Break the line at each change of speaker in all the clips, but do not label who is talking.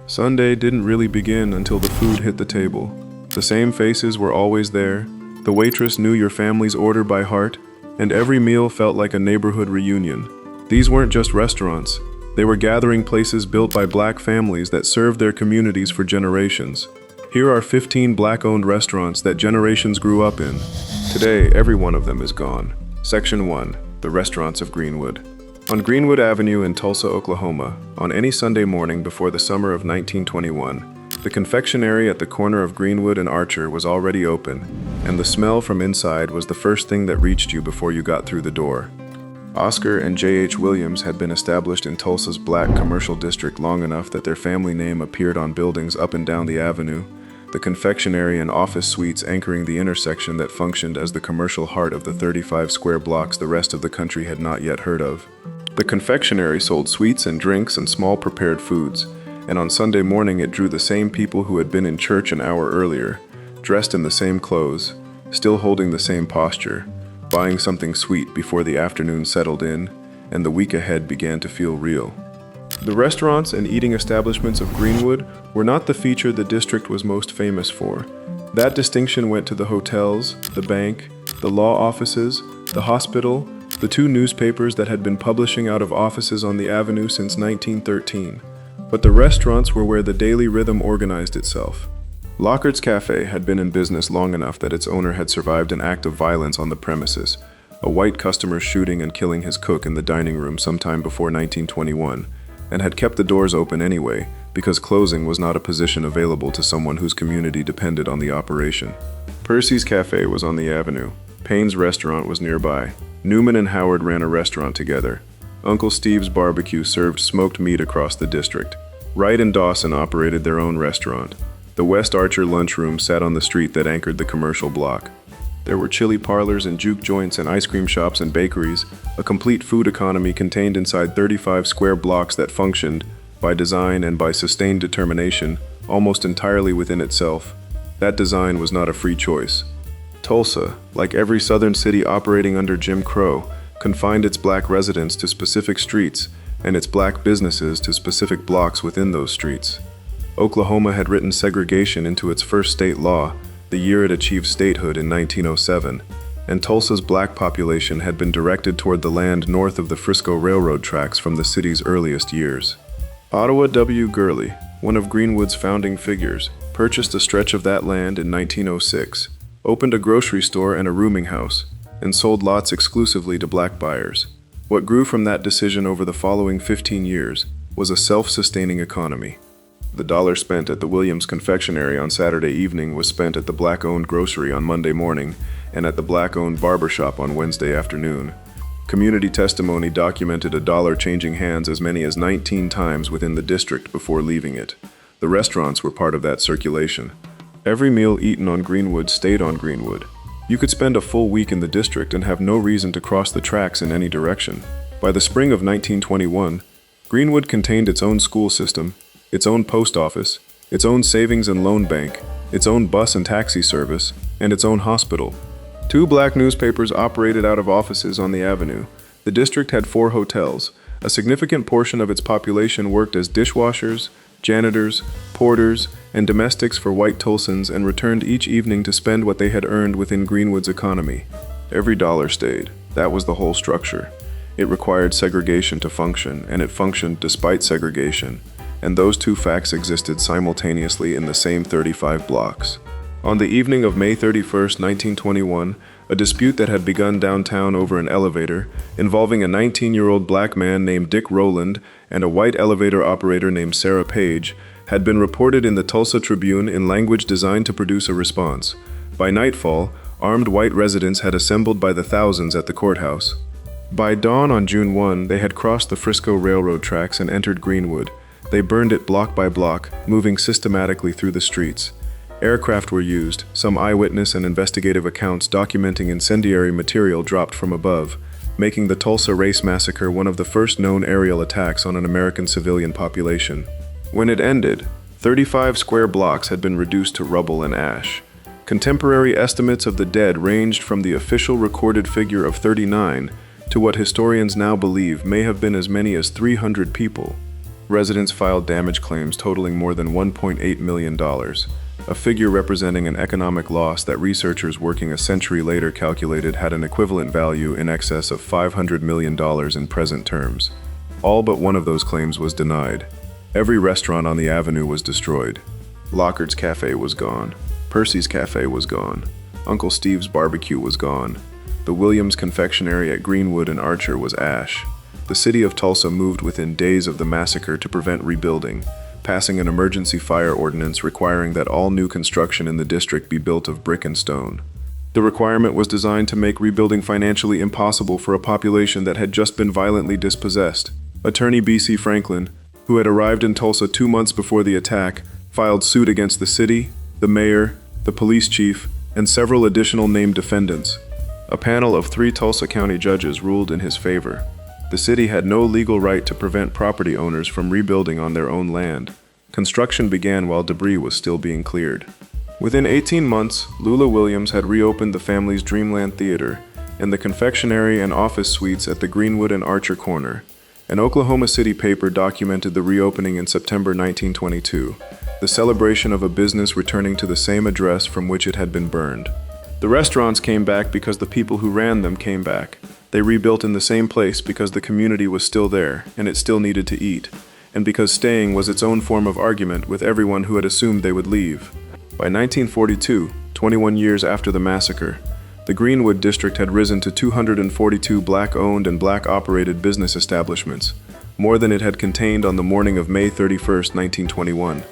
Sunday didn't really begin until the food hit the table. The same faces were always there, the waitress knew your family's order by heart, and every meal felt like a neighborhood reunion. These weren't just restaurants. They were gathering places built by Black families that served their communities for generations. Here are 15 Black-owned restaurants that generations grew up in. Today, every one of them is gone. Section 1. The Restaurants of Greenwood. On Greenwood Avenue in Tulsa, Oklahoma, on any Sunday morning before the summer of 1921, the confectionery at the corner of Greenwood and Archer was already open, and the smell from inside was the first thing that reached you before you got through the door. Oscar and J.H. Williams had been established in Tulsa's Black commercial district long enough that their family name appeared on buildings up and down the avenue, the confectionery and office suites anchoring the intersection that functioned as the commercial heart of the 35 square blocks the rest of the country had not yet heard of. The confectionery sold sweets and drinks and small prepared foods, and on Sunday morning it drew the same people who had been in church an hour earlier, dressed in the same clothes, still holding the same posture, buying something sweet before the afternoon settled in, and the week ahead began to feel real. The restaurants and eating establishments of Greenwood were not the feature the district was most famous for. That distinction went to the hotels, the bank, the law offices, the hospital, the 2 newspapers that had been publishing out of offices on the avenue since 1913. But the restaurants were where the daily rhythm organized itself. Lockhart's Cafe had been in business long enough that its owner had survived an act of violence on the premises, a white customer shooting and killing his cook in the dining room sometime before 1921, and had kept the doors open anyway because closing was not a position available to someone whose community depended on the operation. Percy's Cafe was on the avenue. Payne's restaurant was nearby. Newman and Howard ran a restaurant together. Uncle Steve's Barbecue served smoked meat across the district. Wright and Dawson operated their own restaurant. The West Archer lunchroom sat on the street that anchored the commercial block. There were chili parlors and juke joints and ice cream shops and bakeries, a complete food economy contained inside 35 square blocks that functioned, by design and by sustained determination, almost entirely within itself. That design was not a free choice. Tulsa, like every southern city operating under Jim Crow, confined its Black residents to specific streets and its Black businesses to specific blocks within those streets. Oklahoma had written segregation into its first state law the year it achieved statehood in 1907, and Tulsa's Black population had been directed toward the land north of the Frisco Railroad tracks from the city's earliest years. Ottawa W. Gurley, one of Greenwood's founding figures, purchased a stretch of that land in 1906, opened a grocery store and a rooming house, and sold lots exclusively to Black buyers. What grew from that decision over the following 15 years was a self-sustaining economy. The dollar spent at the Williams confectionery on Saturday evening was spent at the Black-owned grocery on Monday morning and at the Black-owned barbershop on Wednesday afternoon. Community testimony documented a dollar changing hands as many as 19 times within the district before leaving it. The restaurants were part of that circulation. Every meal eaten on Greenwood stayed on Greenwood. You could spend a full week in the district and have no reason to cross the tracks in any direction. By the spring of 1921, Greenwood contained its own school system, its own post office, its own savings and loan bank, its own bus and taxi service, and its own hospital. 2 Black newspapers operated out of offices on the avenue. The district had 4 hotels. A significant portion of its population worked as dishwashers, janitors, porters, and domestics for white Tulsans and returned each evening to spend what they had earned within Greenwood's economy. Every dollar stayed. That was the whole structure. It required segregation to function, and it functioned despite segregation, and those 2 facts existed simultaneously in the same 35 blocks. On the evening of May 31, 1921, a dispute that had begun downtown over an elevator, involving a 19-year-old Black man named Dick Rowland and a white elevator operator named Sarah Page, had been reported in the Tulsa Tribune in language designed to produce a response. By nightfall, armed white residents had assembled by the thousands at the courthouse. By dawn on June 1, they had crossed the Frisco Railroad tracks and entered Greenwood. They burned it block by block, moving systematically through the streets. Aircraft were used, some eyewitness and investigative accounts documenting incendiary material dropped from above, making the Tulsa Race Massacre one of the first known aerial attacks on an American civilian population. When it ended, 35 square blocks had been reduced to rubble and ash. Contemporary estimates of the dead ranged from the official recorded figure of 39 to what historians now believe may have been as many as 300 people. Residents filed damage claims totaling more than $1.8 million, a figure representing an economic loss that researchers working a century later calculated had an equivalent value in excess of $500 million in present terms. All but one of those claims was denied. Every restaurant on the avenue was destroyed. Lockard's Cafe was gone. Percy's Cafe was gone. Uncle Steve's Barbecue was gone. The Williams Confectionery at Greenwood and Archer was ash. The city of Tulsa moved within days of the massacre to prevent rebuilding, passing an emergency fire ordinance requiring that all new construction in the district be built of brick and stone. The requirement was designed to make rebuilding financially impossible for a population that had just been violently dispossessed. Attorney B.C. Franklin, who had arrived in Tulsa 2 months before the attack, filed suit against the city, the mayor, the police chief, and several additional named defendants. A panel of 3 Tulsa County judges ruled in his favor. The city had no legal right to prevent property owners from rebuilding on their own land. Construction began while debris was still being cleared. Within 18 months, Lula Williams had reopened the family's Dreamland Theater and the confectionery and office suites at the Greenwood and Archer corner. An Oklahoma City paper documented the reopening in September 1922, the celebration of a business returning to the same address from which it had been burned. The restaurants came back because the people who ran them came back. They rebuilt in the same place because the community was still there and it still needed to eat, and because staying was its own form of argument with everyone who had assumed they would leave. By 1942, 21 years after the massacre, the Greenwood district had risen to 242 black-owned and black-operated business establishments, more than it had contained on the morning of May 31, 1921.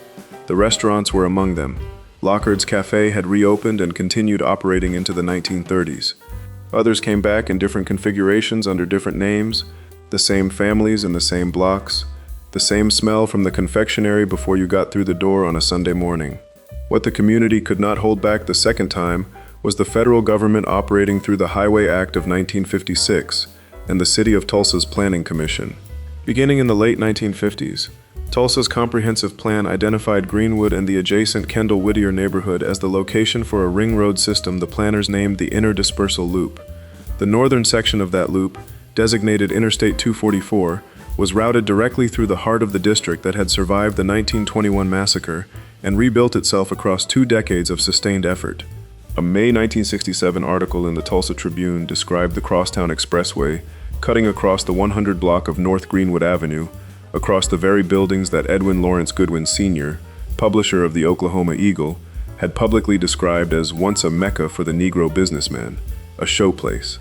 The restaurants were among them. Lockard's Cafe had reopened and continued operating into the 1930s. Others came back in different configurations under different names, the same families in the same blocks, the same smell from the confectionery before you got through the door on a Sunday morning. What the community could not hold back the second time was the federal government operating through the Highway Act of 1956 and the City of Tulsa's Planning Commission. Beginning in the late 1950s, Tulsa's comprehensive plan identified Greenwood and the adjacent Kendall-Whittier neighborhood as the location for a ring road system the planners named the Inner Dispersal Loop. The northern section of that loop, designated Interstate 244, was routed directly through the heart of the district that had survived the 1921 massacre and rebuilt itself across 2 decades of sustained effort. A May 1967 article in the Tulsa Tribune described the Crosstown Expressway cutting across the 100 block of North Greenwood Avenue, across the very buildings that Edwin Lawrence Goodwin Sr., publisher of the Oklahoma Eagle, had publicly described as once a mecca for the Negro businessman, a showplace.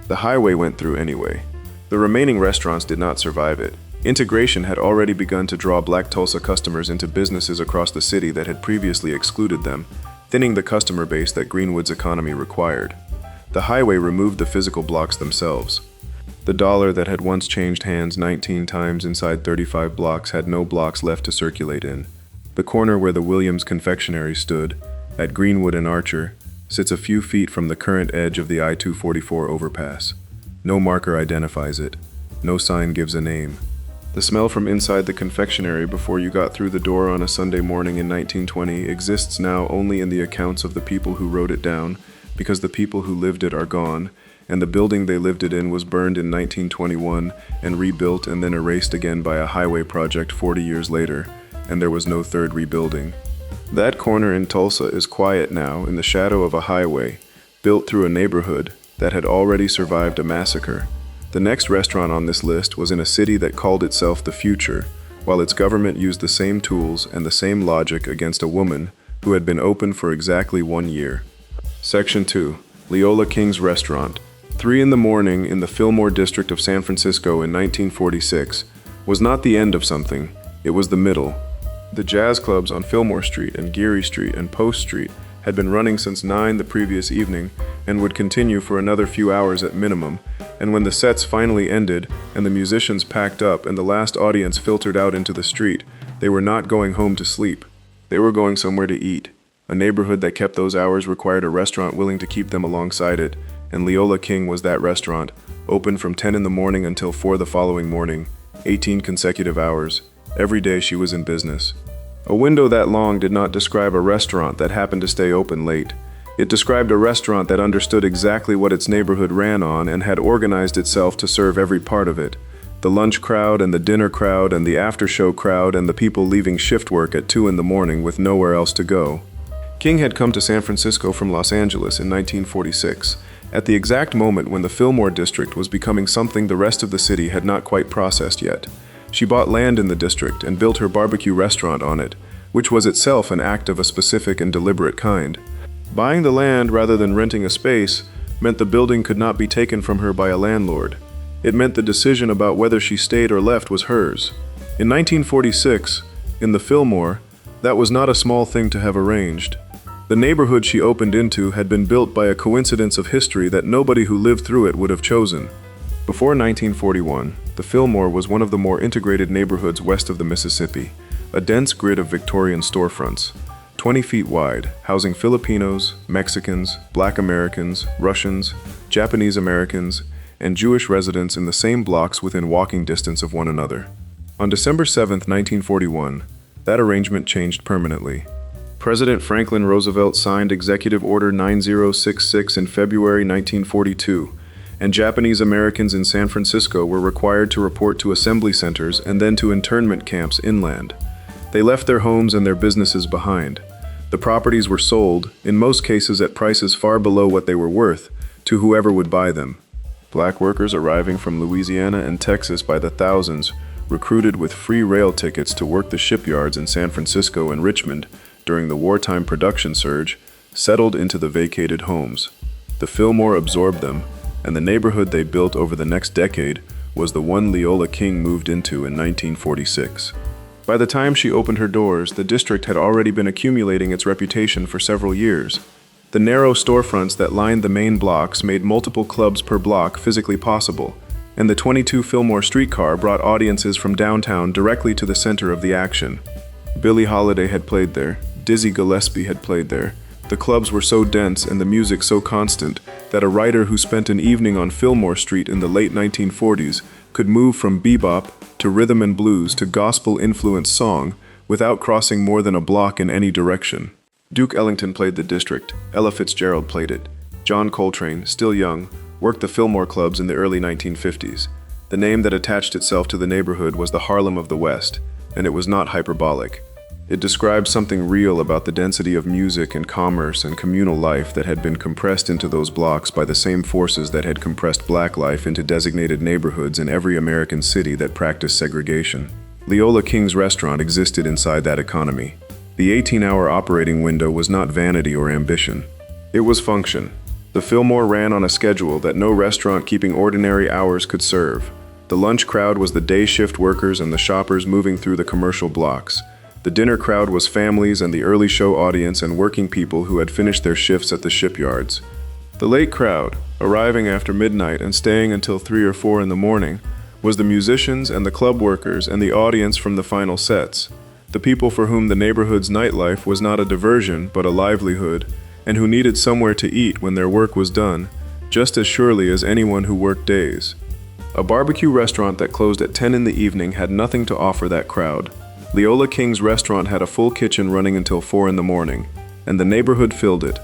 The highway went through anyway. The remaining restaurants did not survive it. Integration had already begun to draw Black Tulsa customers into businesses across the city that had previously excluded them, thinning the customer base that Greenwood's economy required. The highway removed the physical blocks themselves. The dollar that had once changed hands 19 times inside 35 blocks had no blocks left to circulate in. The corner where the Williams Confectionery stood, at Greenwood and Archer, sits a few feet from the current edge of the I-244 overpass. No marker identifies it. No sign gives a name. The smell from inside the confectionery before you got through the door on a Sunday morning in 1920 exists now only in the accounts of the people who wrote it down, because the people who lived it are gone, and the building they lived it in was burned in 1921 and rebuilt and then erased again by a highway project 40 years later, and there was no third rebuilding. That corner in Tulsa is quiet now in the shadow of a highway, built through a neighborhood that had already survived a massacre. The next restaurant on this list was in a city that called itself the Future, while its government used the same tools and the same logic against a woman who had been open for exactly 1 year. Section 2. Leola King's Restaurant, 3 in the morning in the Fillmore district of San Francisco in 1946, was not the end of something, it was the middle. The jazz clubs on Fillmore Street and Geary Street and Post Street had been running since 9 the previous evening and would continue for another few hours at minimum, and when the sets finally ended and the musicians packed up and the last audience filtered out into the street, they were not going home to sleep. They were going somewhere to eat. A neighborhood that kept those hours required a restaurant willing to keep them alongside it, and Leola King was that restaurant, open from 10 in the morning until 4 the following morning, 18 consecutive hours. Every day she was in business. A window that long did not describe a restaurant that happened to stay open late. It described a restaurant that understood exactly what its neighborhood ran on and had organized itself to serve every part of it. The lunch crowd and the dinner crowd and the after-show crowd and the people leaving shift work at 2 in the morning with nowhere else to go. King had come to San Francisco from Los Angeles in 1946, at the exact moment when the Fillmore district was becoming something the rest of the city had not quite processed yet. She bought land in the district and built her barbecue restaurant on it, which was itself an act of a specific and deliberate kind. Buying the land rather than renting a space meant the building could not be taken from her by a landlord. It meant the decision about whether she stayed or left was hers. In 1946, in the Fillmore, that was not a small thing to have arranged. The neighborhood she opened into had been built by a coincidence of history that nobody who lived through it would have chosen. Before 1941, the Fillmore was one of the more integrated neighborhoods west of the Mississippi, a dense grid of Victorian storefronts, 20 feet wide, housing Filipinos, Mexicans, Black Americans, Russians, Japanese Americans, and Jewish residents in the same blocks within walking distance of one another. On December 7, 1941, that arrangement changed permanently. President Franklin Roosevelt signed Executive Order 9066 in February 1942, and Japanese Americans in San Francisco were required to report to assembly centers and then to internment camps inland. They left their homes and their businesses behind. The properties were sold, in most cases at prices far below what they were worth, to whoever would buy them. Black workers arriving from Louisiana and Texas by the thousands, recruited with free rail tickets to work the shipyards in San Francisco and Richmond during the wartime production surge, settled into the vacated homes. The Fillmore absorbed them, and the neighborhood they built over the next decade was the one Leola King moved into in 1946. By the time she opened her doors, the district had already been accumulating its reputation for several years. The narrow storefronts that lined the main blocks made multiple clubs per block physically possible, and the 22 Fillmore streetcar brought audiences from downtown directly to the center of the action. Billie Holiday had played there, Dizzy Gillespie had played there. The clubs were so dense and the music so constant that a writer who spent an evening on Fillmore Street in the late 1940s could move from bebop to rhythm and blues to gospel-influenced song without crossing more than a block in any direction. Duke Ellington played the district, Ella Fitzgerald played it. John Coltrane, still young, worked the Fillmore clubs in the early 1950s. The name that attached itself to the neighborhood was the Harlem of the West, and it was not hyperbolic. It described something real about the density of music and commerce and communal life that had been compressed into those blocks by the same forces that had compressed black life into designated neighborhoods in every American city that practiced segregation. Leola King's restaurant existed inside that economy. The 18-hour operating window was not vanity or ambition. It was function. The Fillmore ran on a schedule that no restaurant keeping ordinary hours could serve. The lunch crowd was the day shift workers and the shoppers moving through the commercial blocks. The dinner crowd was families and the early show audience and working people who had finished their shifts at the shipyards. The late crowd, arriving after midnight and staying until 3 or 4 in the morning, was the musicians and the club workers and the audience from the final sets. The people for whom the neighborhood's nightlife was not a diversion but a livelihood, and who needed somewhere to eat when their work was done, just as surely as anyone who worked days. A barbecue restaurant that closed at 10 in the evening had nothing to offer that crowd. Leola King's restaurant had a full kitchen running until 4 in the morning, and the neighborhood filled it.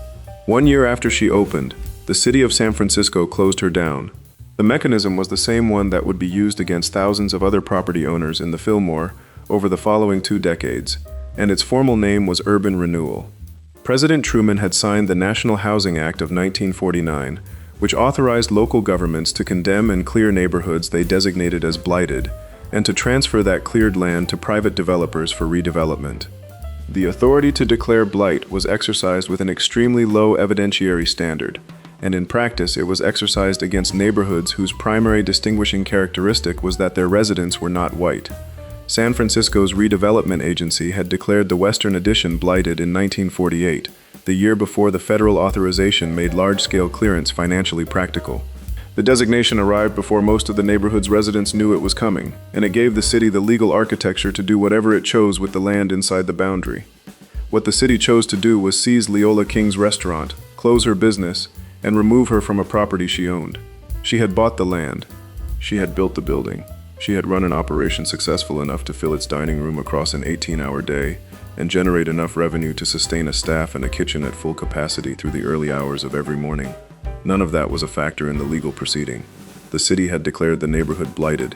1 year after she opened, the city of San Francisco closed her down. The mechanism was the same one that would be used against thousands of other property owners in the Fillmore over the following 2 decades, and its formal name was urban renewal. President Truman had signed the National Housing Act of 1949, which authorized local governments to condemn and clear neighborhoods they designated as blighted, and to transfer that cleared land to private developers for redevelopment. The authority to declare blight was exercised with an extremely low evidentiary standard, and in practice it was exercised against neighborhoods whose primary distinguishing characteristic was that their residents were not white. San Francisco's redevelopment agency had declared the Western Addition blighted in 1948, the year before the federal authorization made large-scale clearance financially practical. The designation arrived before most of the neighborhood's residents knew it was coming, and it gave the city the legal architecture to do whatever it chose with the land inside the boundary. What the city chose to do was seize Leola King's restaurant, close her business, and remove her from a property she owned. She had bought the land. She had built the building. She had run an operation successful enough to fill its dining room across an 18-hour day and generate enough revenue to sustain a staff and a kitchen at full capacity through the early hours of every morning. None of that was a factor in the legal proceeding. The city had declared the neighborhood blighted.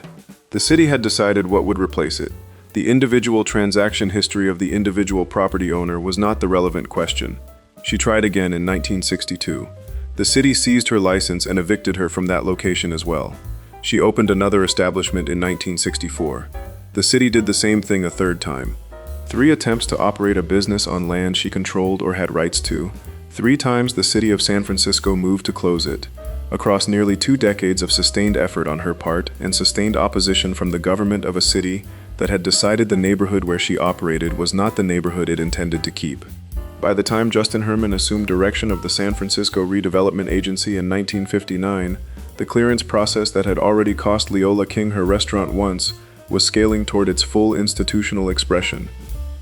The city had decided what would replace it. The individual transaction history of the individual property owner was not the relevant question. She tried again in 1962. The city seized her license and evicted her from that location as well. She opened another establishment in 1964. The city did the same thing a third time. 3 attempts to operate a business on land she controlled or had rights to. 3 times the city of San Francisco moved to close it. Across nearly 2 decades of sustained effort on her part and sustained opposition from the government of a city that had decided the neighborhood where she operated was not the neighborhood it intended to keep. By the time Justin Herman assumed direction of the San Francisco Redevelopment Agency in 1959, the clearance process that had already cost Leola King her restaurant once was scaling toward its full institutional expression.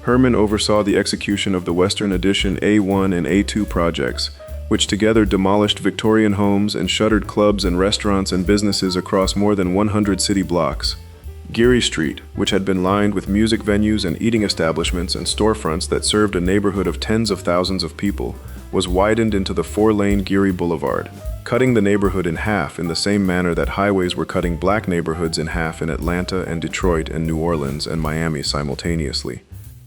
Herman oversaw the execution of the Western Addition A1 and A2 projects, which together demolished Victorian homes and shuttered clubs and restaurants and businesses across more than 100 city blocks. Geary Street, which had been lined with music venues and eating establishments and storefronts that served a neighborhood of tens of thousands of people, was widened into the 4-lane Geary Boulevard, cutting the neighborhood in half in the same manner that highways were cutting black neighborhoods in half in Atlanta and Detroit and New Orleans and Miami simultaneously.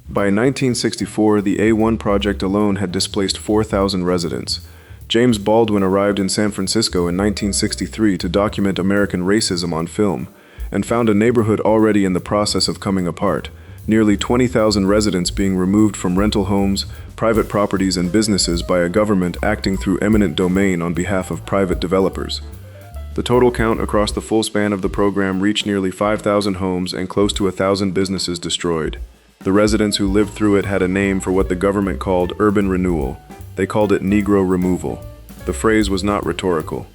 By 1964, the A1 project alone had displaced 4,000 residents. James Baldwin arrived in San Francisco in 1963 to document American racism on film, and found a neighborhood already in the process of coming apart, nearly 20,000 residents being removed from rental homes, private properties, and businesses by a government acting through eminent domain on behalf of private developers. The total count across the full span of the program reached nearly 5,000 homes and close to 1,000 businesses destroyed. The residents who lived through it had a name for what the government called urban renewal. They called it Negro removal. The phrase was not rhetorical.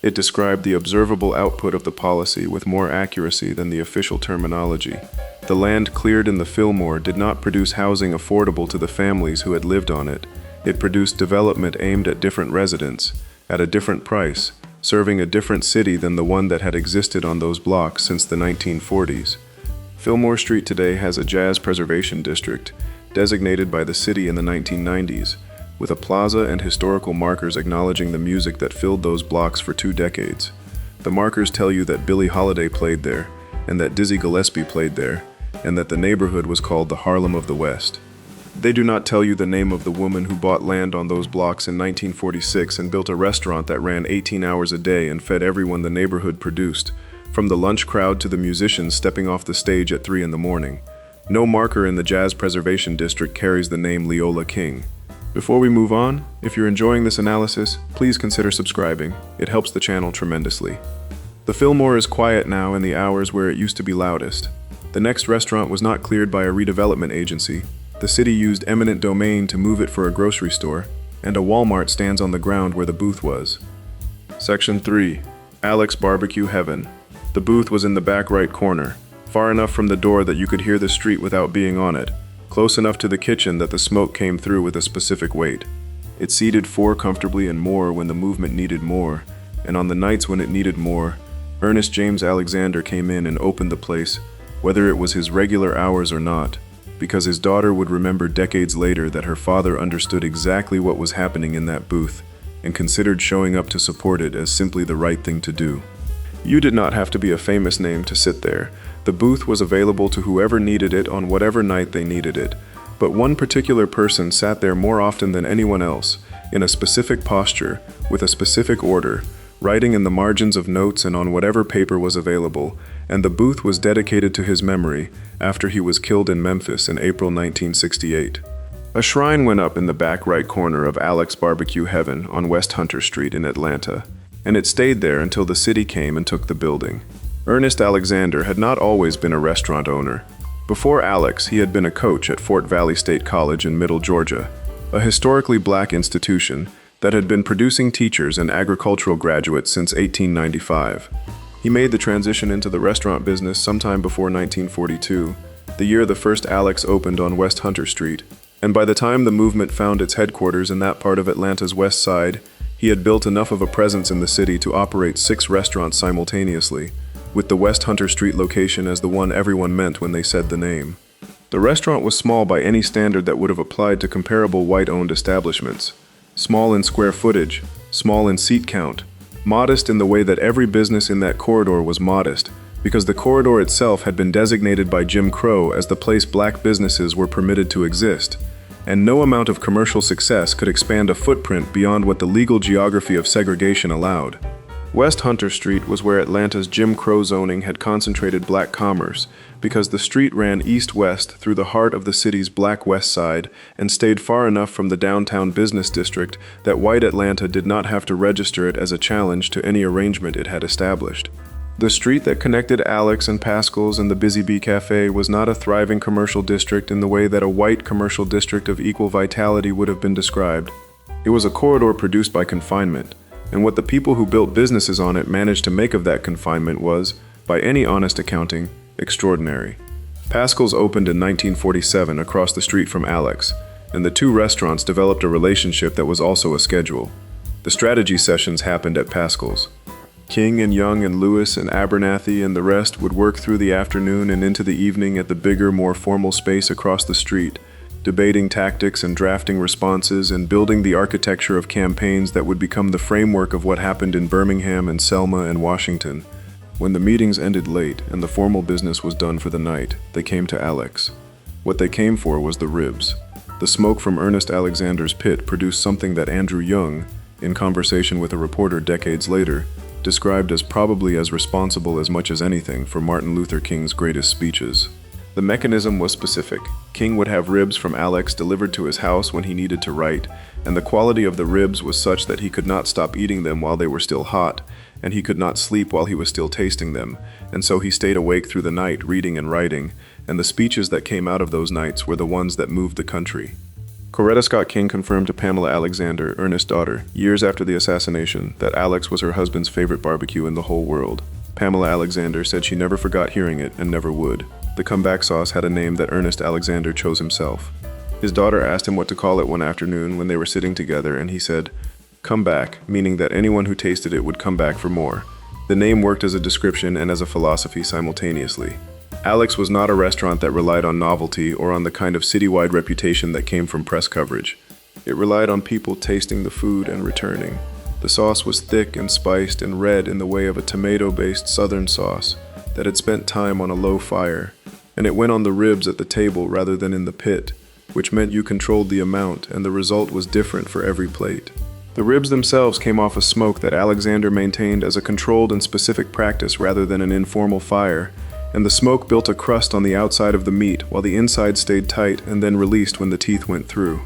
It described the observable output of the policy with more accuracy than the official terminology. The land cleared in the Fillmore did not produce housing affordable to the families who had lived on it. It produced development aimed at different residents, at a different price, serving a different city than the one that had existed on those blocks since the 1940s. Fillmore Street today has a jazz preservation district, designated by the city in the 1990s, with a plaza and historical markers acknowledging the music that filled those blocks for 2 decades. The markers tell you that Billie Holiday played there, and that Dizzy Gillespie played there, and that the neighborhood was called the Harlem of the West. They do not tell you the name of the woman who bought land on those blocks in 1946 and built a restaurant that ran 18 hours a day and fed everyone the neighborhood produced, from the lunch crowd to the musicians stepping off the stage at 3 in the morning. No marker in the Jazz Preservation District carries the name Leola King. Before we move on, if you're enjoying this analysis, please consider subscribing. It helps the channel tremendously. The Fillmore is quiet now in the hours where it used to be loudest. The next restaurant was not cleared by a redevelopment agency. The city used eminent domain to move it for a grocery store, and a Walmart stands on the ground where the booth was. Section 3. Alex Barbecue Heaven. The booth was in the back right corner, far enough from the door that you could hear the street without being on it, close enough to the kitchen that the smoke came through with a specific weight. It seated 4 comfortably and more when the movement needed more, and on the nights when it needed more, Ernest James Alexander came in and opened the place, whether it was his regular hours or not, because his daughter would remember decades later that her father understood exactly what was happening in that booth and considered showing up to support it as simply the right thing to do. You did not have to be a famous name to sit there. The booth was available to whoever needed it on whatever night they needed it. But one particular person sat there more often than anyone else, in a specific posture, with a specific order, writing in the margins of notes and on whatever paper was available, and the booth was dedicated to his memory after he was killed in Memphis in April 1968. A shrine went up in the back right corner of Alex Barbecue Heaven on West Hunter Street in Atlanta, and it stayed there until the city came and took the building. Ernest Alexander had not always been a restaurant owner. Before Alex, he had been a coach at Fort Valley State College in Middle Georgia, a historically black institution that had been producing teachers and agricultural graduates since 1895. He made the transition into the restaurant business sometime before 1942, the year the first Alex opened on West Hunter Street, and by the time the movement found its headquarters in that part of Atlanta's west side, he had built enough of a presence in the city to operate 6 restaurants simultaneously, with the West Hunter Street location as the one everyone meant when they said the name. The restaurant was small by any standard that would have applied to comparable white-owned establishments. Small in square footage, small in seat count, modest in the way that every business in that corridor was modest, because the corridor itself had been designated by Jim Crow as the place black businesses were permitted to exist, and no amount of commercial success could expand a footprint beyond what the legal geography of segregation allowed. West Hunter Street was where Atlanta's Jim Crow zoning had concentrated black commerce, because the street ran east-west through the heart of the city's Black West Side and stayed far enough from the downtown business district that white Atlanta did not have to register it as a challenge to any arrangement it had established. The street that connected Alex and Pascal's and the Busy Bee Cafe was not a thriving commercial district in the way that a white commercial district of equal vitality would have been described. It was a corridor produced by confinement, and what the people who built businesses on it managed to make of that confinement was, by any honest accounting, extraordinary. Pascal's opened in 1947 across the street from Alex, and the two restaurants developed a relationship that was also a schedule. The strategy sessions happened at Pascal's. King and Young and Lewis and Abernathy and the rest would work through the afternoon and into the evening at the bigger, more formal space across the street, debating tactics and drafting responses and building the architecture of campaigns that would become the framework of what happened in Birmingham and Selma and Washington. When the meetings ended late and the formal business was done for the night, they came to Alex. What they came for was the ribs. The smoke from Ernest Alexander's pit produced something that Andrew Young, in conversation with a reporter decades later, described as probably as responsible as much as anything for Martin Luther King's greatest speeches. The mechanism was specific. King would have ribs from Alex delivered to his house when he needed to write, and the quality of the ribs was such that he could not stop eating them while they were still hot, and he could not sleep while he was still tasting them, and so he stayed awake through the night reading and writing, and the speeches that came out of those nights were the ones that moved the country. Coretta Scott King confirmed to Pamela Alexander, Ernest's daughter, years after the assassination, that Alex was her husband's favorite barbecue in the whole world. Pamela Alexander said she never forgot hearing it and never would. The comeback sauce had a name that Ernest Alexander chose himself. His daughter asked him what to call it one afternoon when they were sitting together, and he said, "Come back," meaning that anyone who tasted it would come back for more. The name worked as a description and as a philosophy simultaneously. Alex was not a restaurant that relied on novelty or on the kind of citywide reputation that came from press coverage. It relied on people tasting the food and returning. The sauce was thick and spiced and red in the way of a tomato-based southern sauce that had spent time on a low fire, and it went on the ribs at the table rather than in the pit, which meant you controlled the amount and the result was different for every plate. The ribs themselves came off a smoke that Alexander maintained as a controlled and specific practice rather than an informal fire, and the smoke built a crust on the outside of the meat while the inside stayed tight and then released when the teeth went through.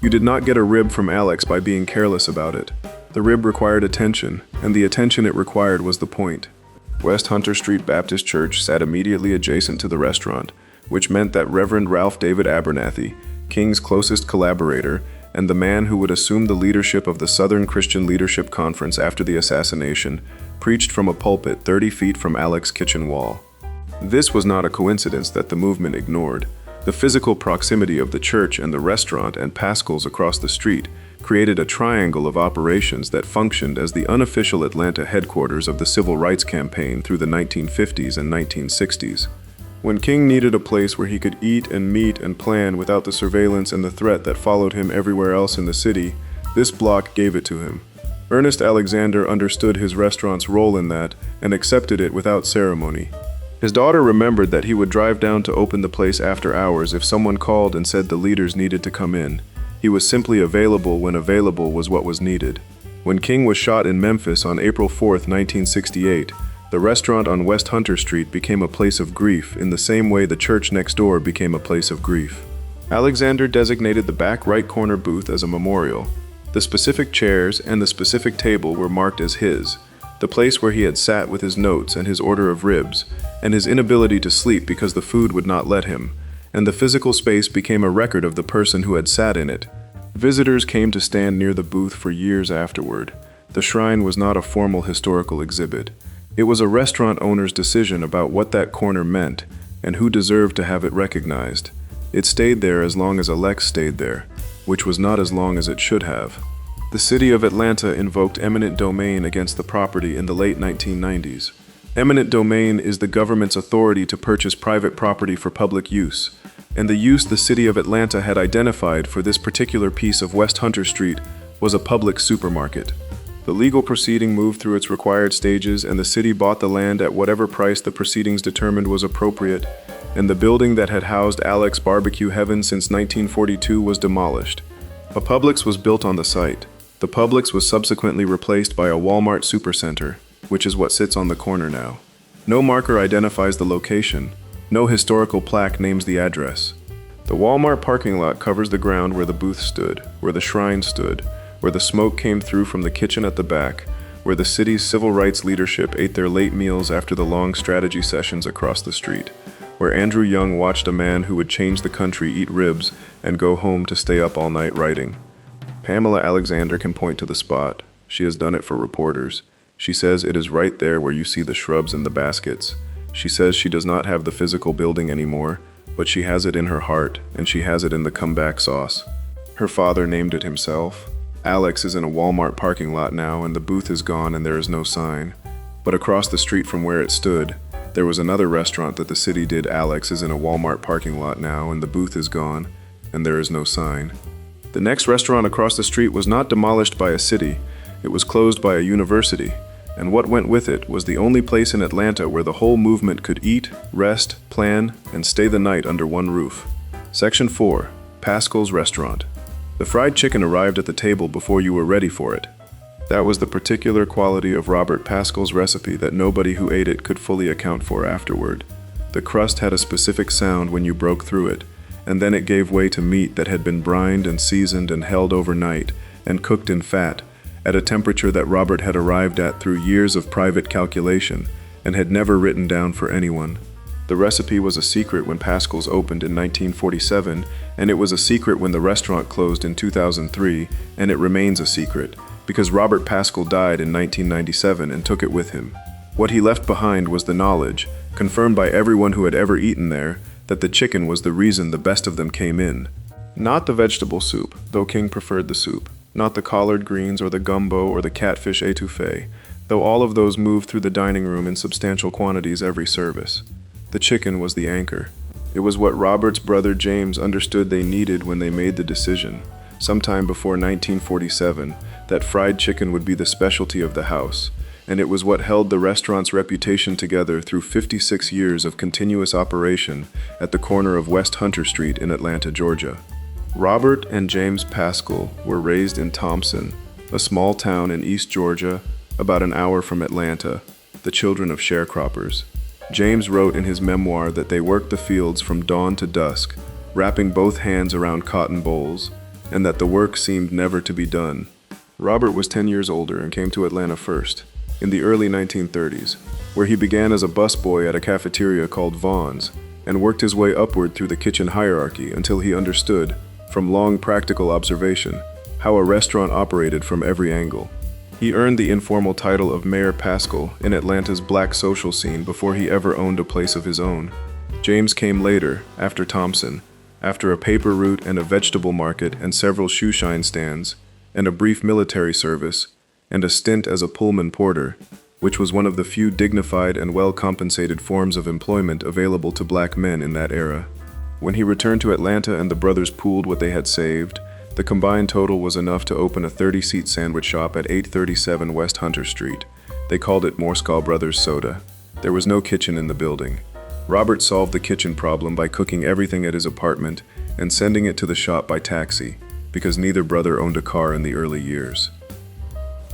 You did not get a rib from Alex by being careless about it. The rib required attention, and the attention it required was the point. West Hunter Street Baptist Church sat immediately adjacent to the restaurant, which meant that Reverend Ralph David Abernathy, King's closest collaborator, and the man who would assume the leadership of the Southern Christian Leadership Conference after the assassination, preached from a pulpit 30 feet from Alex's kitchen wall. This was not a coincidence that the movement ignored. The physical proximity of the church and the restaurant and Pascal's across the street created a triangle of operations that functioned as the unofficial Atlanta headquarters of the civil rights campaign through the 1950s and 1960s. When King needed a place where he could eat and meet and plan without the surveillance and the threat that followed him everywhere else in the city, this block gave it to him. Ernest Alexander understood his restaurant's role in that and accepted it without ceremony. His daughter remembered that he would drive down to open the place after hours if someone called and said the leaders needed to come in. He was simply available when available was what was needed. When King was shot in Memphis on April 4, 1968, the restaurant on West Hunter Street became a place of grief in the same way the church next door became a place of grief. Alexander designated the back right corner booth as a memorial. The specific chairs and the specific table were marked as his, the place where he had sat with his notes and his order of ribs, and his inability to sleep because the food would not let him, and the physical space became a record of the person who had sat in it. Visitors came to stand near the booth for years afterward. The shrine was not a formal historical exhibit. It was a restaurant owner's decision about what that corner meant and who deserved to have it recognized. It stayed there as long as Alex stayed there, which was not as long as it should have. The city of Atlanta invoked eminent domain against the property in the late 1990s. Eminent domain is the government's authority to purchase private property for public use, and the use the city of Atlanta had identified for this particular piece of West Hunter Street was a public supermarket. The legal proceeding moved through its required stages, and the city bought the land at whatever price the proceedings determined was appropriate, and the building that had housed Alex Barbecue Heaven since 1942 was demolished. A Publix was built on the site. The Publix was subsequently replaced by a Walmart supercenter, which is what sits on the corner now. No marker identifies the location. No historical plaque names the address. The Walmart parking lot covers the ground where the booth stood, where the shrine stood, where the smoke came through from the kitchen at the back, where the city's civil rights leadership ate their late meals after the long strategy sessions across the street, where Andrew Young watched a man who would change the country eat ribs and go home to stay up all night writing. Pamela Alexander can point to the spot. She has done it for reporters. She says it is right there where you see the shrubs and the baskets. She says she does not have the physical building anymore, but she has it in her heart, and she has it in the comeback sauce. Her father named it himself. Alex is in a Walmart parking lot now, and the booth is gone and there is no sign. But across the street from where it stood, there was another restaurant that the city did. Alex is in a Walmart parking lot now, and the booth is gone, and there is no sign. The next restaurant across the street was not demolished by a city, it was closed by a university, and what went with it was the only place in Atlanta where the whole movement could eat, rest, plan, and stay the night under one roof. Section 4. Pascal's Restaurant. The fried chicken arrived at the table before you were ready for it. That was the particular quality of Robert Pascal's recipe that nobody who ate it could fully account for afterward. The crust had a specific sound when you broke through it, and then it gave way to meat that had been brined and seasoned and held overnight and cooked in fat at a temperature that Robert had arrived at through years of private calculation and had never written down for anyone. The recipe was a secret when Pascal's opened in 1947, and it was a secret when the restaurant closed in 2003, and it remains a secret because Robert Pascal died in 1997 and took it with him. What he left behind was the knowledge, confirmed by everyone who had ever eaten there, that the chicken was the reason the best of them came in. Not the vegetable soup, though King preferred the soup. Not the collard greens or the gumbo or the catfish étouffée, though all of those moved through the dining room in substantial quantities every service. The chicken was the anchor. It was what Robert's brother James understood they needed when they made the decision, sometime before 1947, that fried chicken would be the specialty of the house, and it was what held the restaurant's reputation together through 56 years of continuous operation at the corner of West Hunter Street in Atlanta, Georgia. Robert and James Pascal were raised in Thompson, a small town in East Georgia, about an hour from Atlanta, the children of sharecroppers. James wrote in his memoir that they worked the fields from dawn to dusk, wrapping both hands around cotton bolls, and that the work seemed never to be done. Robert was 10 years older and came to Atlanta first, in the early 1930s, where he began as a busboy at a cafeteria called Vaughn's, and worked his way upward through the kitchen hierarchy until he understood, from long practical observation, how a restaurant operated from every angle. He earned the informal title of Mayor Pascal in Atlanta's black social scene before he ever owned a place of his own. James came later, after Thompson, after a paper route and a vegetable market and several shoeshine stands, and a brief military service, and a stint as a Pullman porter, which was one of the few dignified and well-compensated forms of employment available to black men in that era. When he returned to Atlanta and the brothers pooled what they had saved, the combined total was enough to open a 30-seat sandwich shop at 837 West Hunter Street. They called it Morskal Brothers Soda. There was no kitchen in the building. Robert solved the kitchen problem by cooking everything at his apartment and sending it to the shop by taxi, because neither brother owned a car in the early years.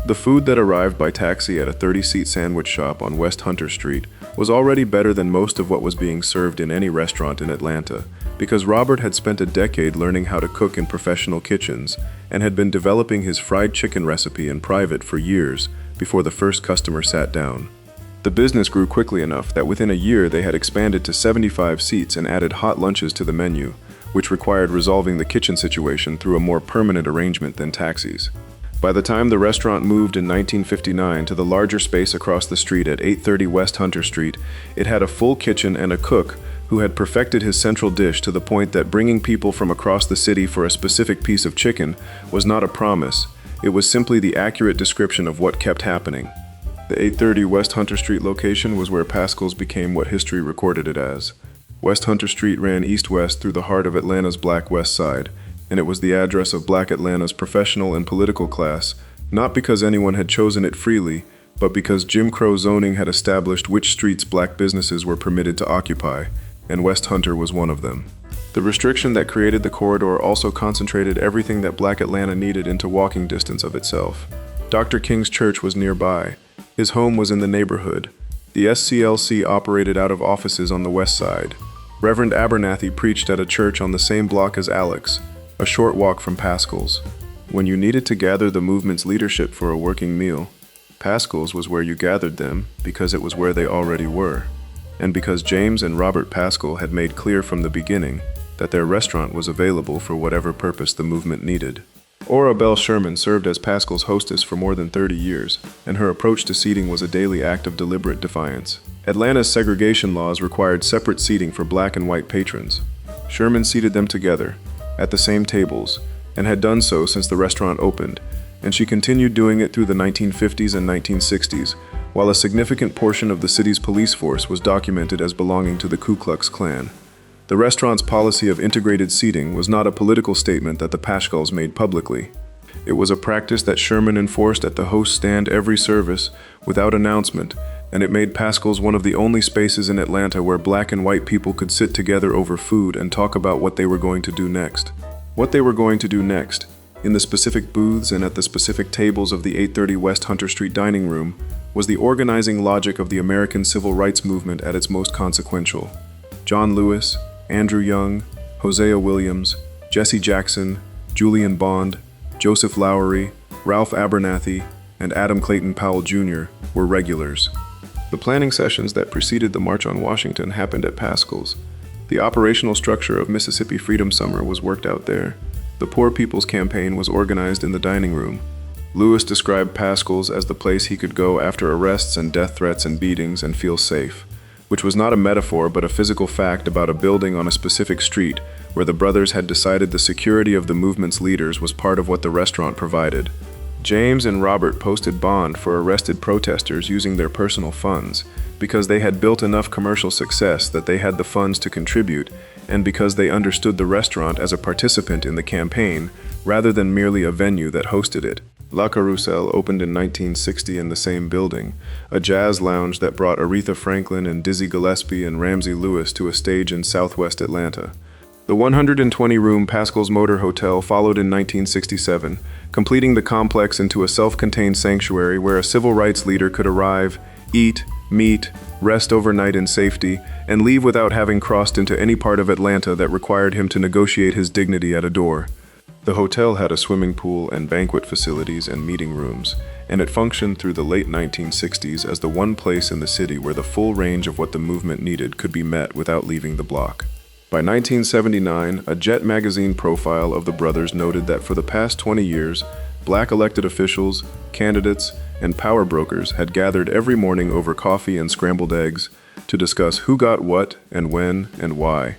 The food that arrived by taxi at a 30-seat sandwich shop on West Hunter Street was already better than most of what was being served in any restaurant in Atlanta, because Robert had spent a decade learning how to cook in professional kitchens and had been developing his fried chicken recipe in private for years before the first customer sat down. The business grew quickly enough that within a year they had expanded to 75 seats and added hot lunches to the menu, which required resolving the kitchen situation through a more permanent arrangement than taxis. By the time the restaurant moved in 1959 to the larger space across the street at 830 West Hunter Street, it had a full kitchen and a cook who had perfected his central dish to the point that bringing people from across the city for a specific piece of chicken was not a promise. It was simply the accurate description of what kept happening. The 830 West Hunter Street location was where Pascal's became what history recorded it as. West Hunter Street ran east-west through the heart of Atlanta's Black West Side, and it was the address of Black Atlanta's professional and political class, not because anyone had chosen it freely, but because Jim Crow zoning had established which streets black businesses were permitted to occupy, and West Hunter was one of them. The restriction that created the corridor also concentrated everything that black Atlanta needed into walking distance of itself. Dr. King's church was nearby. His home was in the neighborhood. The SCLC operated out of offices on the west side. Reverend Abernathy preached at a church on the same block as Alex, a short walk from Pascal's. When you needed to gather the movement's leadership for a working meal, Pascal's was where you gathered them because it was where they already were, and because James and Robert Pascal had made clear from the beginning that their restaurant was available for whatever purpose the movement needed. Ora Bell Sherman served as Pascal's hostess for more than 30 years, and her approach to seating was a daily act of deliberate defiance. Atlanta's segregation laws required separate seating for black and white patrons. Sherman seated them together, at the same tables, and had done so since the restaurant opened, and she continued doing it through the 1950s and 1960s, while a significant portion of the city's police force was documented as belonging to the Ku Klux Klan. The restaurant's policy of integrated seating was not a political statement that the Pascals made publicly. It was a practice that Sherman enforced at the host stand every service, without announcement, and it made Pascal's one of the only spaces in Atlanta where black and white people could sit together over food and talk about what they were going to do next. What they were going to do next, in the specific booths and at the specific tables of the 830 West Hunter Street dining room, was the organizing logic of the American Civil Rights Movement at its most consequential. John Lewis, Andrew Young, Hosea Williams, Jesse Jackson, Julian Bond, Joseph Lowery, Ralph Abernathy, and Adam Clayton Powell Jr. were regulars. The planning sessions that preceded the March on Washington happened at Pascal's. The operational structure of Mississippi Freedom Summer was worked out there. The Poor People's Campaign was organized in the dining room. Lewis described Pascal's as the place he could go after arrests and death threats and beatings and feel safe, which was not a metaphor but a physical fact about a building on a specific street where the brothers had decided the security of the movement's leaders was part of what the restaurant provided. James and Robert posted bond for arrested protesters using their personal funds because they had built enough commercial success that they had the funds to contribute, and because they understood the restaurant as a participant in the campaign rather than merely a venue that hosted it. La Carousel opened in 1960 in the same building, a jazz lounge that brought Aretha Franklin and Dizzy Gillespie and Ramsey Lewis to a stage in southwest Atlanta. The 120-room Pascal's Motor Hotel followed in 1967, completing the complex into a self-contained sanctuary where a civil rights leader could arrive, eat, meet, rest overnight in safety, and leave without having crossed into any part of Atlanta that required him to negotiate his dignity at a door. The hotel had a swimming pool and banquet facilities and meeting rooms, and it functioned through the late 1960s as the one place in the city where the full range of what the movement needed could be met without leaving the block. By 1979, a Jet magazine profile of the brothers noted that for the past 20 years, black elected officials, candidates, and power brokers had gathered every morning over coffee and scrambled eggs to discuss who got what and when and why.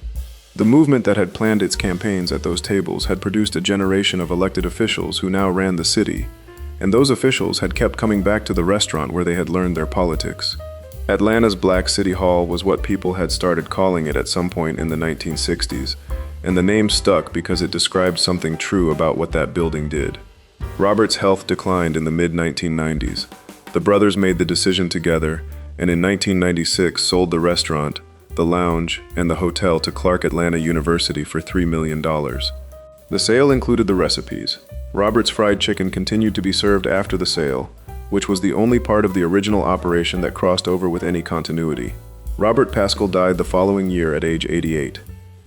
The movement that had planned its campaigns at those tables had produced a generation of elected officials who now ran the city, and those officials had kept coming back to the restaurant where they had learned their politics. Atlanta's Black City Hall was what people had started calling it at some point in the 1960s, and the name stuck because it described something true about what that building did. Robert's health declined in the mid-1990s. The brothers made the decision together, and in 1996 sold the restaurant, the lounge, and the hotel to Clark Atlanta University for $3 million. The sale included the recipes. Robert's fried chicken continued to be served after the sale, which was the only part of the original operation that crossed over with any continuity. Robert Pascal died the following year at age 88.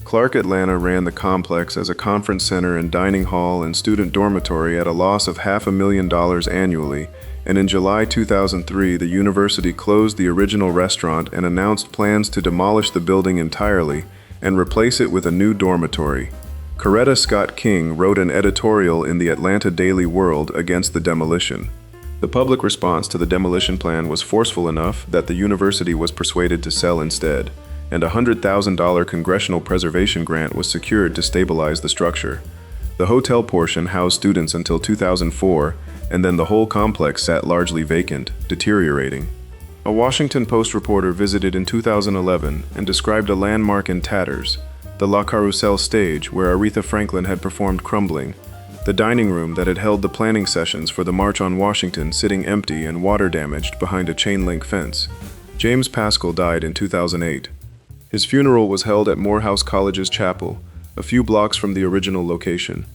Clark Atlanta ran the complex as a conference center and dining hall and student dormitory at a loss of $500,000 annually, and in July 2003, the university closed the original restaurant and announced plans to demolish the building entirely and replace it with a new dormitory. Coretta Scott King wrote an editorial in the Atlanta Daily World against the demolition. The public response to the demolition plan was forceful enough that the university was persuaded to sell instead, and a $100,000 congressional preservation grant was secured to stabilize the structure. The hotel portion housed students until 2004, and then the whole complex sat largely vacant, deteriorating. A Washington Post reporter visited in 2011 and described a landmark in tatters, the La Carousel stage where Aretha Franklin had performed Crumbling. The dining room that had held the planning sessions for the March on Washington sitting empty and water-damaged behind a chain-link fence. James Pascal died in 2008. His funeral was held at Morehouse College's chapel, a few blocks from the original location.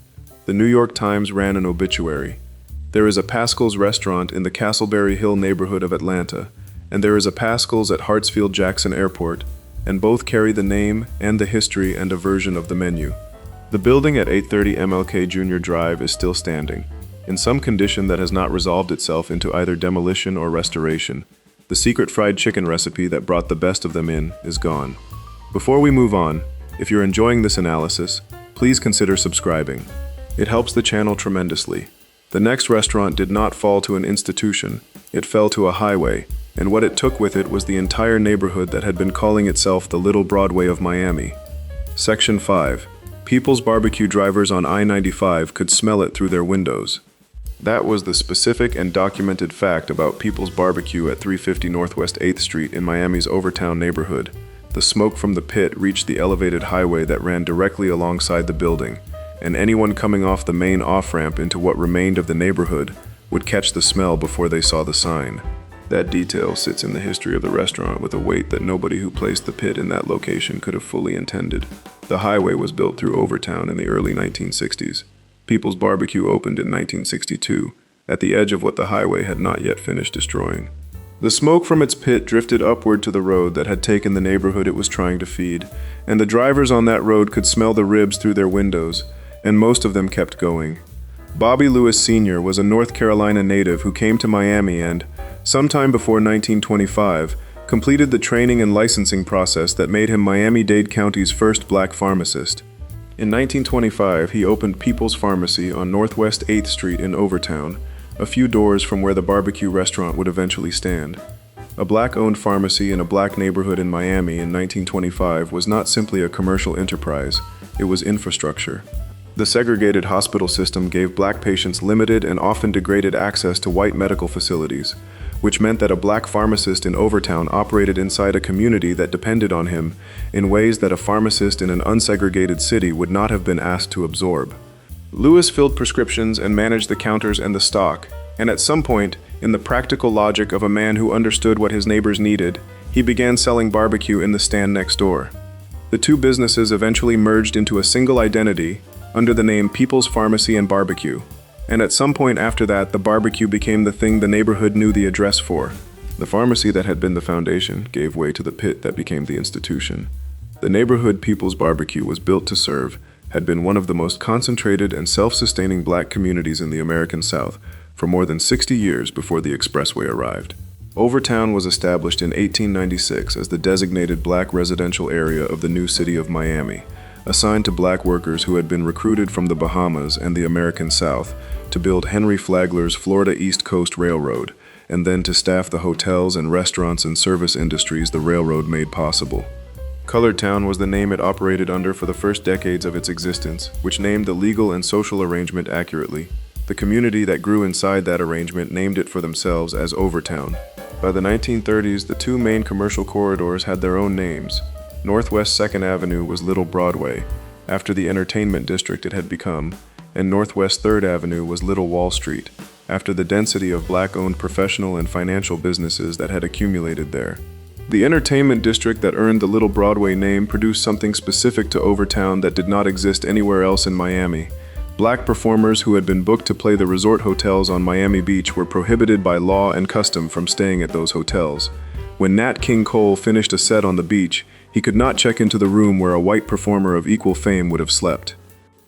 The New York Times ran an obituary. There is a Pascal's restaurant in the Castleberry Hill neighborhood of Atlanta, and there is a Pascal's at Hartsfield-Jackson Airport, and both carry the name and the history and a version of the menu. The building at 830 MLK Jr. Drive is still standing, in some condition that has not resolved itself into either demolition or restoration. The secret fried chicken recipe that brought the best of them in is gone. Before we move on, if you're enjoying this analysis, please consider subscribing. It helps the channel tremendously. The next restaurant did not fall to an institution, it fell to a highway, and what it took with it was the entire neighborhood that had been calling itself the Little Broadway of Miami. Section 5. People's Barbecue drivers on I-95 could smell it through their windows. That was the specific and documented fact about People's Barbecue at 350 Northwest 8th Street in Miami's Overtown neighborhood. The smoke from the pit reached the elevated highway that ran directly alongside the building, and anyone coming off the main off-ramp into what remained of the neighborhood would catch the smell before they saw the sign. That detail sits in the history of the restaurant with a weight that nobody who placed the pit in that location could have fully intended. The highway was built through Overtown in the early 1960s. People's Barbecue opened in 1962, at the edge of what the highway had not yet finished destroying. The smoke from its pit drifted upward to the road that had taken the neighborhood it was trying to feed, and the drivers on that road could smell the ribs through their windows, and most of them kept going. Bobby Lewis Sr. was a North Carolina native who came to Miami and, sometime before 1925, completed the training and licensing process that made him Miami-Dade County's first black pharmacist. In 1925, he opened People's Pharmacy on Northwest 8th Street in Overtown, a few doors from where the barbecue restaurant would eventually stand. A black-owned pharmacy in a black neighborhood in Miami in 1925 was not simply a commercial enterprise, it was infrastructure. The segregated hospital system gave black patients limited and often degraded access to white medical facilities, which meant that a black pharmacist in Overtown operated inside a community that depended on him in ways that a pharmacist in an unsegregated city would not have been asked to absorb. Lewis filled prescriptions and managed the counters and the stock, and at some point, in the practical logic of a man who understood what his neighbors needed, he began selling barbecue in the stand next door. The two businesses eventually merged into a single identity under the name People's Pharmacy and Barbecue, and at some point after that, the barbecue became the thing the neighborhood knew the address for. The pharmacy that had been the foundation gave way to the pit that became the institution. The neighborhood People's Barbecue was built to serve had been one of the most concentrated and self-sustaining black communities in the American South for more than 60 years before the expressway arrived. Overtown was established in 1896 as the designated black residential area of the new city of Miami, assigned to black workers who had been recruited from the Bahamas and the American South to build Henry Flagler's Florida East Coast Railroad, and then to staff the hotels and restaurants and service industries the railroad made possible. Colored Town was the name it operated under for the first decades of its existence, which named the legal and social arrangement accurately. The community that grew inside that arrangement named it for themselves as Overtown. By the 1930s, the two main commercial corridors had their own names. Northwest 2nd Avenue was Little Broadway, after the entertainment district it had become, and Northwest 3rd Avenue was Little Wall Street, after the density of black-owned professional and financial businesses that had accumulated there. The entertainment district that earned the Little Broadway name produced something specific to Overtown that did not exist anywhere else in Miami. Black performers who had been booked to play the resort hotels on Miami Beach were prohibited by law and custom from staying at those hotels. When Nat King Cole finished a set on the beach, he could not check into the room where a white performer of equal fame would have slept.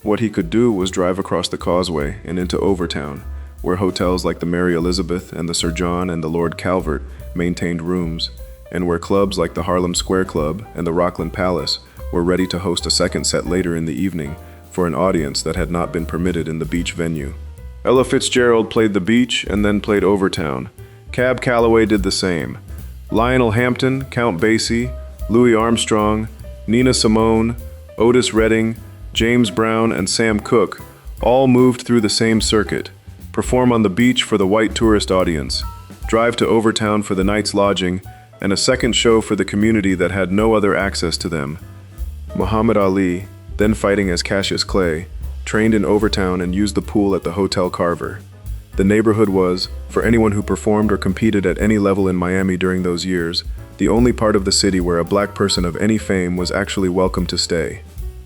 What he could do was drive across the causeway and into Overtown, where hotels like the Mary Elizabeth and the Sir John and the Lord Calvert maintained rooms, and where clubs like the Harlem Square Club and the Rockland Palace were ready to host a second set later in the evening for an audience that had not been permitted in the beach venue. Ella Fitzgerald played the beach and then played Overtown. Cab Calloway did the same. Lionel Hampton, Count Basie, Louis Armstrong, Nina Simone, Otis Redding, James Brown, and Sam Cooke all moved through the same circuit, perform on the beach for the white tourist audience, drive to Overtown for the night's lodging, and a second show for the community that had no other access to them. Muhammad Ali, then fighting as Cassius Clay, trained in Overtown and used the pool at the Hotel Carver. The neighborhood was, for anyone who performed or competed at any level in Miami during those years, the only part of the city where a black person of any fame was actually welcome to stay.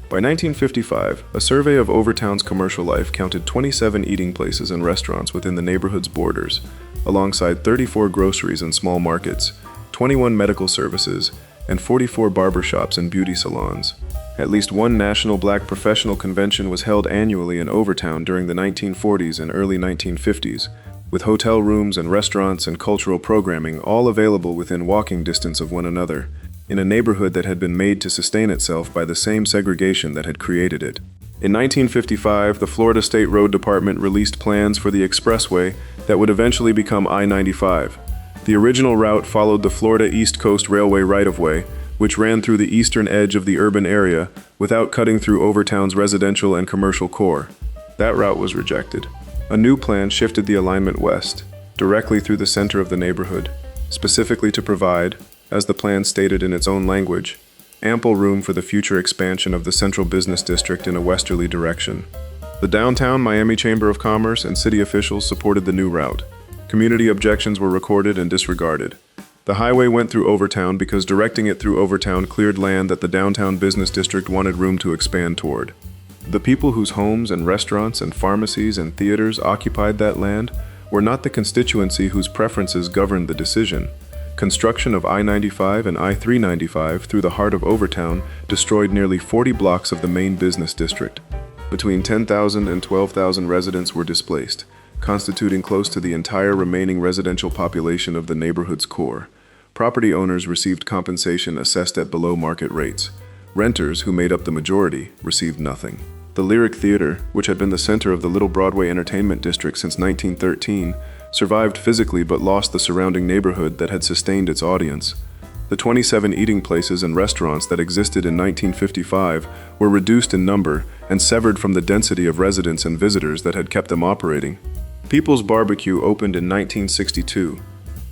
By 1955, a survey of Overtown's commercial life counted 27 eating places and restaurants within the neighborhood's borders, alongside 34 groceries and small markets, 21 medical services, and 44 barbershops and beauty salons. At least one national black professional convention was held annually in Overtown during the 1940s and early 1950s, with hotel rooms and restaurants and cultural programming all available within walking distance of one another, in a neighborhood that had been made to sustain itself by the same segregation that had created it. In 1955, the Florida State Road Department released plans for the expressway that would eventually become I-95. The original route followed the Florida East Coast Railway right-of-way, which ran through the eastern edge of the urban area without cutting through Overtown's residential and commercial core. That route was rejected. A new plan shifted the alignment west, directly through the center of the neighborhood, specifically to provide, as the plan stated in its own language, ample room for the future expansion of the central business district in a westerly direction. The downtown Miami Chamber of Commerce and city officials supported the new route. Community objections were recorded and disregarded. The highway went through Overtown because directing it through Overtown cleared land that the downtown business district wanted room to expand toward. The people whose homes and restaurants and pharmacies and theaters occupied that land were not the constituency whose preferences governed the decision. Construction of I-95 and I-395 through the heart of Overtown destroyed nearly 40 blocks of the main business district. Between 10,000 and 12,000 residents were displaced, constituting close to the entire remaining residential population of the neighborhood's core. Property owners received compensation assessed at below market rates. Renters, who made up the majority, received nothing. The Lyric Theater, which had been the center of the Little Broadway Entertainment District since 1913, survived physically but lost the surrounding neighborhood that had sustained its audience. The 27 eating places and restaurants that existed in 1955 were reduced in number and severed from the density of residents and visitors that had kept them operating. People's Barbecue opened in 1962,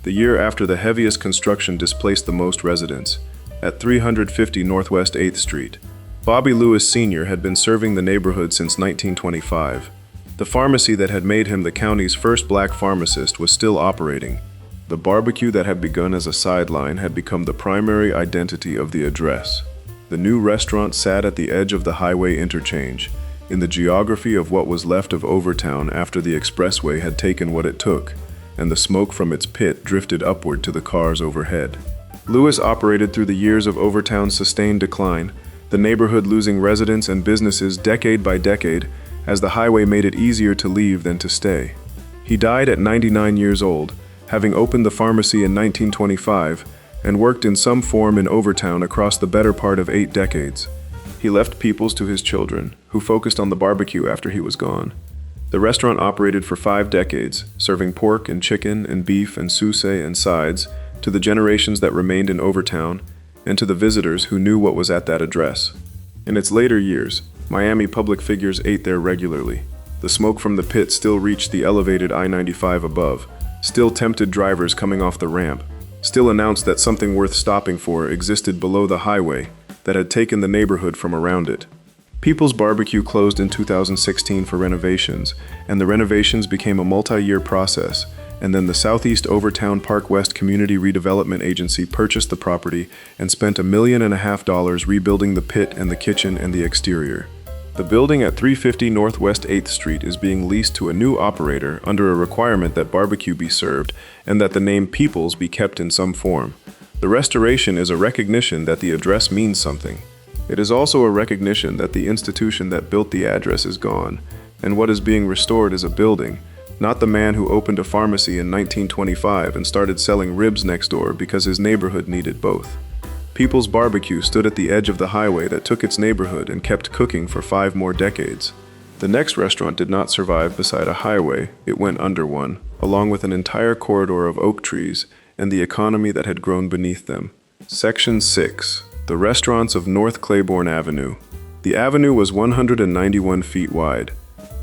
the year after the heaviest construction displaced the most residents, at 350 Northwest 8th Street. Bobby Lewis Sr. had been serving the neighborhood since 1925. The pharmacy that had made him the county's first black pharmacist was still operating. The barbecue that had begun as a sideline had become the primary identity of the address. The new restaurant sat at the edge of the highway interchange, in the geography of what was left of Overtown after the expressway had taken what it took, and the smoke from its pit drifted upward to the cars overhead. Lewis operated through the years of Overtown's sustained decline, the neighborhood losing residents and businesses decade by decade as the highway made it easier to leave than to stay. He died at 99 years old, having opened the pharmacy in 1925 and worked in some form in Overtown across the better part of 8 decades. He left Peoples to his children, who focused on the barbecue after he was gone. The restaurant operated for 5 decades, serving pork and chicken and beef and sauce and sides to the generations that remained in Overtown and to the visitors who knew what was at that address. In its later years, Miami public figures ate there regularly. The smoke from the pit still reached the elevated I-95 above, still tempted drivers coming off the ramp, still announced that something worth stopping for existed below the highway that had taken the neighborhood from around it. People's Barbecue closed in 2016 for renovations, and the renovations became a multi-year process, and then the Southeast Overtown Park West Community Redevelopment Agency purchased the property and spent $1.5 million rebuilding the pit and the kitchen and the exterior. The building at 350 Northwest 8th Street is being leased to a new operator under a requirement that barbecue be served and that the name Peoples be kept in some form. The restoration is a recognition that the address means something. It is also a recognition that the institution that built the address is gone, and what is being restored is a building, not the man who opened a pharmacy in 1925 and started selling ribs next door because his neighborhood needed both. People's Barbecue stood at the edge of the highway that took its neighborhood and kept cooking for 5 more decades. The next restaurant did not survive beside a highway, it went under one, along with an entire corridor of oak trees and the economy that had grown beneath them. Section 6. The Restaurants of North Claiborne Avenue. The avenue was 191 feet wide.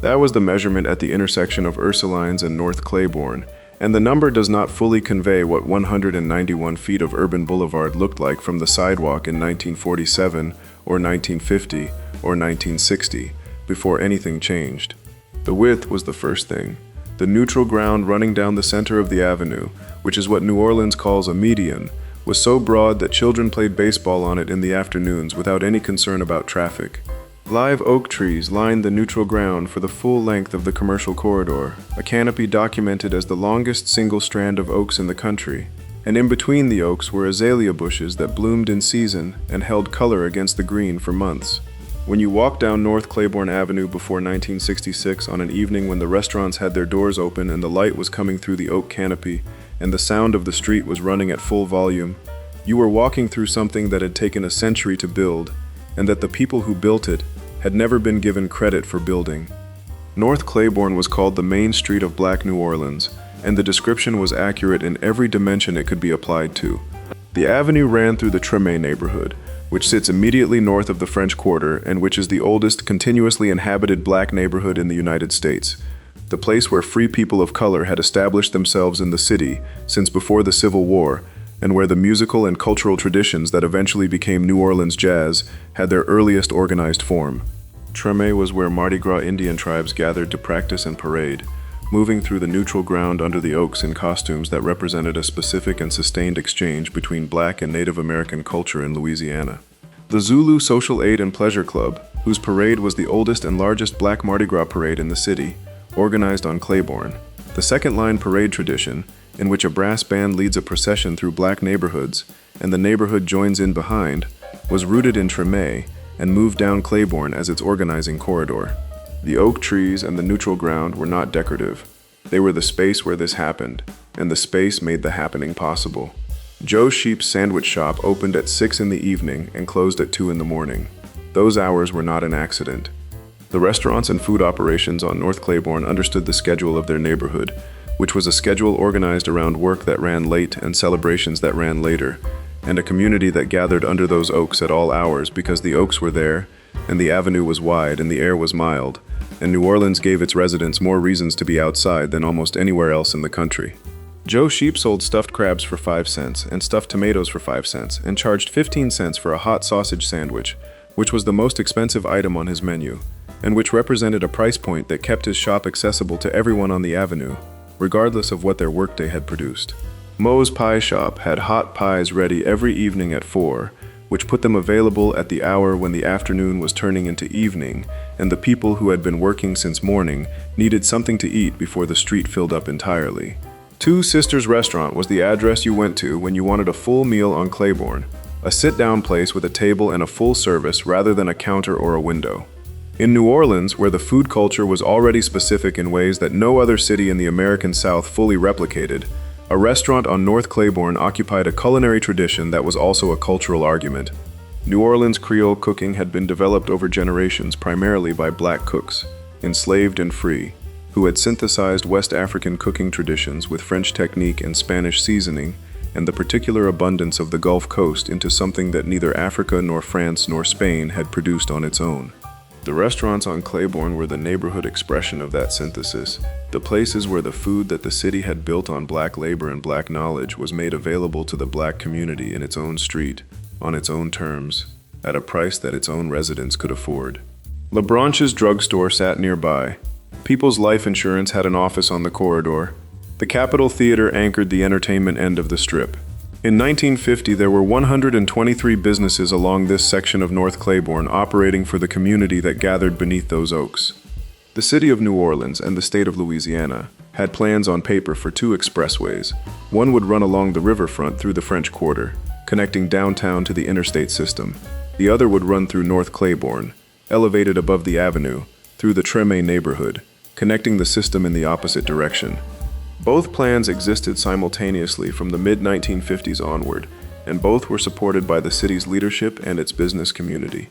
That was the measurement at the intersection of Ursulines and North Claiborne, and the number does not fully convey what 191 feet of urban boulevard looked like from the sidewalk in 1947 or 1950 or 1960, before anything changed. The width was the first thing. The neutral ground running down the center of the avenue, which is what New Orleans calls a median, was so broad that children played baseball on it in the afternoons without any concern about traffic. Live oak trees lined the neutral ground for the full length of the commercial corridor, a canopy documented as the longest single strand of oaks in the country. And in between the oaks were azalea bushes that bloomed in season and held color against the green for months. When you walked down North Claiborne Avenue before 1966 on an evening when the restaurants had their doors open and the light was coming through the oak canopy and the sound of the street was running at full volume, you were walking through something that had taken a century to build and that the people who built it had never been given credit for building. North Claiborne was called the Main Street of Black New Orleans, and the description was accurate in every dimension it could be applied to. The avenue ran through the Treme neighborhood, which sits immediately north of the French Quarter and which is the oldest continuously inhabited black neighborhood in the United States, the place where free people of color had established themselves in the city since before the Civil War, and where the musical and cultural traditions that eventually became New Orleans jazz had their earliest organized form. Treme was where Mardi Gras Indian tribes gathered to practice and parade, moving through the neutral ground under the oaks in costumes that represented a specific and sustained exchange between Black and Native American culture in Louisiana. The Zulu Social Aid and Pleasure Club, whose parade was the oldest and largest Black Mardi Gras parade in the city, organized on Claiborne. The second-line parade tradition, in which a brass band leads a procession through Black neighborhoods and the neighborhood joins in behind, was rooted in Treme and moved down Claiborne as its organizing corridor. The oak trees and the neutral ground were not decorative. They were the space where this happened, and the space made the happening possible. Joe Sheep's sandwich shop opened at 6 in the evening and closed at 2 in the morning. Those hours were not an accident. The restaurants and food operations on North Claiborne understood the schedule of their neighborhood, which was a schedule organized around work that ran late and celebrations that ran later, and a community that gathered under those oaks at all hours because the oaks were there, and the avenue was wide and the air was mild, and New Orleans gave its residents more reasons to be outside than almost anywhere else in the country. Joe Sheep sold stuffed crabs for 5 cents and stuffed tomatoes for 5 cents and charged 15 cents for a hot sausage sandwich, which was the most expensive item on his menu, and which represented a price point that kept his shop accessible to everyone on the avenue, regardless of what their workday had produced. Moe's Pie Shop had hot pies ready every evening at 4, which put them available at the hour when the afternoon was turning into evening, and the people who had been working since morning needed something to eat before the street filled up entirely. Two Sisters Restaurant was the address you went to when you wanted a full meal on Claiborne, a sit-down place with a table and a full service rather than a counter or a window. In New Orleans, where the food culture was already specific in ways that no other city in the American South fully replicated, a restaurant on North Claiborne occupied a culinary tradition that was also a cultural argument. New Orleans Creole cooking had been developed over generations primarily by Black cooks, enslaved and free, who had synthesized West African cooking traditions with French technique and Spanish seasoning and the particular abundance of the Gulf Coast into something that neither Africa nor France nor Spain had produced on its own. The restaurants on Claiborne were the neighborhood expression of that synthesis, the places where the food that the city had built on Black labor and Black knowledge was made available to the Black community in its own street, on its own terms, at a price that its own residents could afford. LeBranche's drugstore sat nearby. People's Life Insurance had an office on the corridor. The Capitol Theater anchored the entertainment end of the strip. In 1950, there were 123 businesses along this section of North Claiborne operating for the community that gathered beneath those oaks. The city of New Orleans and the state of Louisiana had plans on paper for 2 expressways. One would run along the riverfront through the French Quarter, connecting downtown to the interstate system. The other would run through North Claiborne, elevated above the avenue, through the Treme neighborhood, connecting the system in the opposite direction. Both plans existed simultaneously from the mid-1950s onward, and both were supported by the city's leadership and its business community.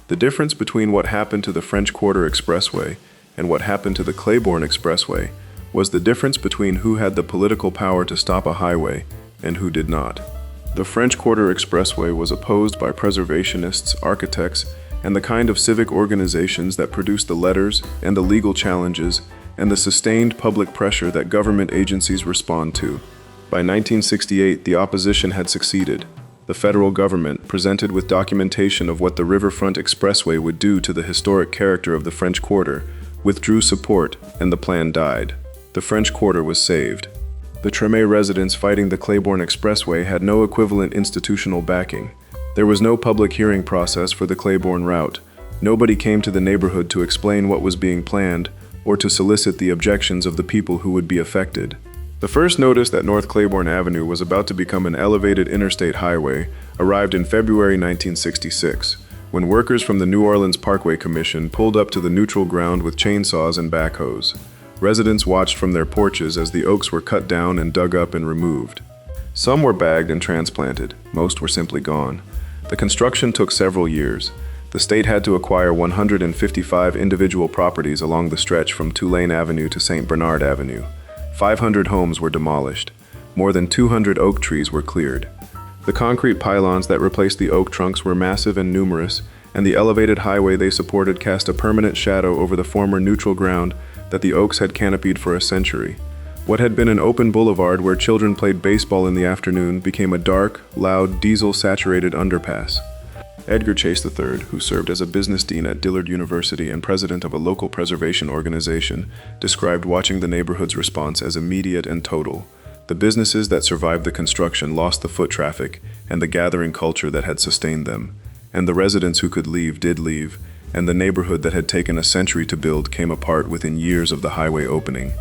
The difference between what happened to the French Quarter Expressway and what happened to the Claiborne Expressway was the difference between who had the political power to stop a highway and who did not. The French Quarter Expressway was opposed by preservationists, architects, and the kind of civic organizations that produced the letters and the legal challenges and the sustained public pressure that government agencies respond to. By 1968, the opposition had succeeded. The federal government, presented with documentation of what the Riverfront Expressway would do to the historic character of the French Quarter, withdrew support, and the plan died. The French Quarter was saved. The Treme residents fighting the Claiborne Expressway had no equivalent institutional backing. There was no public hearing process for the Claiborne route. Nobody came to the neighborhood to explain what was being planned or to solicit the objections of the people who would be affected. The first notice that North Claiborne Avenue was about to become an elevated interstate highway arrived in February 1966, when workers from the New Orleans Parkway Commission pulled up to the neutral ground with chainsaws and backhoes. Residents watched from their porches as the oaks were cut down and dug up and removed. Some were bagged and transplanted, most were simply gone. The construction took several years. The state had to acquire 155 individual properties along the stretch from Tulane Avenue to St. Bernard Avenue. 500 homes were demolished. More than 200 oak trees were cleared. The concrete pylons that replaced the oak trunks were massive and numerous, and the elevated highway they supported cast a permanent shadow over the former neutral ground that the oaks had canopied for a century. What had been an open boulevard where children played baseball in the afternoon became a dark, loud, diesel-saturated underpass. Edgar Chase III, who served as a business dean at Dillard University and president of a local preservation organization, described watching the neighborhood's response as immediate and total. The businesses that survived the construction lost the foot traffic and the gathering culture that had sustained them. And the residents who could leave did leave, and the neighborhood that had taken a century to build came apart within years of the highway opening.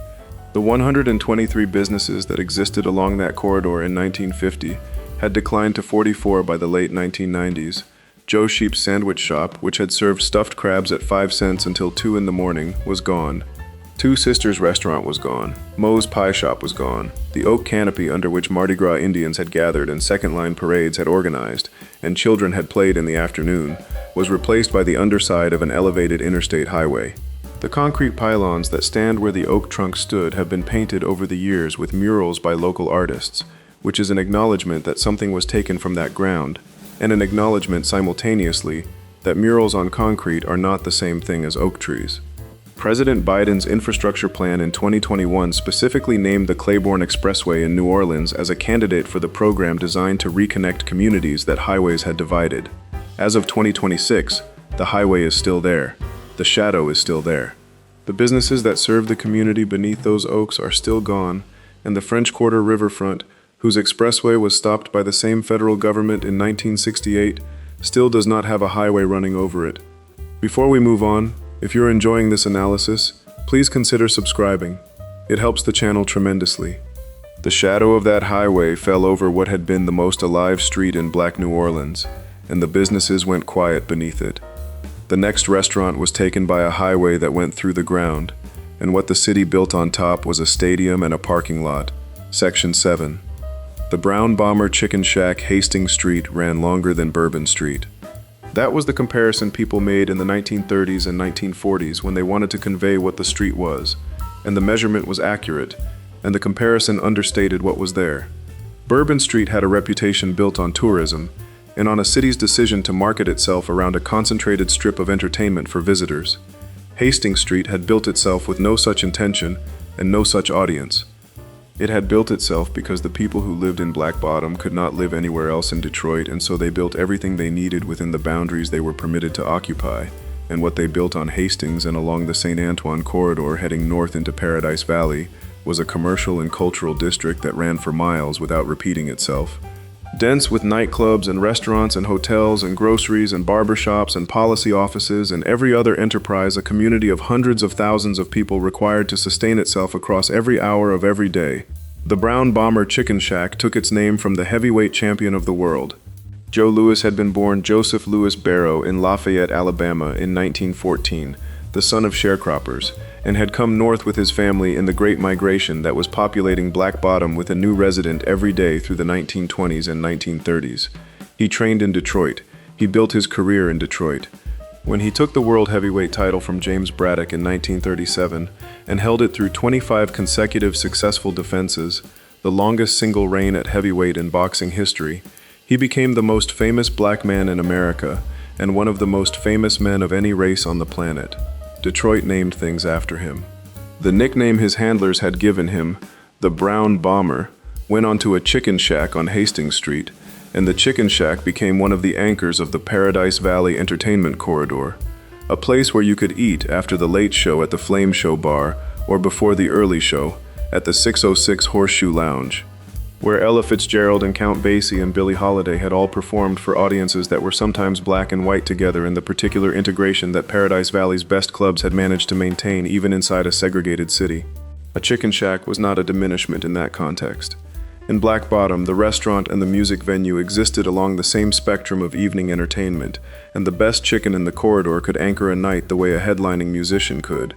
The 123 businesses that existed along that corridor in 1950 had declined to 44 by the late 1990s. Joe Sheep's sandwich shop, which had served stuffed crabs at 5 cents until 2 in the morning, was gone. Two Sisters restaurant was gone. Moe's Pie Shop was gone. The oak canopy under which Mardi Gras Indians had gathered and second-line parades had organized, and children had played in the afternoon, was replaced by the underside of an elevated interstate highway. The concrete pylons that stand where the oak trunk stood have been painted over the years with murals by local artists, which is an acknowledgement that something was taken from that ground, and an acknowledgement simultaneously that murals on concrete are not the same thing as oak trees. President Biden's infrastructure plan in 2021 specifically named the Claiborne Expressway in New Orleans as a candidate for the program designed to reconnect communities that highways had divided. As of 2026, the highway is still there. The shadow is still there. The businesses that serve the community beneath those oaks are still gone, and the French Quarter riverfront, whose expressway was stopped by the same federal government in 1968, still does not have a highway running over it. Before we move on, if you're enjoying this analysis, please consider subscribing. It helps the channel tremendously. The shadow of that highway fell over what had been the most alive street in Black New Orleans, and the businesses went quiet beneath it. The next restaurant was taken by a highway that went through the ground, and what the city built on top was a stadium and a parking lot. Section 7. The Brown Bomber Chicken Shack Hastings Street ran longer than Bourbon Street. That was the comparison people made in the 1930s and 1940s when they wanted to convey what the street was, and the measurement was accurate, and the comparison understated what was there. Bourbon Street had a reputation built on tourism, and on a city's decision to market itself around a concentrated strip of entertainment for visitors. Hastings Street had built itself with no such intention and no such audience. It had built itself because the people who lived in Black Bottom could not live anywhere else in Detroit, and so they built everything they needed within the boundaries they were permitted to occupy. And what they built on Hastings and along the St. Antoine corridor heading north into Paradise Valley was a commercial and cultural district that ran for miles without repeating itself. Dense with nightclubs and restaurants and hotels and groceries and barbershops and policy offices and every other enterprise, a community of hundreds of thousands of people required to sustain itself across every hour of every day. The Brown Bomber Chicken Shack took its name from the heavyweight champion of the world. Joe Louis had been born Joseph Louis Barrow in Lafayette, Alabama in 1914, the son of sharecroppers, and had come north with his family in the Great Migration that was populating Black Bottom with a new resident every day through the 1920s and 1930s. He trained in Detroit. He built his career in Detroit. When he took the world heavyweight title from James Braddock in 1937 and held it through 25 consecutive successful defenses, the longest single reign at heavyweight in boxing history, he became the most famous black man in America and one of the most famous men of any race on the planet. Detroit named things after him. The nickname his handlers had given him, the Brown Bomber, went onto a chicken shack on Hastings Street, and the Chicken Shack became one of the anchors of the Paradise Valley Entertainment Corridor, a place where you could eat after the late show at the Flame Show Bar or before the early show at the 606 Horseshoe Lounge, where Ella Fitzgerald and Count Basie and Billie Holiday had all performed for audiences that were sometimes black and white together in the particular integration that Paradise Valley's best clubs had managed to maintain even inside a segregated city. A Chicken Shack was not a diminishment in that context. In Black Bottom, the restaurant and the music venue existed along the same spectrum of evening entertainment, and the best chicken in the corridor could anchor a night the way a headlining musician could.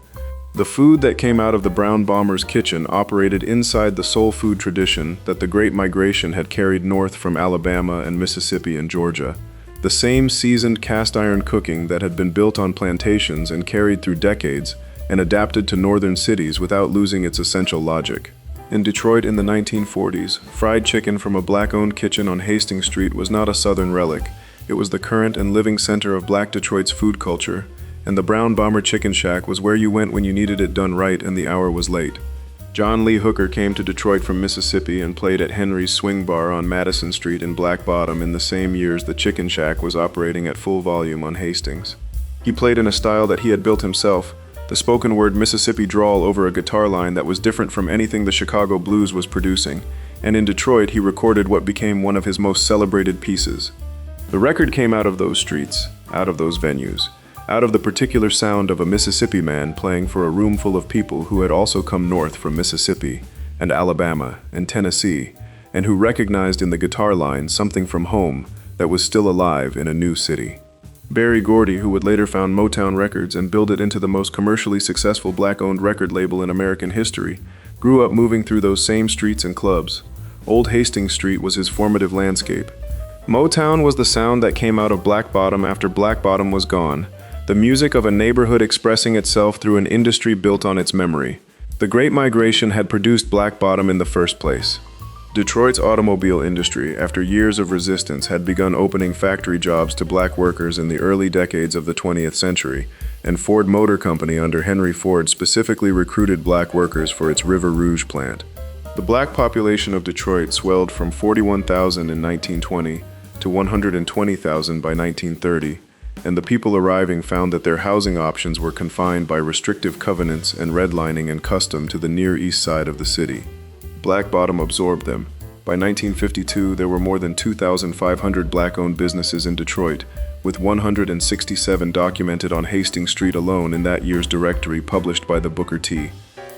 The food that came out of the Brown Bomber's kitchen operated inside the soul food tradition that the Great Migration had carried north from Alabama and Mississippi and Georgia. The same seasoned cast-iron cooking that had been built on plantations and carried through decades and adapted to northern cities without losing its essential logic. In Detroit in the 1940s, fried chicken from a black-owned kitchen on Hastings Street was not a Southern relic. It was the current and living center of Black Detroit's food culture, and the Brown Bomber Chicken Shack was where you went when you needed it done right and the hour was late. John Lee Hooker came to Detroit from Mississippi and played at Henry's Swing Bar on Madison Street in Black Bottom in the same years the Chicken Shack was operating at full volume on Hastings. He played in a style that he had built himself, the spoken-word Mississippi drawl over a guitar line that was different from anything the Chicago blues was producing, and in Detroit he recorded what became one of his most celebrated pieces. The record came out of those streets, out of those venues, out of the particular sound of a Mississippi man playing for a room full of people who had also come north from Mississippi and Alabama and Tennessee, and who recognized in the guitar line something from home that was still alive in a new city. Berry Gordy, who would later found Motown Records and build it into the most commercially successful black-owned record label in American history, grew up moving through those same streets and clubs. Old Hastings Street was his formative landscape. Motown was the sound that came out of Black Bottom after Black Bottom was gone, the music of a neighborhood expressing itself through an industry built on its memory. The Great Migration had produced Black Bottom in the first place. Detroit's automobile industry, after years of resistance, had begun opening factory jobs to black workers in the early decades of the 20th century, and Ford Motor Company under Henry Ford specifically recruited black workers for its River Rouge plant. The black population of Detroit swelled from 41,000 in 1920 to 120,000 by 1930, and the people arriving found that their housing options were confined by restrictive covenants and redlining and custom to the Near East Side of the city. Black Bottom absorbed them. By 1952, there were more than 2,500 black-owned businesses in Detroit, with 167 documented on Hastings Street alone in that year's directory published by the Booker T.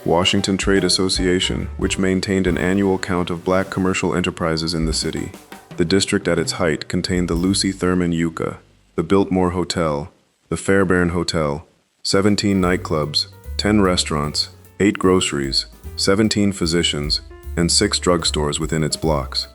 Washington Trade Association, which maintained an annual count of black commercial enterprises in the city. The district at its height contained the Lucy Thurman Yucca, the Biltmore Hotel, the Fairbairn Hotel, 17 nightclubs, 10 restaurants, 8 groceries, 17 physicians, and 6 drugstores within its blocks.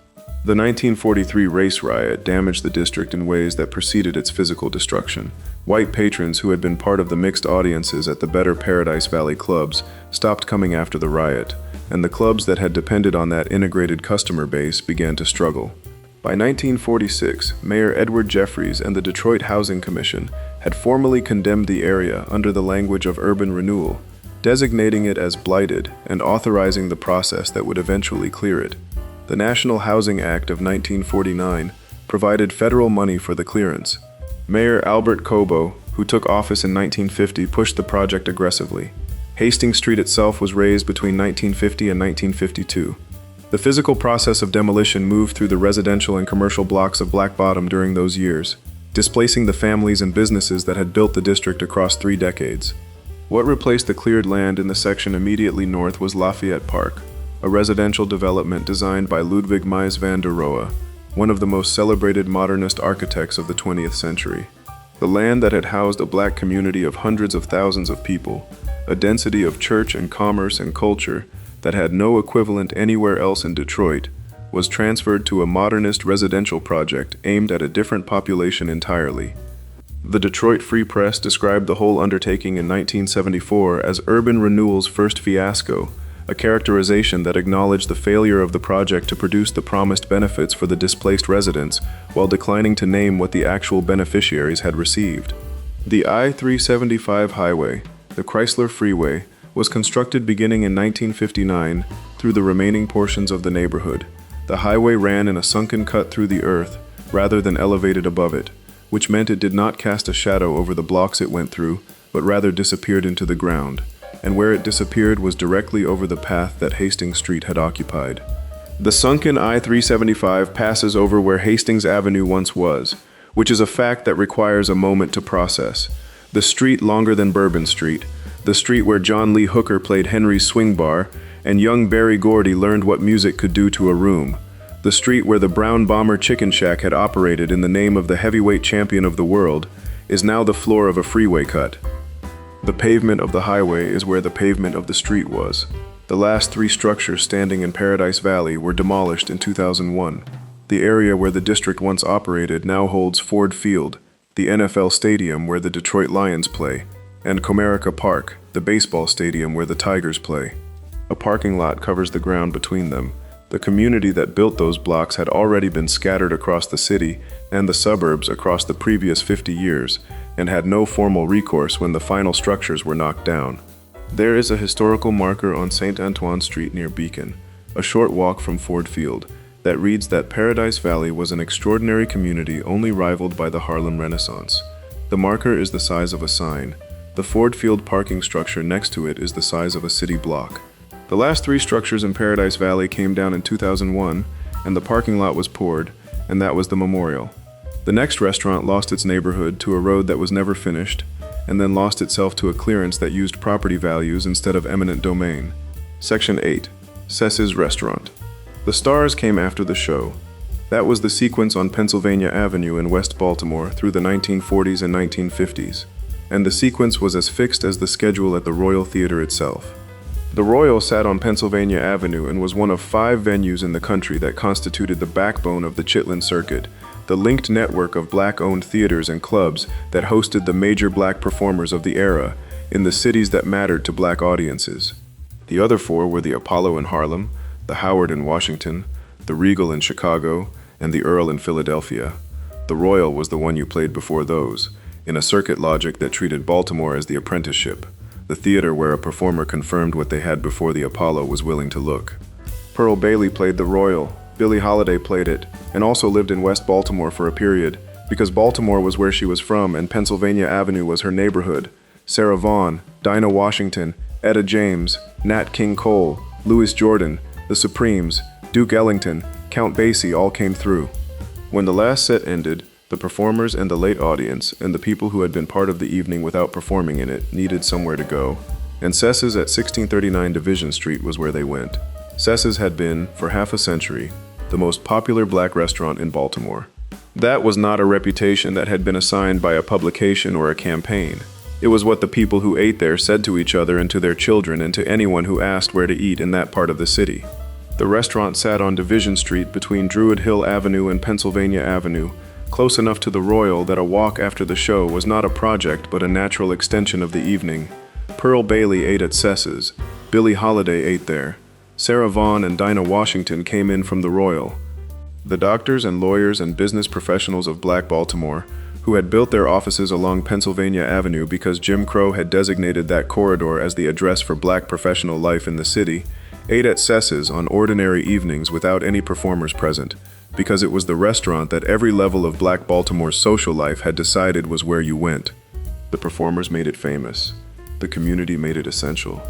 The 1943 race riot damaged the district in ways that preceded its physical destruction. White patrons who had been part of the mixed audiences at the better Paradise Valley clubs stopped coming after the riot, and the clubs that had depended on that integrated customer base began to struggle. By 1946, Mayor Edward Jeffries and the Detroit Housing Commission had formally condemned the area under the language of urban renewal, designating it as blighted and authorizing the process that would eventually clear it. The National Housing Act of 1949 provided federal money for the clearance. Mayor Albert Cobo, who took office in 1950, pushed the project aggressively. Hastings Street itself was razed between 1950 and 1952. The physical process of demolition moved through the residential and commercial blocks of Black Bottom during those years, displacing the families and businesses that had built the district across 3 decades. What replaced the cleared land in the section immediately north was Lafayette Park, a residential development designed by Ludwig Mies van der Rohe, one of the most celebrated modernist architects of the 20th century. The land that had housed a black community of hundreds of thousands of people, a density of church and commerce and culture that had no equivalent anywhere else in Detroit, was transferred to a modernist residential project aimed at a different population entirely. The Detroit Free Press described the whole undertaking in 1974 as urban renewal's first fiasco, a characterization that acknowledged the failure of the project to produce the promised benefits for the displaced residents, while declining to name what the actual beneficiaries had received. The I-375 highway, the Chrysler Freeway, was constructed beginning in 1959 through the remaining portions of the neighborhood. The highway ran in a sunken cut through the earth rather than elevated above it, which meant it did not cast a shadow over the blocks it went through, but rather disappeared into the ground, and where it disappeared was directly over the path that Hastings Street had occupied. The sunken I-375 passes over where Hastings Avenue once was, which is a fact that requires a moment to process. The street longer than Bourbon Street, the street where John Lee Hooker played Henry's Swing Bar, and young Berry Gordy learned what music could do to a room. The street where the Brown Bomber Chicken Shack had operated in the name of the heavyweight champion of the world, is now the floor of a freeway cut. The pavement of the highway is where the pavement of the street was. The last 3 structures standing in Paradise Valley were demolished in 2001. The area where the district once operated now holds Ford Field, the NFL stadium where the Detroit Lions play, and Comerica Park, the baseball stadium where the Tigers play. A parking lot covers the ground between them. The community that built those blocks had already been scattered across the city and the suburbs across the previous 50 years, and had no formal recourse when the final structures were knocked down. There is a historical marker on St. Antoine Street near Beacon, a short walk from Ford Field, that reads that Paradise Valley was an extraordinary community only rivaled by the Harlem Renaissance. The marker is the size of a sign. The Ford Field parking structure next to it is the size of a city block. The last 3 structures in Paradise Valley came down in 2001, and the parking lot was poured, and that was the memorial. The next restaurant lost its neighborhood to a road that was never finished, and then lost itself to a clearance that used property values instead of eminent domain. Section 8. Sess's Restaurant. The stars came after the show. That was the sequence on Pennsylvania Avenue in West Baltimore through the 1940s and 1950s, and the sequence was as fixed as the schedule at the Royal Theater itself. The Royal sat on Pennsylvania Avenue and was one of 5 venues in the country that constituted the backbone of the Chitlin Circuit, the linked network of black-owned theaters and clubs that hosted the major black performers of the era in the cities that mattered to black audiences. The other 4 were the Apollo in Harlem, the Howard in Washington, the Regal in Chicago, and the Earl in Philadelphia. The Royal was the one you played before those, in a circuit logic that treated Baltimore as the apprenticeship, the theater where a performer confirmed what they had before the Apollo was willing to look. Pearl Bailey played the Royal, Billie Holiday played it, and also lived in West Baltimore for a period, because Baltimore was where she was from and Pennsylvania Avenue was her neighborhood. Sarah Vaughan, Dinah Washington, Etta James, Nat King Cole, Louis Jordan, the Supremes, Duke Ellington, Count Basie all came through. When the last set ended, the performers and the late audience, and the people who had been part of the evening without performing in it, needed somewhere to go, and Sess's at 1639 Division Street was where they went. Sess's had been, for half a century, the most popular black restaurant in Baltimore. That was not a reputation that had been assigned by a publication or a campaign. It was what the people who ate there said to each other and to their children and to anyone who asked where to eat in that part of the city. The restaurant sat on Division Street between Druid Hill Avenue and Pennsylvania Avenue, close enough to the Royal that a walk after the show was not a project but a natural extension of the evening. Pearl Bailey ate at Sess's. Billie Holiday ate there. Sarah Vaughan and Dinah Washington came in from the Royal. The doctors and lawyers and business professionals of Black Baltimore, who had built their offices along Pennsylvania Avenue because Jim Crow had designated that corridor as the address for black professional life in the city, ate at Sess's on ordinary evenings without any performers present, because it was the restaurant that every level of Black Baltimore's social life had decided was where you went. The performers made it famous. The community made it essential.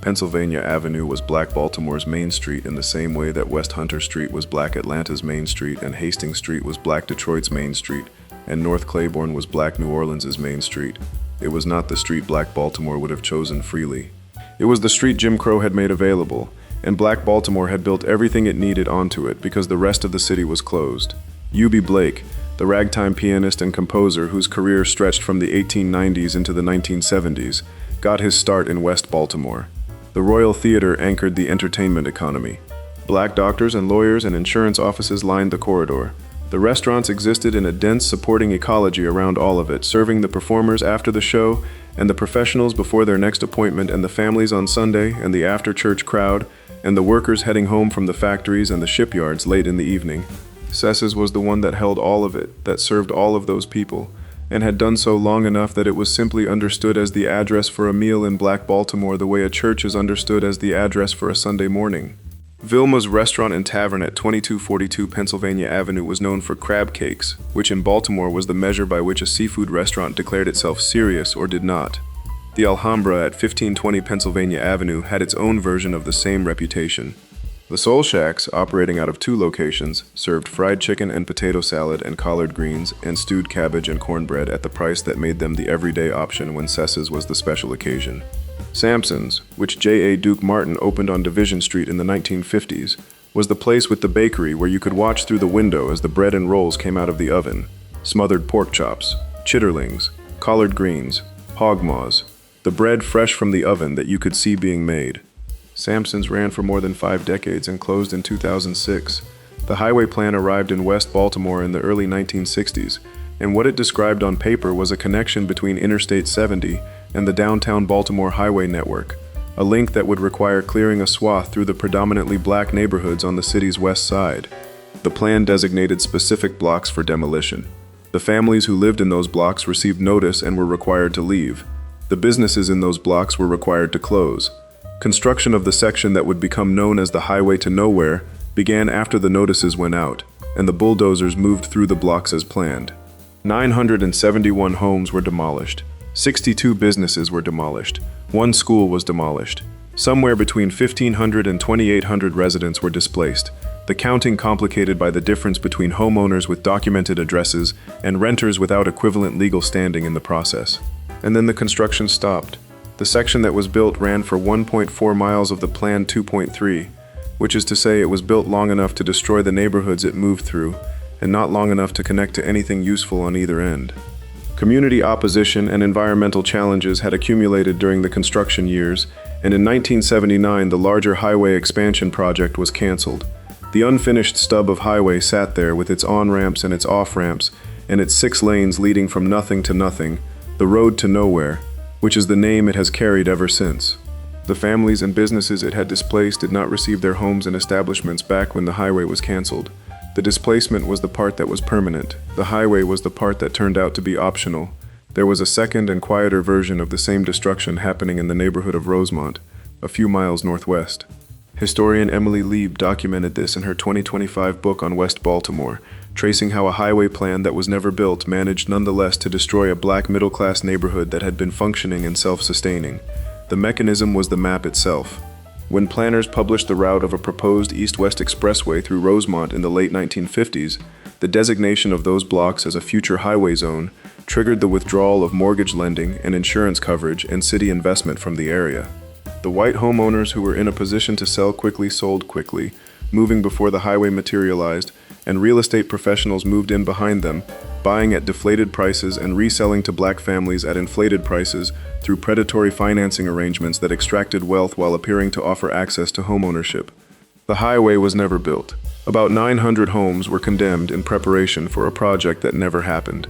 Pennsylvania Avenue was Black Baltimore's main street in the same way that West Hunter Street was Black Atlanta's main street and Hastings Street was Black Detroit's main street and North Claiborne was Black New Orleans's main street. It was not the street Black Baltimore would have chosen freely. It was the street Jim Crow had made available, and Black Baltimore had built everything it needed onto it because the rest of the city was closed. U.B. Blake, the ragtime pianist and composer whose career stretched from the 1890s into the 1970s, got his start in West Baltimore. The Royal Theater anchored the entertainment economy. Black doctors and lawyers and insurance offices lined the corridor. The restaurants existed in a dense supporting ecology around all of it, serving the performers after the show and the professionals before their next appointment and the families on Sunday and the after-church crowd and the workers heading home from the factories and the shipyards late in the evening. Sess's was the one that held all of it, that served all of those people, and had done so long enough that it was simply understood as the address for a meal in Black Baltimore the way a church is understood as the address for a Sunday morning. Vilma's Restaurant and Tavern at 2242 Pennsylvania Avenue was known for crab cakes, which in Baltimore was the measure by which a seafood restaurant declared itself serious or did not. The Alhambra at 1520 Pennsylvania Avenue had its own version of the same reputation. The Soul Shacks, operating out of two locations, served fried chicken and potato salad and collard greens and stewed cabbage and cornbread at the price that made them the everyday option when Cess's was the special occasion. Sampson's, which J.A. Duke Martin opened on Division Street in the 1950s, was the place with the bakery where you could watch through the window as the bread and rolls came out of the oven. Smothered pork chops, chitterlings, collard greens, hog maws, the bread fresh from the oven that you could see being made. Sampson's ran for more than 5 decades and closed in 2006. The highway plan arrived in West Baltimore in the early 1960s, and what it described on paper was a connection between Interstate 70 and the downtown Baltimore highway network, a link that would require clearing a swath through the predominantly black neighborhoods on the city's west side. The plan designated specific blocks for demolition. The families who lived in those blocks received notice and were required to leave. The businesses in those blocks were required to close. Construction of the section that would become known as the Highway to Nowhere began after the notices went out, and the bulldozers moved through the blocks as planned. 971 homes were demolished. 62 businesses were demolished. 1 school was demolished. Somewhere between 1,500 and 2,800 residents were displaced, the counting complicated by the difference between homeowners with documented addresses and renters without equivalent legal standing in the process. And then the construction stopped. The section that was built ran for 1.4 miles of the planned 2.3, which is to say it was built long enough to destroy the neighborhoods it moved through, and not long enough to connect to anything useful on either end. Community opposition and environmental challenges had accumulated during the construction years, and in 1979 the larger highway expansion project was canceled. The unfinished stub of highway sat there with its on-ramps and its off-ramps, and its 6 lanes leading from nothing to nothing, the road to nowhere, which is the name it has carried ever since. The families and businesses it had displaced did not receive their homes and establishments back when the highway was canceled. The displacement was the part that was permanent. The highway was the part that turned out to be optional. There was a second and quieter version of the same destruction happening in the neighborhood of Rosemont, a few miles northwest. Historian Emily Lieb documented this in her 2025 book on West Baltimore, tracing how a highway plan that was never built managed nonetheless to destroy a black middle-class neighborhood that had been functioning and self-sustaining. The mechanism was the map itself. When planners published the route of a proposed east-west expressway through Rosemont in the late 1950s, the designation of those blocks as a future highway zone triggered the withdrawal of mortgage lending and insurance coverage and city investment from the area. The white homeowners who were in a position to sell quickly sold quickly, moving before the highway materialized, and real estate professionals moved in behind them, buying at deflated prices and reselling to black families at inflated prices through predatory financing arrangements that extracted wealth while appearing to offer access to homeownership. The highway was never built. About 900 homes were condemned in preparation for a project that never happened,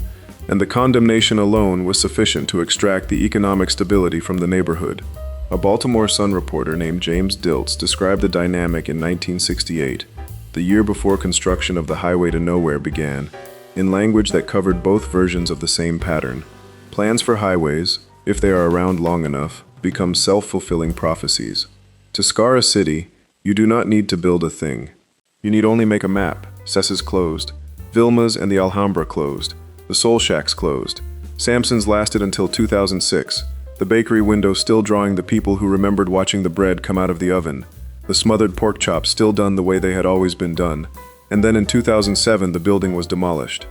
and the condemnation alone was sufficient to extract the economic stability from the neighborhood. A Baltimore Sun reporter named James Dilts described the dynamic in 1968, the year before construction of the Highway to Nowhere began, in language that covered both versions of the same pattern. Plans for highways, if they are around long enough, become self-fulfilling prophecies. To scar a city, you do not need to build a thing. You need only make a map. Cess's closed. Vilma's and the Alhambra closed. The Soul Shacks closed. Sampson's lasted until 2006, the bakery window still drawing the people who remembered watching the bread come out of the oven. The smothered pork chops still done the way they had always been done. And then in 2007, the building was demolished.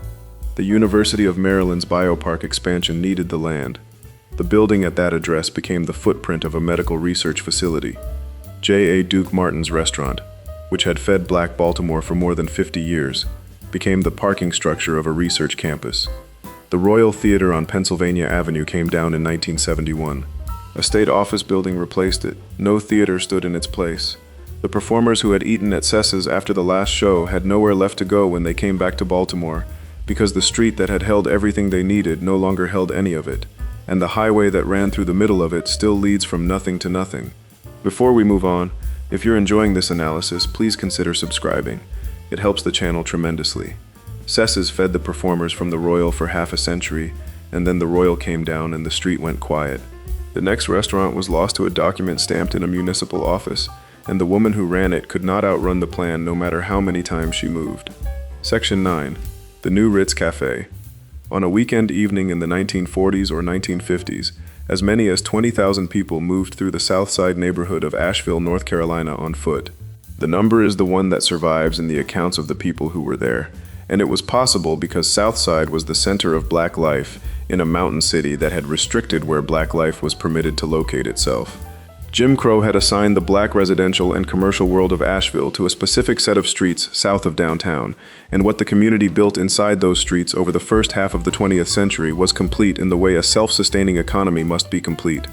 The University of Maryland's biopark expansion needed the land. The building at that address became the footprint of a medical research facility. J.A. Duke Martin's restaurant, which had fed Black Baltimore for more than 50 years, became the parking structure of a research campus. The Royal Theater on Pennsylvania Avenue came down in 1971. A state office building replaced it. No theater stood in its place. The performers who had eaten at Cess's after the last show had nowhere left to go when they came back to Baltimore, because the street that had held everything they needed no longer held any of it, and the highway that ran through the middle of it still leads from nothing to nothing. Before we move on, if you're enjoying this analysis, please consider subscribing. It helps the channel tremendously. Cess's fed the performers from the Royal for half a century, and then the Royal came down and the street went quiet. The next restaurant was lost to a document stamped in a municipal office, and the woman who ran it could not outrun the plan no matter how many times she moved. Section 9. The New Ritz Cafe. On a weekend evening in the 1940s or 1950s, as many as 20,000 people moved through the South Side neighborhood of Asheville, North Carolina on foot. The number is the one that survives in the accounts of the people who were there, and it was possible because South Side was the center of black life in a mountain city that had restricted where black life was permitted to locate itself. Jim Crow had assigned the black residential and commercial world of Asheville to a specific set of streets south of downtown, and what the community built inside those streets over the first half of the 20th century was complete in the way a self-sustaining economy must be complete.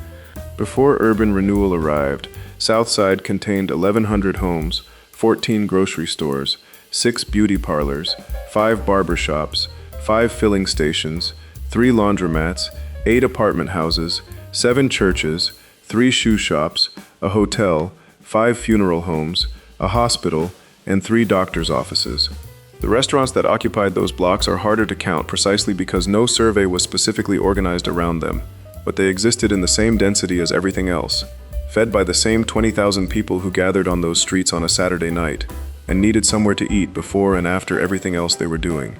Before urban renewal arrived, South Side contained 1,100 homes, 14 grocery stores, 6 beauty parlors, 5 barber shops, 5 filling stations, 3 laundromats, 8 apartment houses, 7 churches, 3 shoe shops, a hotel, 5 funeral homes, a hospital, and 3 doctor's offices. The restaurants that occupied those blocks are harder to count precisely because no survey was specifically organized around them, but they existed in the same density as everything else, fed by the same 20,000 people who gathered on those streets on a Saturday night, and needed somewhere to eat before and after everything else they were doing.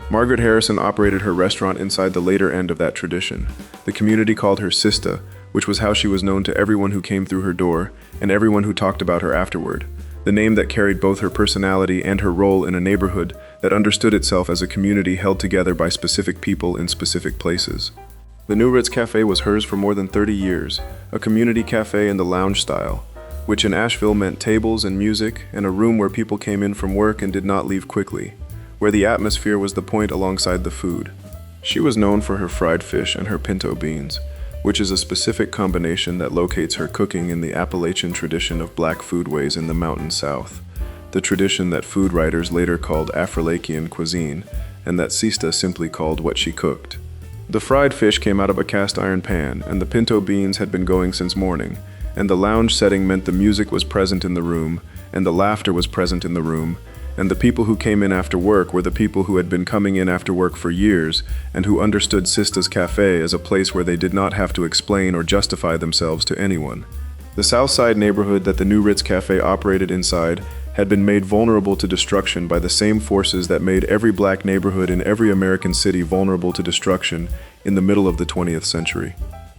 Margaret Harrison operated her restaurant inside the later end of that tradition. The community called her Sista, which was how she was known to everyone who came through her door and everyone who talked about her afterward, the name that carried both her personality and her role in a neighborhood that understood itself as a community held together by specific people in specific places. The New Ritz Cafe was hers for more than 30 years, a community cafe in the lounge style, which in Asheville meant tables and music and a room where people came in from work and did not leave quickly, where the atmosphere was the point alongside the food. She was known for her fried fish and her pinto beans, which is a specific combination that locates her cooking in the Appalachian tradition of black foodways in the Mountain South, the tradition that food writers later called Afro-Lakian cuisine, and that Sista simply called what she cooked. The fried fish came out of a cast iron pan, and the pinto beans had been going since morning, and the lounge setting meant the music was present in the room, and the laughter was present in the room, and the people who came in after work were the people who had been coming in after work for years and who understood Sista's Cafe as a place where they did not have to explain or justify themselves to anyone. The South Side neighborhood that the New Ritz Cafe operated inside had been made vulnerable to destruction by the same forces that made every black neighborhood in every American city vulnerable to destruction in the middle of the 20th century.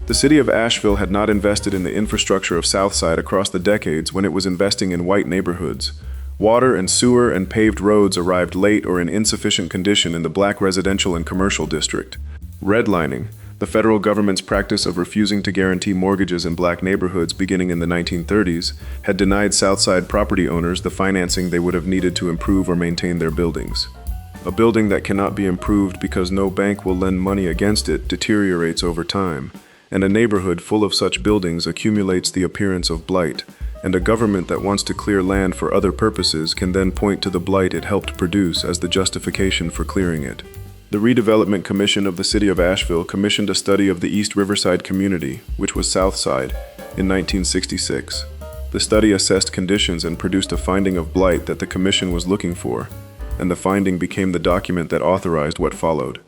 The city of Asheville had not invested in the infrastructure of South Side across the decades when it was investing in white neighborhoods. Water and sewer and paved roads arrived late or in insufficient condition in the black residential and commercial district. Redlining, the federal government's practice of refusing to guarantee mortgages in black neighborhoods beginning in the 1930s, had denied Southside property owners the financing they would have needed to improve or maintain their buildings. A building that cannot be improved because no bank will lend money against it deteriorates over time, and a neighborhood full of such buildings accumulates the appearance of blight, and a government that wants to clear land for other purposes can then point to the blight it helped produce as the justification for clearing it. The Redevelopment Commission of the City of Asheville commissioned a study of the East Riverside community, which was South Side, in 1966. The study assessed conditions and produced a finding of blight that the commission was looking for, and the finding became the document that authorized what followed.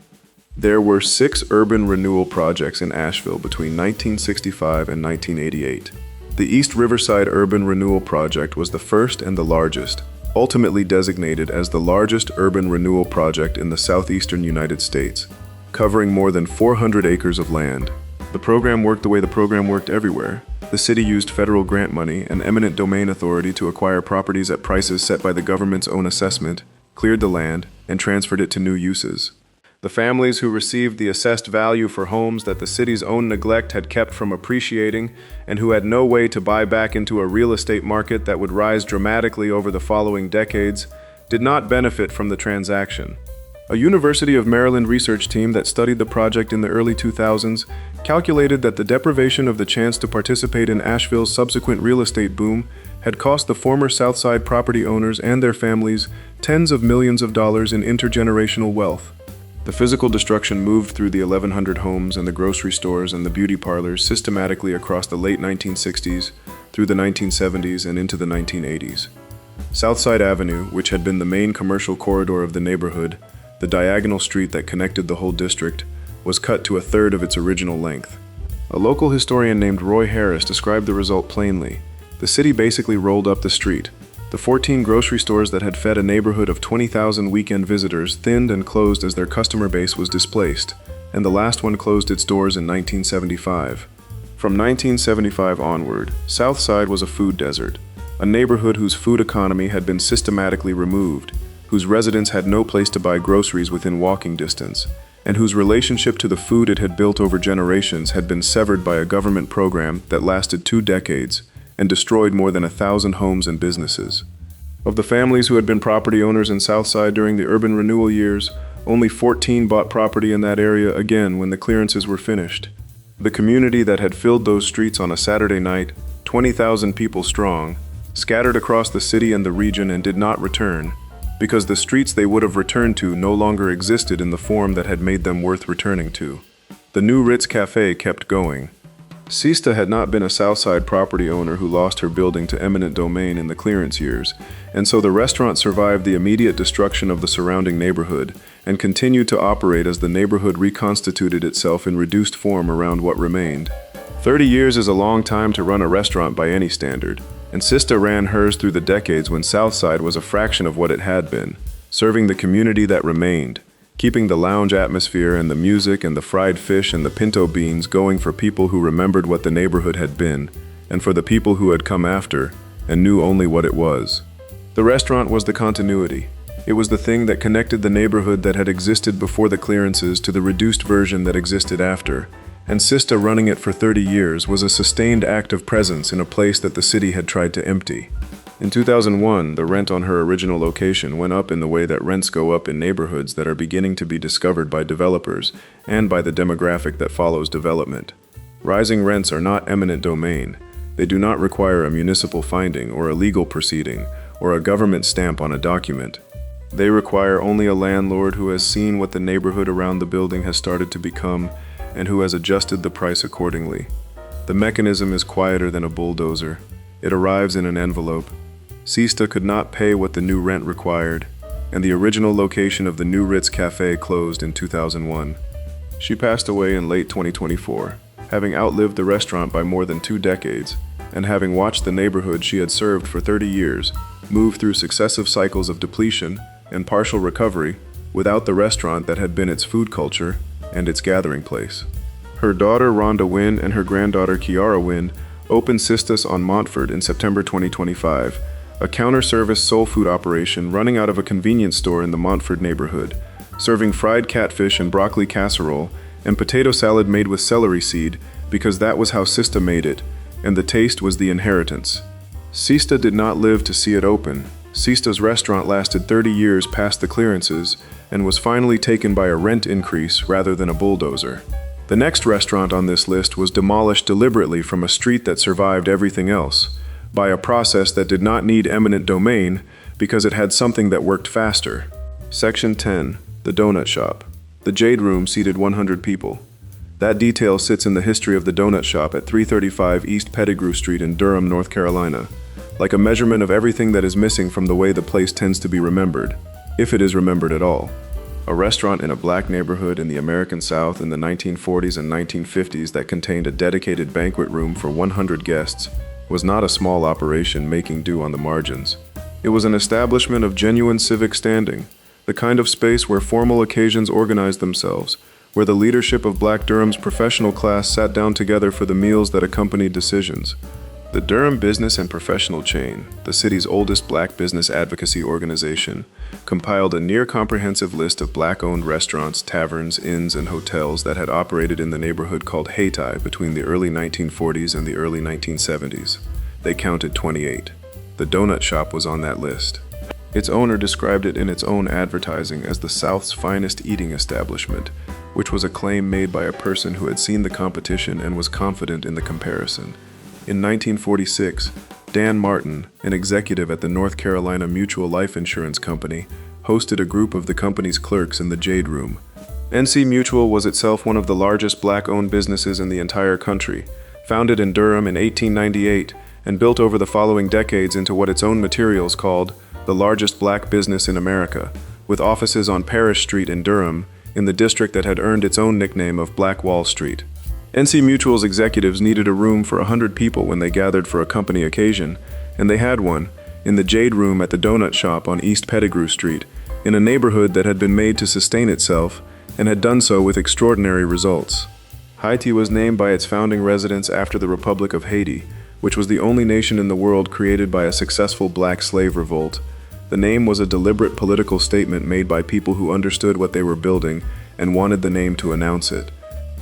There were 6 urban renewal projects in Asheville between 1965 and 1988. The East Riverside Urban Renewal Project was the first and the largest, ultimately designated as the largest urban renewal project in the southeastern United States, covering more than 400 acres of land. The program worked the way the program worked everywhere. The city used federal grant money and eminent domain authority to acquire properties at prices set by the government's own assessment, cleared the land, and transferred it to new uses. The families who received the assessed value for homes that the city's own neglect had kept from appreciating and who had no way to buy back into a real estate market that would rise dramatically over the following decades did not benefit from the transaction. A University of Maryland research team that studied the project in the early 2000s calculated that the deprivation of the chance to participate in Asheville's subsequent real estate boom had cost the former Southside property owners and their families tens of millions of dollars in intergenerational wealth. The physical destruction moved through the 1,100 homes and the grocery stores and the beauty parlors systematically across the late 1960s, through the 1970s, and into the 1980s. Southside Avenue, which had been the main commercial corridor of the neighborhood, the diagonal street that connected the whole district, was cut to a third of its original length. A local historian named Roy Harris described the result plainly. The city basically rolled up the street. The 14 grocery stores that had fed a neighborhood of 20,000 weekend visitors thinned and closed as their customer base was displaced, and the last one closed its doors in 1975. From 1975 onward, South Side was a food desert, a neighborhood whose food economy had been systematically removed, whose residents had no place to buy groceries within walking distance, and whose relationship to the food it had built over generations had been severed by a government program that lasted 2 decades and destroyed more than 1,000 homes and businesses. Of the families who had been property owners in Southside during the urban renewal years, only 14 bought property in that area again when the clearances were finished. The community that had filled those streets on a Saturday night, 20,000 people strong, scattered across the city and the region and did not return, because the streets they would have returned to no longer existed in the form that had made them worth returning to. The new Ritz Cafe kept going. Sista had not been a Southside property owner who lost her building to eminent domain in the clearance years, and so the restaurant survived the immediate destruction of the surrounding neighborhood and continued to operate as the neighborhood reconstituted itself in reduced form around what remained. 30 years is a long time to run a restaurant by any standard, and Sista ran hers through the decades when Southside was a fraction of what it had been, serving the community that remained, keeping the lounge atmosphere and the music and the fried fish and the pinto beans going for people who remembered what the neighborhood had been, and for the people who had come after and knew only what it was. The restaurant was the continuity. It was the thing that connected the neighborhood that had existed before the clearances to the reduced version that existed after, and Sista running it for 30 years was a sustained act of presence in a place that the city had tried to empty. In 2001, the rent on her original location went up in the way that rents go up in neighborhoods that are beginning to be discovered by developers and by the demographic that follows development. Rising rents are not eminent domain. They do not require a municipal finding or a legal proceeding or a government stamp on a document. They require only a landlord who has seen what the neighborhood around the building has started to become and who has adjusted the price accordingly. The mechanism is quieter than a bulldozer. It arrives in an envelope. Sista could not pay what the new rent required, and the original location of the new Ritz Cafe closed in 2001. She passed away in late 2024, having outlived the restaurant by more than 2 decades, and having watched the neighborhood she had served for 30 years move through successive cycles of depletion and partial recovery without the restaurant that had been its food culture and its gathering place. Her daughter Rhonda Wynn and her granddaughter Kiara Wynn opened Sistas on Montford in September 2025, a counter-service soul food operation running out of a convenience store in the Montford neighborhood, serving fried catfish and broccoli casserole and potato salad made with celery seed because that was how Sista made it, and the taste was the inheritance. Sista did not live to see it open. Sista's restaurant lasted 30 years past the clearances and was finally taken by a rent increase rather than a bulldozer. The next restaurant on this list was demolished deliberately from a street that survived everything else, by a process that did not need eminent domain because it had something that worked faster. Section 10. The Donut Shop. The Jade Room seated 100 people. That detail sits in the history of the donut shop at 335 East Pettigrew Street in Durham, North Carolina, like a measurement of everything that is missing from the way the place tends to be remembered, if it is remembered at all. A restaurant in a black neighborhood in the American South in the 1940s and 1950s that contained a dedicated banquet room for 100 guests was not a small operation making do on the margins. It was an establishment of genuine civic standing, the kind of space where formal occasions organized themselves, where the leadership of Black Durham's professional class sat down together for the meals that accompanied decisions. The Durham Business and Professional Chain, the city's oldest black business advocacy organization, compiled a near-comprehensive list of black-owned restaurants, taverns, inns, and hotels that had operated in the neighborhood called Hayti between the early 1940s and the early 1970s. They counted 28. The donut shop was on that list. Its owner described it in its own advertising as the South's finest eating establishment, which was a claim made by a person who had seen the competition and was confident in the comparison. In 1946, Dan Martin, an executive at the North Carolina Mutual Life Insurance Company, hosted a group of the company's clerks in the Jade Room. NC Mutual was itself one of the largest black-owned businesses in the entire country, founded in Durham in 1898 and built over the following decades into what its own materials called the largest black business in America, with offices on Parish Street in Durham, in the district that had earned its own nickname of Black Wall Street. NC Mutual's executives needed a room for 100 people when they gathered for a company occasion, and they had one, in the Jade Room at the donut shop on East Pettigrew Street, in a neighborhood that had been made to sustain itself and had done so with extraordinary results. Haiti was named by its founding residents after the Republic of Haiti, which was the only nation in the world created by a successful black slave revolt. The name was a deliberate political statement made by people who understood what they were building and wanted the name to announce it.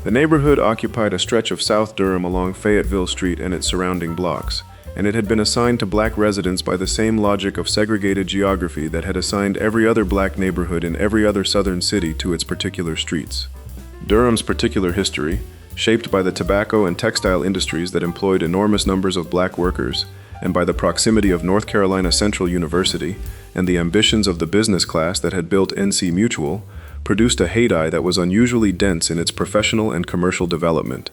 The neighborhood occupied a stretch of South Durham along Fayetteville Street and its surrounding blocks, and it had been assigned to black residents by the same logic of segregated geography that had assigned every other black neighborhood in every other southern city to its particular streets. Durham's particular history, shaped by the tobacco and textile industries that employed enormous numbers of black workers, and by the proximity of North Carolina Central University and the ambitions of the business class that had built NC Mutual, produced a Haiti that was unusually dense in its professional and commercial development.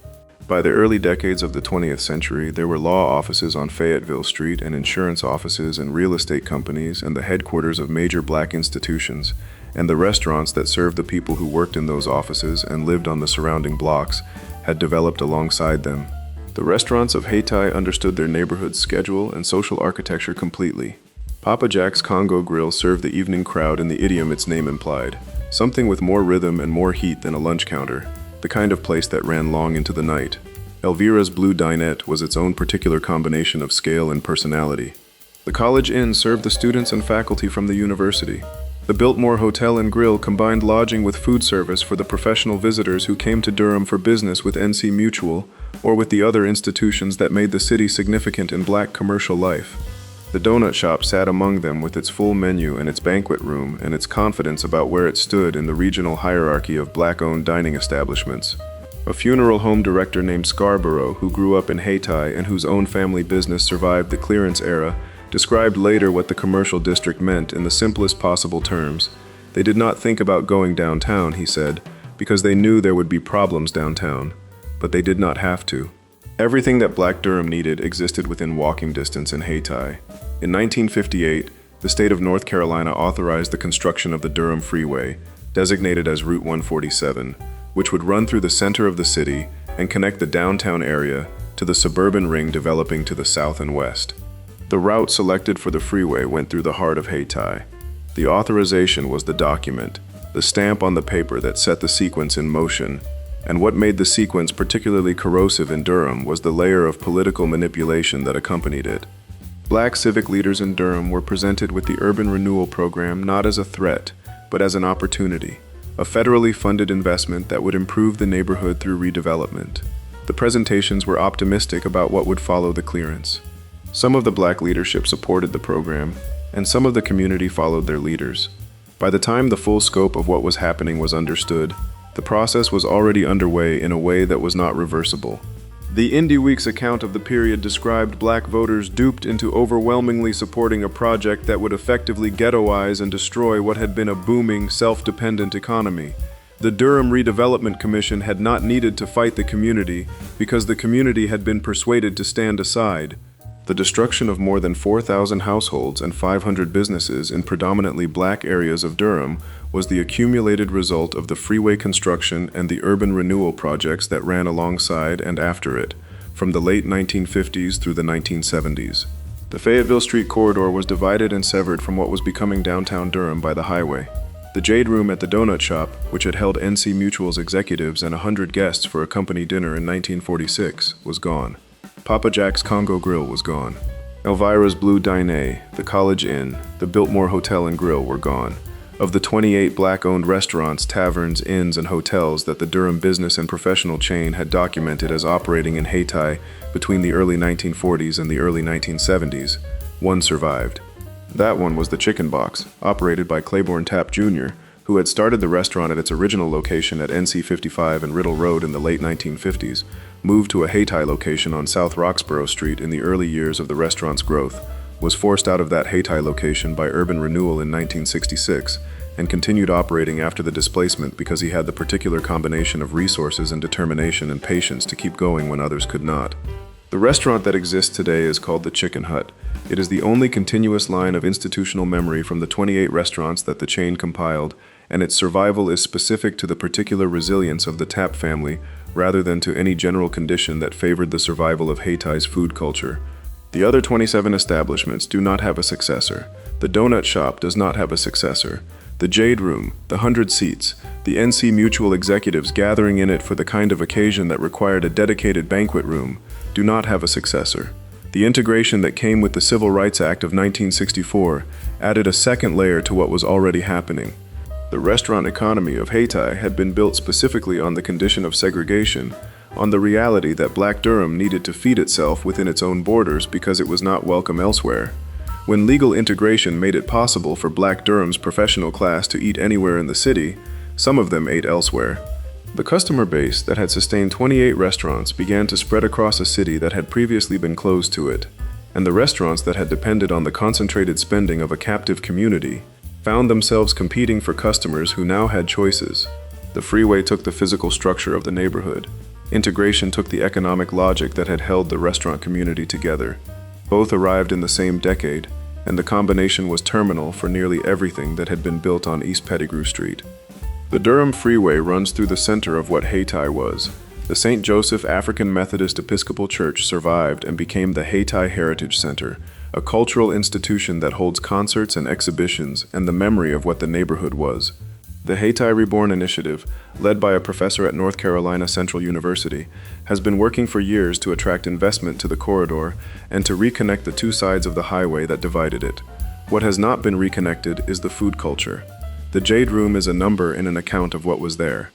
By the early decades of the 20th century, there were law offices on Fayetteville Street and insurance offices and real estate companies and the headquarters of major black institutions, and the restaurants that served the people who worked in those offices and lived on the surrounding blocks had developed alongside them. The restaurants of Haiti understood their neighborhood's schedule and social architecture completely. Papa Jack's Congo Grill served the evening crowd in the idiom its name implied, something with more rhythm and more heat than a lunch counter, the kind of place that ran long into the night. Elvira's Blue Dinette was its own particular combination of scale and personality. The College Inn served the students and faculty from the university. The Biltmore Hotel and Grill combined lodging with food service for the professional visitors who came to Durham for business with NC Mutual or with the other institutions that made the city significant in black commercial life. The donut shop sat among them with its full menu and its banquet room and its confidence about where it stood in the regional hierarchy of black-owned dining establishments. A funeral home director named Scarborough, who grew up in Haiti and whose own family business survived the clearance era, described later what the commercial district meant in the simplest possible terms. They did not think about going downtown, he said, because they knew there would be problems downtown, but they did not have to. Everything that Black Durham needed existed within walking distance in Haiti. In 1958, the state of North Carolina authorized the construction of the Durham Freeway, designated as Route 147, which would run through the center of the city and connect the downtown area to the suburban ring developing to the south and west. The route selected for the freeway went through the heart of Haiti. The authorization was the document, the stamp on the paper that set the sequence in motion, and what made the sequence particularly corrosive in Durham was the layer of political manipulation that accompanied it. Black civic leaders in Durham were presented with the urban renewal program not as a threat, but as an opportunity, a federally funded investment that would improve the neighborhood through redevelopment. The presentations were optimistic about what would follow the clearance. Some of the black leadership supported the program, and some of the community followed their leaders. By the time the full scope of what was happening was understood, the process was already underway in a way that was not reversible. The IndieWeek's account of the period described black voters duped into overwhelmingly supporting a project that would effectively ghettoize and destroy what had been a booming, self-dependent economy. The Durham Redevelopment Commission had not needed to fight the community because the community had been persuaded to stand aside. The destruction of more than 4,000 households and 500 businesses in predominantly black areas of Durham was the accumulated result of the freeway construction and the urban renewal projects that ran alongside and after it, from the late 1950s through the 1970s. The Fayetteville Street corridor was divided and severed from what was becoming downtown Durham by the highway. The Jade Room at the donut shop, which had held NC Mutual's executives and 100 guests for a company dinner in 1946, was gone. Papa Jack's Congo Grill was gone. Elvira's Blue Dinette, the College Inn, the Biltmore Hotel and Grill were gone. Of the 28 black-owned restaurants, taverns, inns, and hotels that the Durham business and professional chain had documented as operating in Haiti between the early 1940s and the early 1970s, one survived. That one was the Chicken Box, operated by Claiborne Tapp Jr., who had started the restaurant at its original location at NC 55 and Riddle Road in the late 1950s, moved to a Haiti location on South Roxborough Street in the early years of the restaurant's growth, was forced out of that Haiti location by urban renewal in 1966, and continued operating after the displacement because he had the particular combination of resources and determination and patience to keep going when others could not. The restaurant that exists today is called the Chicken Hut. It is the only continuous line of institutional memory from the 28 restaurants that the chain compiled, and its survival is specific to the particular resilience of the Tapp family, rather than to any general condition that favored the survival of Haiti's food culture. The other 27 establishments do not have a successor. The donut shop does not have a successor. The Jade Room, the 100 seats, the NC Mutual executives gathering in it for the kind of occasion that required a dedicated banquet room, do not have a successor. The integration that came with the Civil Rights Act of 1964 added a second layer to what was already happening. The restaurant economy of Haiti had been built specifically on the condition of segregation, on the reality that Black Durham needed to feed itself within its own borders because it was not welcome elsewhere. When legal integration made it possible for Black Durham's professional class to eat anywhere in the city, some of them ate elsewhere. The customer base that had sustained 28 restaurants began to spread across a city that had previously been closed to it, and the restaurants that had depended on the concentrated spending of a captive community found themselves competing for customers who now had choices. The freeway took the physical structure of the neighborhood. Integration took the economic logic that had held the restaurant community together. Both arrived in the same decade, and the combination was terminal for nearly everything that had been built on East Pettigrew Street. The Durham Freeway runs through the center of what Haiti was. The St. Joseph African Methodist Episcopal Church survived and became the Haiti Heritage Center, a cultural institution that holds concerts and exhibitions and the memory of what the neighborhood was. The Haiti Reborn Initiative, led by a professor at North Carolina Central University, has been working for years to attract investment to the corridor and to reconnect the two sides of the highway that divided it. What has not been reconnected is the food culture. The Jade Room is a number in an account of what was there.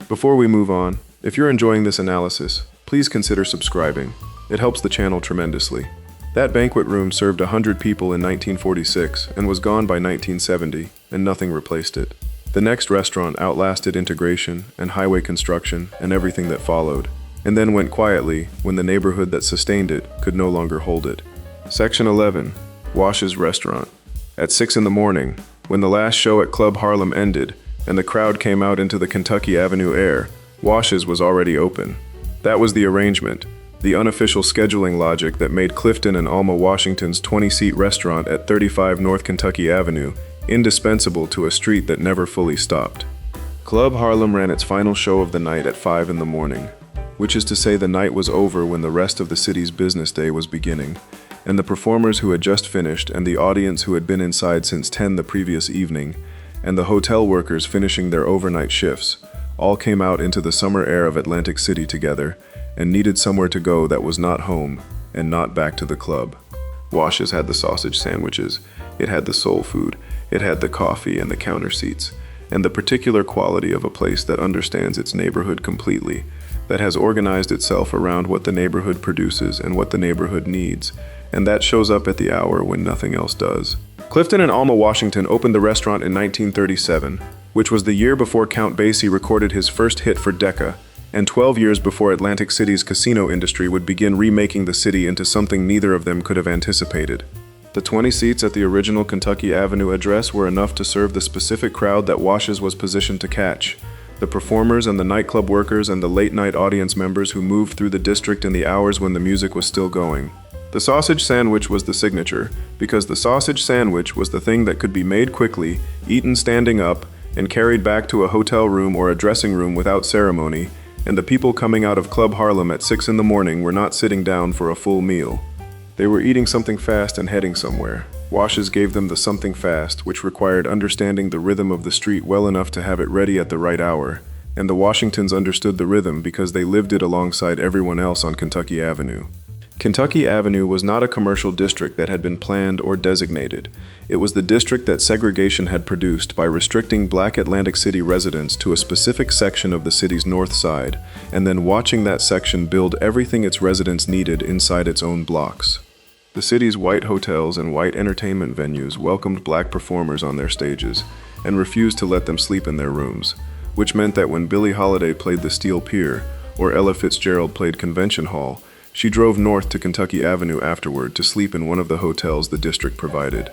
Before we move on, if you're enjoying this analysis, please consider subscribing. It helps the channel tremendously. That banquet room served 100 people in 1946 and was gone by 1970, and nothing replaced it. The next restaurant outlasted integration and highway construction and everything that followed, and then went quietly when the neighborhood that sustained it could no longer hold it. Section 11, Wash's Restaurant. At 6 in the morning, when the last show at Club Harlem ended and the crowd came out into the Kentucky Avenue air, Wash's was already open. That was the arrangement, the unofficial scheduling logic that made Clifton and Alma Washington's 20-seat restaurant at 35 North Kentucky Avenue indispensable to a street that never fully stopped. Club Harlem ran its final show of the night at 5 in the morning, which is to say the night was over when the rest of the city's business day was beginning, and the performers who had just finished and the audience who had been inside since 10 the previous evening, and the hotel workers finishing their overnight shifts, all came out into the summer air of Atlantic City together and needed somewhere to go that was not home and not back to the club. Wash's had the sausage sandwiches, it had the soul food, it had the coffee and the counter seats, and the particular quality of a place that understands its neighborhood completely, that has organized itself around what the neighborhood produces and what the neighborhood needs, and that shows up at the hour when nothing else does. Clifton and Alma Washington opened the restaurant in 1937, which was the year before Count Basie recorded his first hit for Decca, and 12 years before Atlantic City's casino industry would begin remaking the city into something neither of them could have anticipated. The 20 seats at the original Kentucky Avenue address were enough to serve the specific crowd that Wash's was positioned to catch. The performers and the nightclub workers and the late-night audience members who moved through the district in the hours when the music was still going. The sausage sandwich was the signature, because the sausage sandwich was the thing that could be made quickly, eaten standing up, and carried back to a hotel room or a dressing room without ceremony, and the people coming out of Club Harlem at 6 in the morning were not sitting down for a full meal. They were eating something fast and heading somewhere. Wash's gave them the something fast, which required understanding the rhythm of the street well enough to have it ready at the right hour, and the Washingtons understood the rhythm because they lived it alongside everyone else on Kentucky Avenue. Kentucky Avenue was not a commercial district that had been planned or designated. It was the district that segregation had produced by restricting Black Atlantic City residents to a specific section of the city's north side, and then watching that section build everything its residents needed inside its own blocks. The city's white hotels and white entertainment venues welcomed Black performers on their stages and refused to let them sleep in their rooms, which meant that when Billie Holiday played the Steel Pier or Ella Fitzgerald played Convention Hall, she drove north to Kentucky Avenue afterward to sleep in one of the hotels the district provided.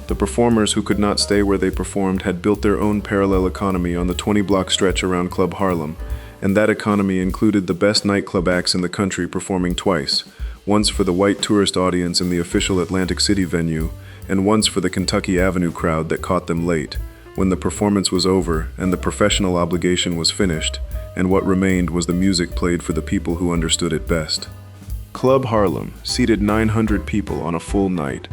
The performers who could not stay where they performed had built their own parallel economy on the 20-block stretch around Club Harlem, and that economy included the best nightclub acts in the country performing twice, once for the white tourist audience in the official Atlantic City venue, and once for the Kentucky Avenue crowd that caught them late. When the performance was over and the professional obligation was finished, and what remained was the music played for the people who understood it best. Club Harlem seated 900 people on a full night.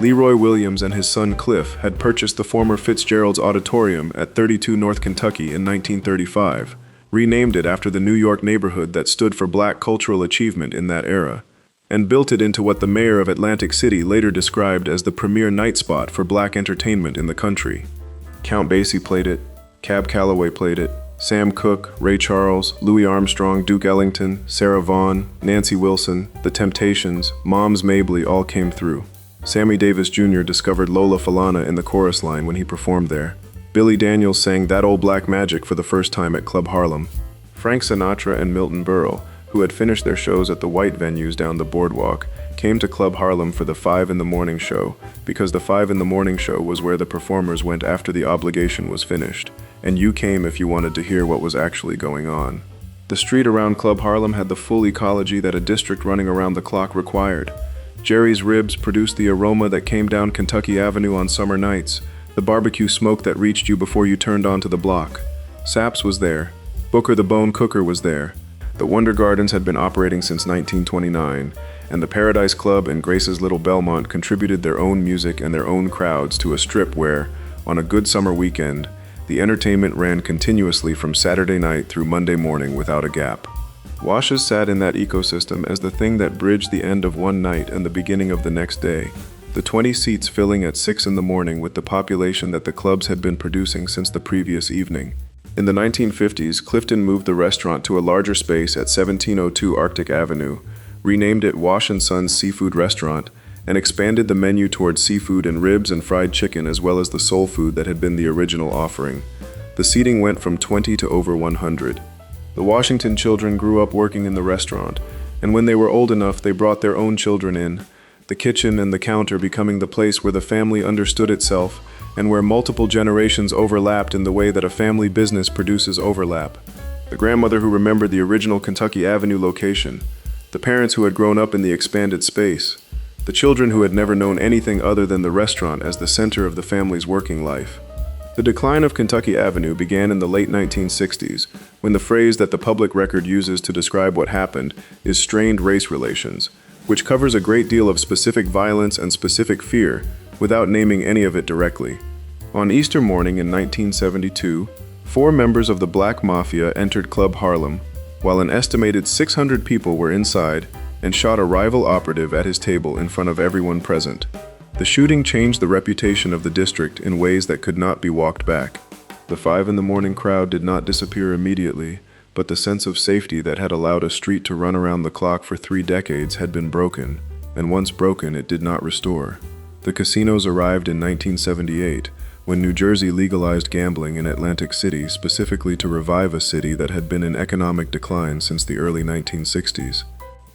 Leroy Williams and his son Cliff had purchased the former Fitzgerald's Auditorium at 32 North Kentucky in 1935, renamed it after the New York neighborhood that stood for black cultural achievement in that era, and built it into what the mayor of Atlantic City later described as the premier night spot for black entertainment in the country. Count Basie played it, Cab Calloway played it, Sam Cooke, Ray Charles, Louis Armstrong, Duke Ellington, Sarah Vaughan, Nancy Wilson, The Temptations, Moms Mabley all came through. Sammy Davis Jr. discovered Lola Falana in the chorus line when he performed there. Billy Daniels sang That Old Black Magic for the first time at Club Harlem. Frank Sinatra and Milton Berle, who had finished their shows at the white venues down the boardwalk, came to Club Harlem for the 5 in the morning show, because the 5 in the morning show was where the performers went after the obligation was finished, and you came if you wanted to hear what was actually going on. The street around Club Harlem had the full ecology that a district running around the clock required. Jerry's Ribs produced the aroma that came down Kentucky Avenue on summer nights, the barbecue smoke that reached you before you turned onto the block. Saps was there. Booker the Bone Cooker was there. The Wonder Gardens had been operating since 1929, and the Paradise Club and Grace's Little Belmont contributed their own music and their own crowds to a strip where, on a good summer weekend, the entertainment ran continuously from Saturday night through Monday morning without a gap. Washes sat in that ecosystem as the thing that bridged the end of one night and the beginning of the next day, the 20 seats filling at 6 in the morning with the population that the clubs had been producing since the previous evening. In the 1950s, Clifton moved the restaurant to a larger space at 1702 Arctic Avenue, renamed it Wash & Sons Seafood Restaurant, and expanded the menu towards seafood and ribs and fried chicken as well as the soul food that had been the original offering. The seating went from 20 to over 100. The Washington children grew up working in the restaurant, and when they were old enough, they brought their own children in, the kitchen and the counter becoming the place where the family understood itself and where multiple generations overlapped in the way that a family business produces overlap. The grandmother who remembered the original Kentucky Avenue location, the parents who had grown up in the expanded space, the children who had never known anything other than the restaurant as the center of the family's working life. The decline of Kentucky Avenue began in the late 1960s, when the phrase that the public record uses to describe what happened is strained race relations, which covers a great deal of specific violence and specific fear, without naming any of it directly. On Easter morning in 1972, 4 members of the Black Mafia entered Club Harlem, while an estimated 600 people were inside and shot a rival operative at his table in front of everyone present. The shooting changed the reputation of the district in ways that could not be walked back. The 5 in the morning crowd did not disappear immediately, but the sense of safety that had allowed a street to run around the clock for 3 decades had been broken, and once broken, it did not restore. The casinos arrived in 1978, when New Jersey legalized gambling in Atlantic City specifically to revive a city that had been in economic decline since the early 1960s.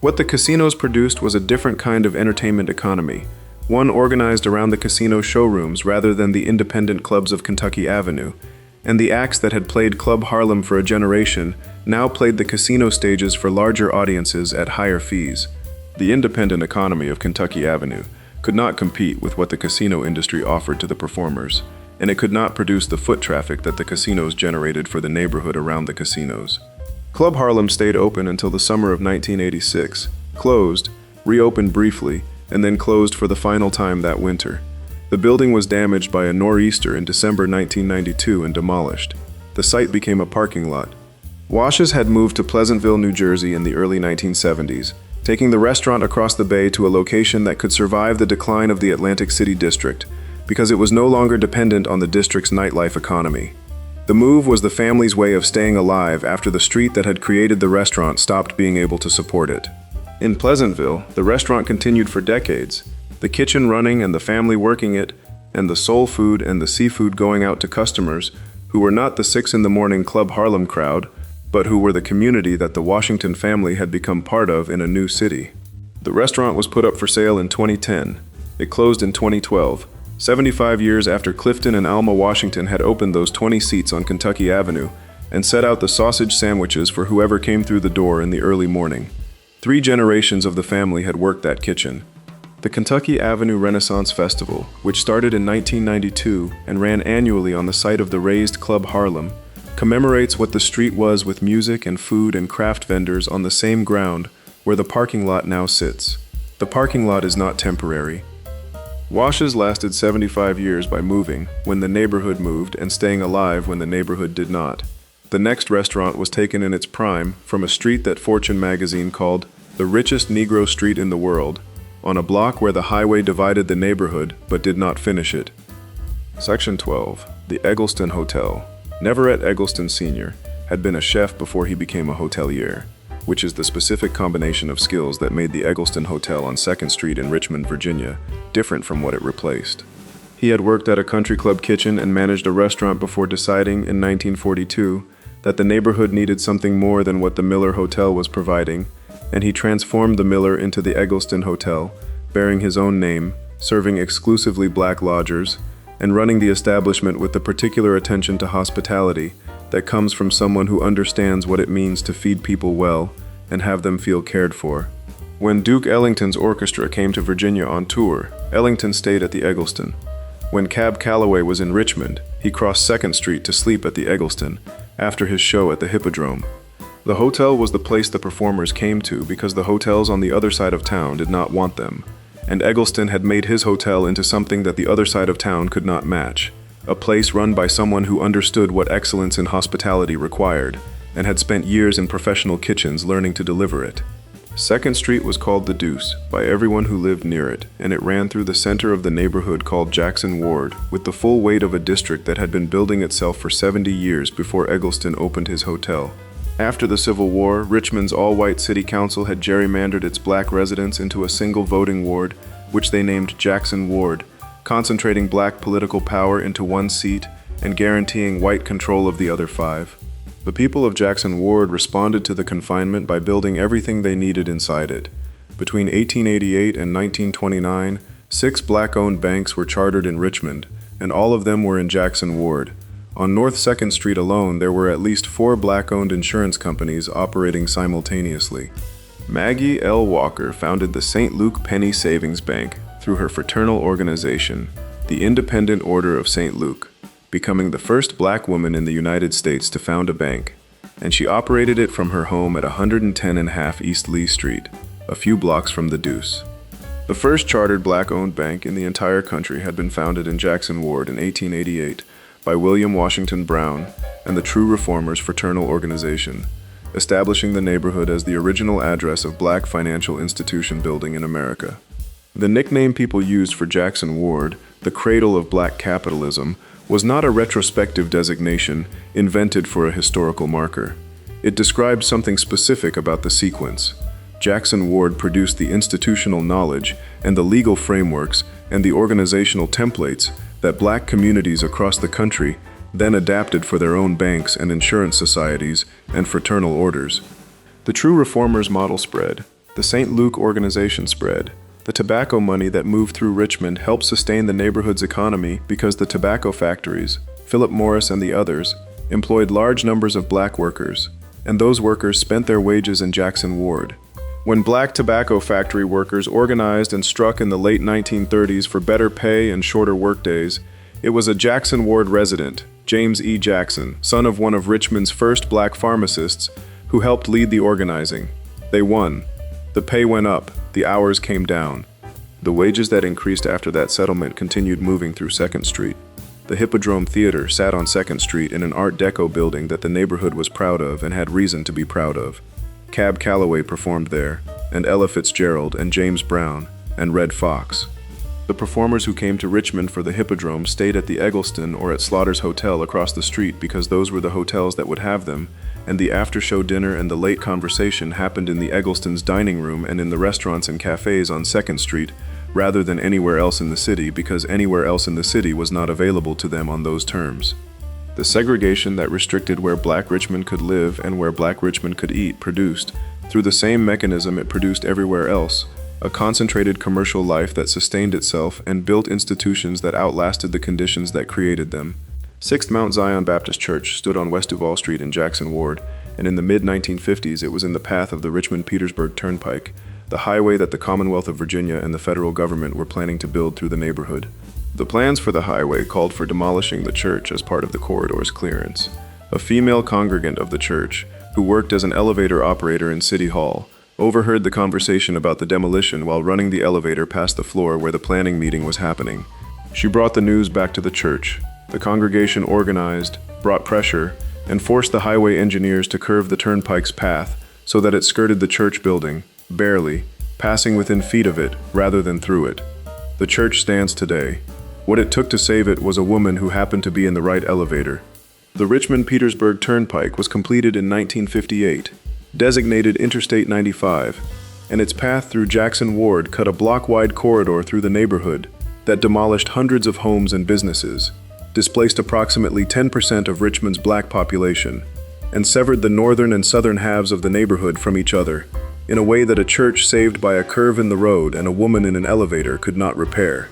What the casinos produced was a different kind of entertainment economy, one organized around the casino showrooms rather than the independent clubs of Kentucky Avenue, and the acts that had played Club Harlem for a generation now played the casino stages for larger audiences at higher fees. The independent economy of Kentucky Avenue could not compete with what the casino industry offered to the performers, and it could not produce the foot traffic that the casinos generated for the neighborhood around the casinos. Club Harlem stayed open until the summer of 1986, closed, reopened briefly, and then closed for the final time that winter. The building was damaged by a nor'easter in December 1992 and demolished. The site became a parking lot. Washes had moved to Pleasantville, New Jersey in the early 1970s, taking the restaurant across the bay to a location that could survive the decline of the Atlantic City district, because it was no longer dependent on the district's nightlife economy. The move was the family's way of staying alive after the street that had created the restaurant stopped being able to support it. In Pleasantville, the restaurant continued for decades, the kitchen running and the family working it, and the soul food and the seafood going out to customers who were not the 6 in the morning Club Harlem crowd, but who were the community that the Washington family had become part of in a new city. The restaurant was put up for sale in 2010. It closed in 2012, 75 years after Clifton and Alma Washington had opened those 20 seats on Kentucky Avenue and set out the sausage sandwiches for whoever came through the door in the early morning. 3 generations of the family had worked that kitchen. The Kentucky Avenue Renaissance Festival, which started in 1992 and ran annually on the site of the razed Club Harlem, commemorates what the street was with music and food and craft vendors on the same ground where the parking lot now sits. The parking lot is not temporary. Wash's lasted 75 years by moving when the neighborhood moved and staying alive when the neighborhood did not. The next restaurant was taken in its prime from a street that Fortune magazine called the richest Negro street in the world, on a block where the highway divided the neighborhood but did not finish it. Section 12. The Eggleston Hotel. Neverett Eggleston Sr. had been a chef before he became a hotelier, which is the specific combination of skills that made the Eggleston Hotel on 2nd Street in Richmond, Virginia, different from what it replaced. He had worked at a country club kitchen and managed a restaurant before deciding in 1942 that the neighborhood needed something more than what the Miller Hotel was providing, and he transformed the Miller into the Eggleston Hotel, bearing his own name, serving exclusively black lodgers, and running the establishment with the particular attention to hospitality that comes from someone who understands what it means to feed people well and have them feel cared for. When Duke Ellington's orchestra came to Virginia on tour, Ellington stayed at the Eggleston. When Cab Calloway was in Richmond, he crossed 2nd Street to sleep at the Eggleston after his show at the Hippodrome. The hotel was the place the performers came to because the hotels on the other side of town did not want them, and Eggleston had made his hotel into something that the other side of town could not match, a place run by someone who understood what excellence in hospitality required, and had spent years in professional kitchens learning to deliver it. 2nd Street was called the Deuce by everyone who lived near it, and it ran through the center of the neighborhood called Jackson Ward, with the full weight of a district that had been building itself for 70 years before Eggleston opened his hotel. After the Civil War, Richmond's all-white city council had gerrymandered its black residents into a single voting ward, which they named Jackson Ward, concentrating black political power into one seat and guaranteeing white control of the other 5. The people of Jackson Ward responded to the confinement by building everything they needed inside it. Between 1888 and 1929, 6 black-owned banks were chartered in Richmond, and all of them were in Jackson Ward. On North 2nd Street alone, there were at least 4 black-owned insurance companies operating simultaneously. Maggie L. Walker founded the St. Luke Penny Savings Bank through her fraternal organization, the Independent Order of St. Luke, becoming the first black woman in the United States to found a bank, and she operated it from her home at 110.5 East Lee Street, a few blocks from the Deuce. The first chartered black-owned bank in the entire country had been founded in Jackson Ward in 1888 by William Washington Brown and the True Reformers Fraternal Organization, establishing the neighborhood as the original address of black financial institution building in America. The nickname people used for Jackson Ward, the cradle of black capitalism, was not a retrospective designation invented for a historical marker. It described something specific about the sequence. Jackson Ward produced the institutional knowledge and the legal frameworks and the organizational templates that black communities across the country then adapted for their own banks and insurance societies and fraternal orders. The True Reformers model spread, the St. Luke organization spread. The tobacco money that moved through Richmond helped sustain the neighborhood's economy because the tobacco factories, Philip Morris and the others, employed large numbers of black workers, and those workers spent their wages in Jackson Ward. When black tobacco factory workers organized and struck in the late 1930s for better pay and shorter workdays, it was a Jackson Ward resident, James E. Jackson, son of one of Richmond's first black pharmacists, who helped lead the organizing. They won. The pay went up, the hours came down. The wages that increased after that settlement continued moving through 2nd Street. The Hippodrome Theater sat on 2nd Street in an Art Deco building that the neighborhood was proud of and had reason to be proud of. Cab Calloway performed there, and Ella Fitzgerald and James Brown, and Red Fox. The performers who came to Richmond for the Hippodrome stayed at the Eggleston or at Slaughter's Hotel across the street because those were the hotels that would have them, and the after-show dinner and the late conversation happened in the Eggleston's dining room and in the restaurants and cafes on 2nd Street, rather than anywhere else in the city because anywhere else in the city was not available to them on those terms. The segregation that restricted where black Richmond could live and where black Richmond could eat produced, through the same mechanism it produced everywhere else, a concentrated commercial life that sustained itself and built institutions that outlasted the conditions that created them. 6th Mount Zion Baptist Church stood on West Duval Street in Jackson Ward, and in the mid-1950s it was in the path of the Richmond-Petersburg Turnpike, the highway that the Commonwealth of Virginia and the federal government were planning to build through the neighborhood. The plans for the highway called for demolishing the church as part of the corridor's clearance. A female congregant of the church, who worked as an elevator operator in City Hall, overheard the conversation about the demolition while running the elevator past the floor where the planning meeting was happening. She brought the news back to the church. The congregation organized, brought pressure, and forced the highway engineers to curve the turnpike's path so that it skirted the church building, barely, passing within feet of it rather than through it. The church stands today. What it took to save it was a woman who happened to be in the right elevator. The Richmond-Petersburg Turnpike was completed in 1958, designated Interstate 95, and its path through Jackson Ward cut a block-wide corridor through the neighborhood that demolished hundreds of homes and businesses, displaced approximately 10% of Richmond's black population, and severed the northern and southern halves of the neighborhood from each other in a way that a church saved by a curve in the road and a woman in an elevator could not repair.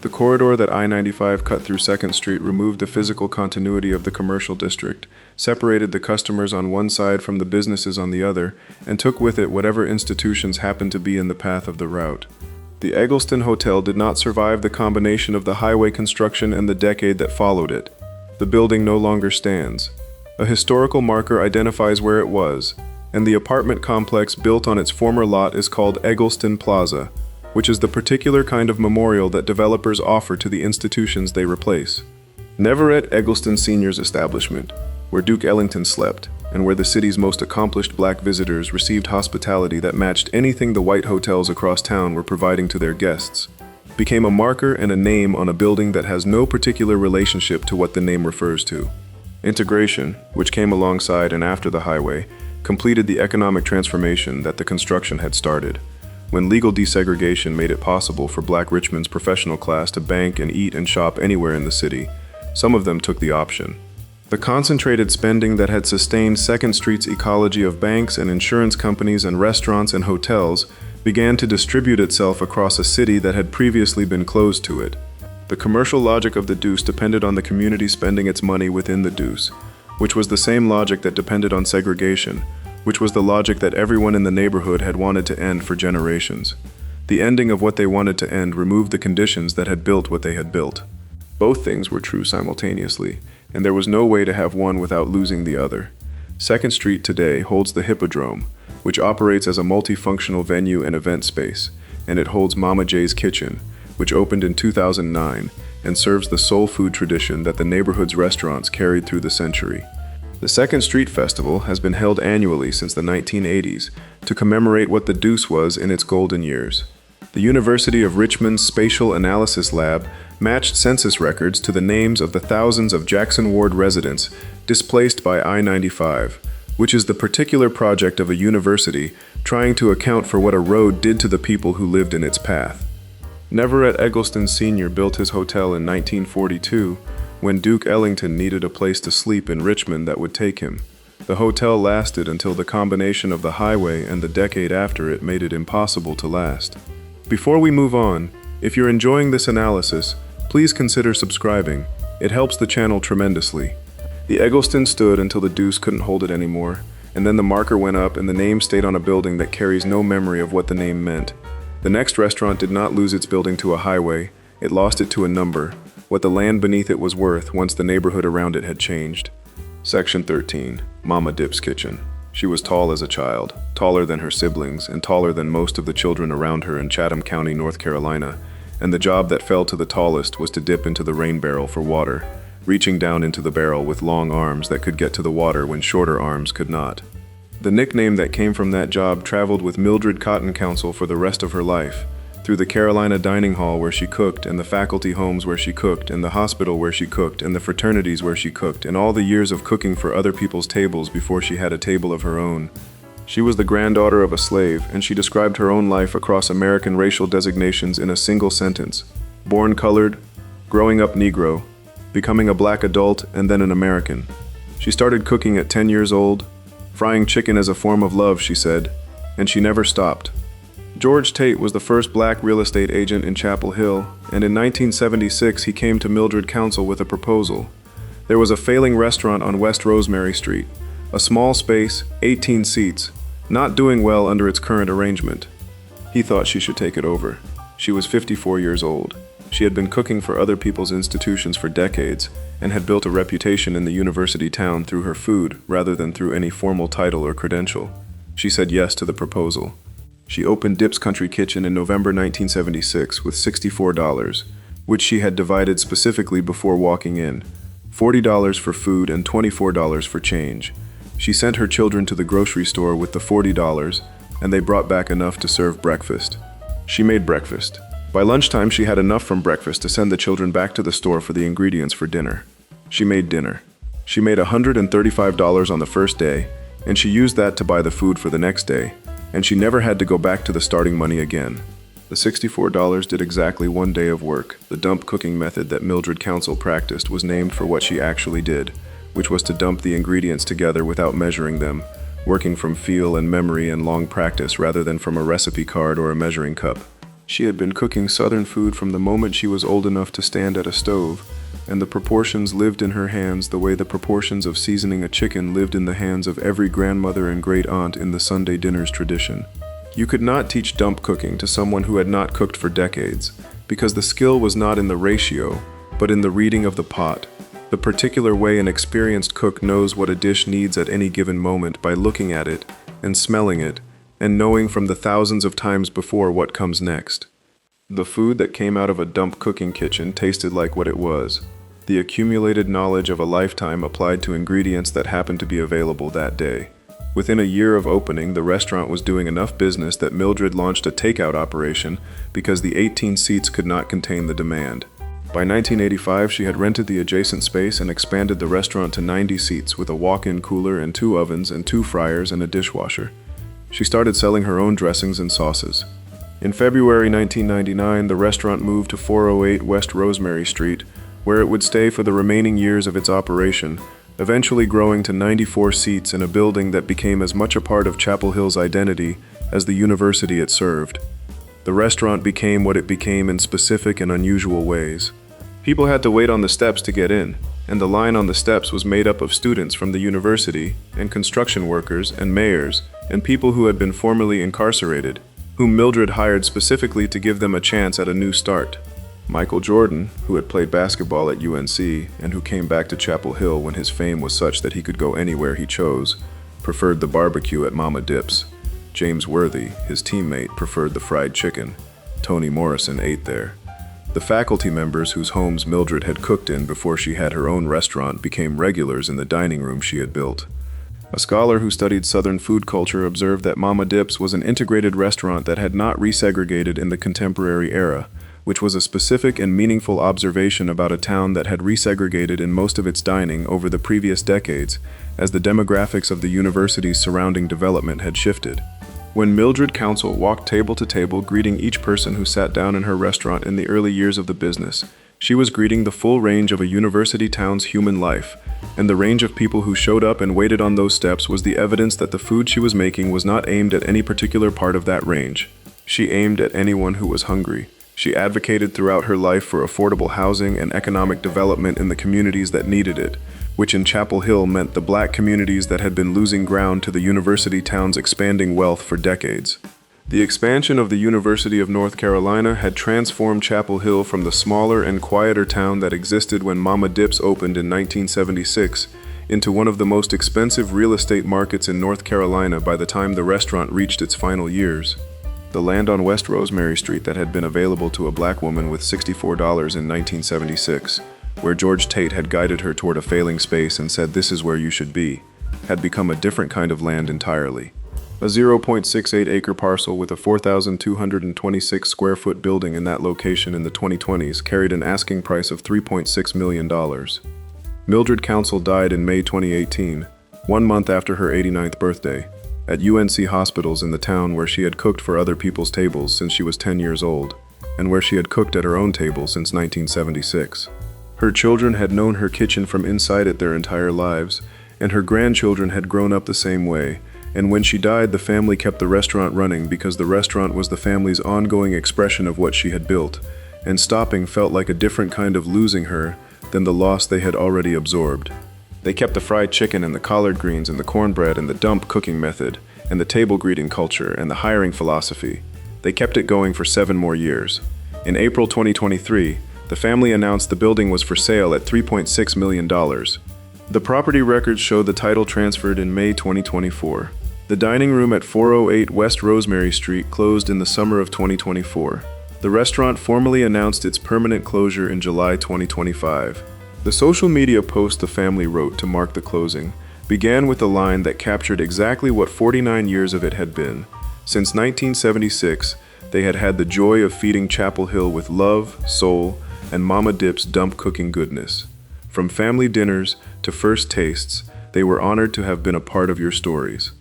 The corridor that I-95 cut through 2nd Street removed the physical continuity of the commercial district, separated the customers on one side from the businesses on the other, and took with it whatever institutions happened to be in the path of the route. The Eggleston Hotel did not survive the combination of the highway construction and the decade that followed it. The building no longer stands. A historical marker identifies where it was, and the apartment complex built on its former lot is called Eggleston Plaza, which is the particular kind of memorial that developers offer to the institutions they replace. Never at Eggleston Senior's establishment, where Duke Ellington slept, and where the city's most accomplished black visitors received hospitality that matched anything the white hotels across town were providing to their guests, became a marker and a name on a building that has no particular relationship to what the name refers to. Integration, which came alongside and after the highway, completed the economic transformation that the construction had started. When legal desegregation made it possible for Black Richmond's professional class to bank and eat and shop anywhere in the city, some of them took the option. The concentrated spending that had sustained 2nd Street's ecology of banks and insurance companies and restaurants and hotels began to distribute itself across a city that had previously been closed to it. The commercial logic of the Deuce depended on the community spending its money within the Deuce, which was the same logic that depended on segregation, which was the logic that everyone in the neighborhood had wanted to end for generations. The ending of what they wanted to end removed the conditions that had built what they had built. Both things were true simultaneously, and there was no way to have one without losing the other. 2nd Street today holds the Hippodrome, which operates as a multifunctional venue and event space, and it holds Mama J's Kitchen, which opened in 2009 and serves the soul food tradition that the neighborhood's restaurants carried through the century. The 2nd Street Festival has been held annually since the 1980s to commemorate what the Deuce was in its golden years. The University of Richmond's Spatial Analysis Lab matched census records to the names of the thousands of Jackson Ward residents displaced by I-95, which is the particular project of a university trying to account for what a road did to the people who lived in its path. Neverett Eggleston Sr. built his hotel in 1942 when Duke Ellington needed a place to sleep in Richmond that would take him. The hotel lasted until the combination of the highway and the decade after it made it impossible to last. Before we move on, if you're enjoying this analysis, please consider subscribing. It helps the channel tremendously. The Eggleston stood until the Deuce couldn't hold it anymore, and then the marker went up and the name stayed on a building that carries no memory of what the name meant. The next restaurant did not lose its building to a highway, it lost it to a number, what the land beneath it was worth once the neighborhood around it had changed. Section 13, Mama Dip's Kitchen. She was tall as a child, taller than her siblings, and taller than most of the children around her in Chatham County, North Carolina, and the job that fell to the tallest was to dip into the rain barrel for water, reaching down into the barrel with long arms that could get to the water when shorter arms could not. The nickname that came from that job traveled with Mildred Cotton Council for the rest of her life, through the Carolina Dining Hall where she cooked, and the faculty homes where she cooked, and the hospital where she cooked, and the fraternities where she cooked, and all the years of cooking for other people's tables before she had a table of her own. She was the granddaughter of a slave, and she described her own life across American racial designations in a single sentence: born colored, growing up Negro, becoming a black adult, and then an American. She started cooking at 10 years old, frying chicken as a form of love, she said, and she never stopped. George Tate was the first black real estate agent in Chapel Hill, and in 1976 he came to Mildred Council with a proposal. There was a failing restaurant on West Rosemary Street, a small space, 18 seats, not doing well under its current arrangement. He thought she should take it over. She was 54 years old. She had been cooking for other people's institutions for decades and had built a reputation in the university town through her food rather than through any formal title or credential. She said yes to the proposal. She opened Dip's Country Kitchen in November 1976 with $64, which she had divided specifically before walking in. $40 for food and $24 for change. She sent her children to the grocery store with the $40, and they brought back enough to serve breakfast. She made breakfast. By lunchtime, she had enough from breakfast to send the children back to the store for the ingredients for dinner. She made dinner. She made $135 on the first day, and she used that to buy the food for the next day, and she never had to go back to the starting money again. The $64 did exactly one day of work. The dump cooking method that Mildred Council practiced was named for what she actually did, which was to dump the ingredients together without measuring them, working from feel and memory and long practice rather than from a recipe card or a measuring cup. She had been cooking Southern food from the moment she was old enough to stand at a stove, and the proportions lived in her hands the way the proportions of seasoning a chicken lived in the hands of every grandmother and great-aunt in the Sunday dinners tradition. You could not teach dump cooking to someone who had not cooked for decades, because the skill was not in the ratio, but in the reading of the pot, the particular way an experienced cook knows what a dish needs at any given moment by looking at it and smelling it, and knowing from the thousands of times before what comes next. The food that came out of a dump cooking kitchen tasted like what it was, the accumulated knowledge of a lifetime applied to ingredients that happened to be available that day. Within a year of opening, the restaurant was doing enough business that Mildred launched a takeout operation because the 18 seats could not contain the demand. By 1985, she had rented the adjacent space and expanded the restaurant to 90 seats with a walk-in cooler and 2 ovens and 2 fryers and a dishwasher. She started selling her own dressings and sauces. In February 1999, the restaurant moved to 408 West Rosemary Street, where it would stay for the remaining years of its operation, eventually growing to 94 seats in a building that became as much a part of Chapel Hill's identity as the university it served. The restaurant became what it became in specific and unusual ways. People had to wait on the steps to get in, and the line on the steps was made up of students from the university, and construction workers, and mayors, and people who had been formerly incarcerated, whom Mildred hired specifically to give them a chance at a new start. Michael Jordan, who had played basketball at UNC and who came back to Chapel Hill when his fame was such that he could go anywhere he chose, preferred the barbecue at Mama Dip's. James Worthy, his teammate, preferred the fried chicken. Toni Morrison ate there. The faculty members whose homes Mildred had cooked in before she had her own restaurant became regulars in the dining room she had built. A scholar who studied Southern food culture observed that Mama Dip's was an integrated restaurant that had not resegregated in the contemporary era, which was a specific and meaningful observation about a town that had resegregated in most of its dining over the previous decades, as the demographics of the university's surrounding development had shifted. When Mildred Council walked table to table greeting each person who sat down in her restaurant in the early years of the business, she was greeting the full range of a university town's human life, and the range of people who showed up and waited on those steps was the evidence that the food she was making was not aimed at any particular part of that range. She aimed at anyone who was hungry. She advocated throughout her life for affordable housing and economic development in the communities that needed it, which in Chapel Hill meant the black communities that had been losing ground to the university town's expanding wealth for decades. The expansion of the University of North Carolina had transformed Chapel Hill from the smaller and quieter town that existed when Mama Dip's opened in 1976 into one of the most expensive real estate markets in North Carolina by the time the restaurant reached its final years. The land on West Rosemary Street that had been available to a black woman with $64 in 1976, where George Tate had guided her toward a failing space and said this is where you should be, had become a different kind of land entirely. A 0.68-acre parcel with a 4,226 square foot building in that location in the 2020s carried an asking price of $3.6 million. Mildred Council died in May 2018, 1 month after her 89th birthday, at UNC hospitals in the town where she had cooked for other people's tables since she was 10 years old, and where she had cooked at her own table since 1976. Her children had known her kitchen from inside it their entire lives, and her grandchildren had grown up the same way, and when she died, the family kept the restaurant running because the restaurant was the family's ongoing expression of what she had built, and stopping felt like a different kind of losing her than the loss they had already absorbed. They kept the fried chicken and the collard greens and the cornbread and the dump cooking method and the table greeting culture and the hiring philosophy. They kept it going for 7 more years. In April 2023, the family announced the building was for sale at $3.6 million. The property records show the title transferred in May 2024. The dining room at 408 West Rosemary Street closed in the summer of 2024. The restaurant formally announced its permanent closure in July 2025. The social media post the family wrote to mark the closing began with a line that captured exactly what 49 years of it had been. Since 1976, they had had the joy of feeding Chapel Hill with love, soul, and Mama Dip's dump cooking goodness. From family dinners to first tastes, they were honored to have been a part of your stories.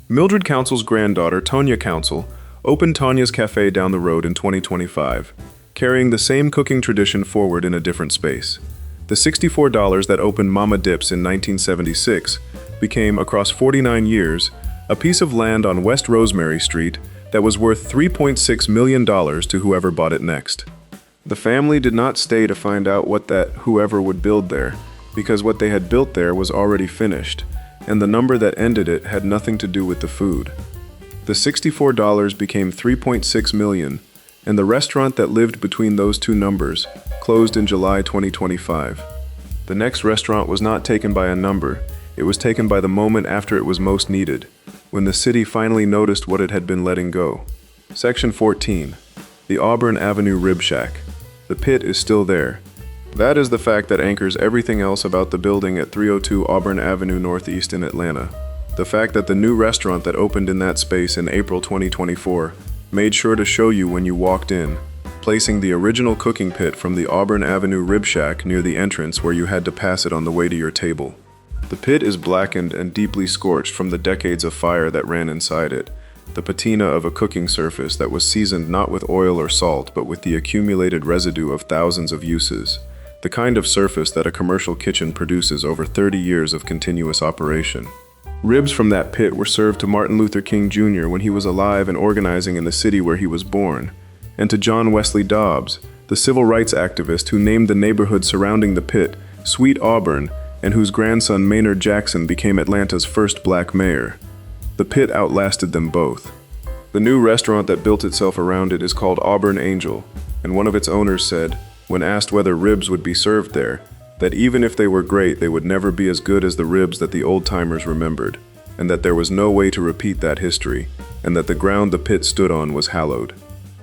Mildred Council's granddaughter, Tonya Council, opened Tanya's Cafe down the road in 2025, carrying the same cooking tradition forward in a different space. The $64 that opened Mama Dip's in 1976 became, across 49 years, a piece of land on West Rosemary Street that was worth $3.6 million to whoever bought it next. The family did not stay to find out what that whoever would build there, because what they had built there was already finished, and the number that ended it had nothing to do with the food. The $64 became $3.6 million, and the restaurant that lived between those two numbers closed in July 2025. The next restaurant was not taken by a number, it was taken by the moment after it was most needed, when the city finally noticed what it had been letting go. Section 14. The Auburn Avenue Rib Shack. The pit is still there. That is the fact that anchors everything else about the building at 302 Auburn Avenue Northeast in Atlanta. The fact that the new restaurant that opened in that space in April 2024 made sure to show you when you walked in, placing the original cooking pit from the Auburn Avenue Rib Shack near the entrance where you had to pass it on the way to your table. The pit is blackened and deeply scorched from the decades of fire that ran inside it, the patina of a cooking surface that was seasoned not with oil or salt but with the accumulated residue of thousands of uses, the kind of surface that a commercial kitchen produces over 30 years of continuous operation. Ribs from that pit were served to Martin Luther King Jr. when he was alive and organizing in the city where he was born, and to John Wesley Dobbs, the civil rights activist who named the neighborhood surrounding the pit Sweet Auburn, and whose grandson Maynard Jackson became Atlanta's first black mayor. The pit outlasted them both. The new restaurant that built itself around it is called Auburn Angel, and one of its owners said, when asked whether ribs would be served there, that even if they were great, they would never be as good as the ribs that the old-timers remembered, and that there was no way to repeat that history, and that the ground the pit stood on was hallowed.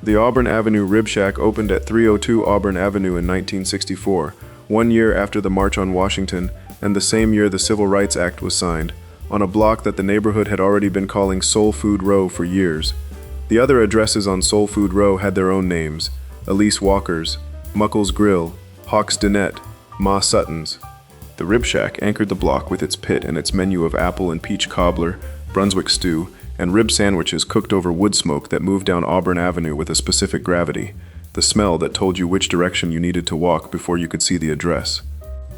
The Auburn Avenue Rib Shack opened at 302 Auburn Avenue in 1964, 1 year after the March on Washington, and the same year the Civil Rights Act was signed, on a block that the neighborhood had already been calling Soul Food Row for years. The other addresses on Soul Food Row had their own names: Elise Walker's, Muckle's Grill, Hawk's Dinette, Ma Sutton's. The Rib Shack anchored the block with its pit and its menu of apple and peach cobbler, Brunswick stew, and rib sandwiches cooked over wood smoke that moved down Auburn Avenue with a specific gravity, the smell that told you which direction you needed to walk before you could see the address.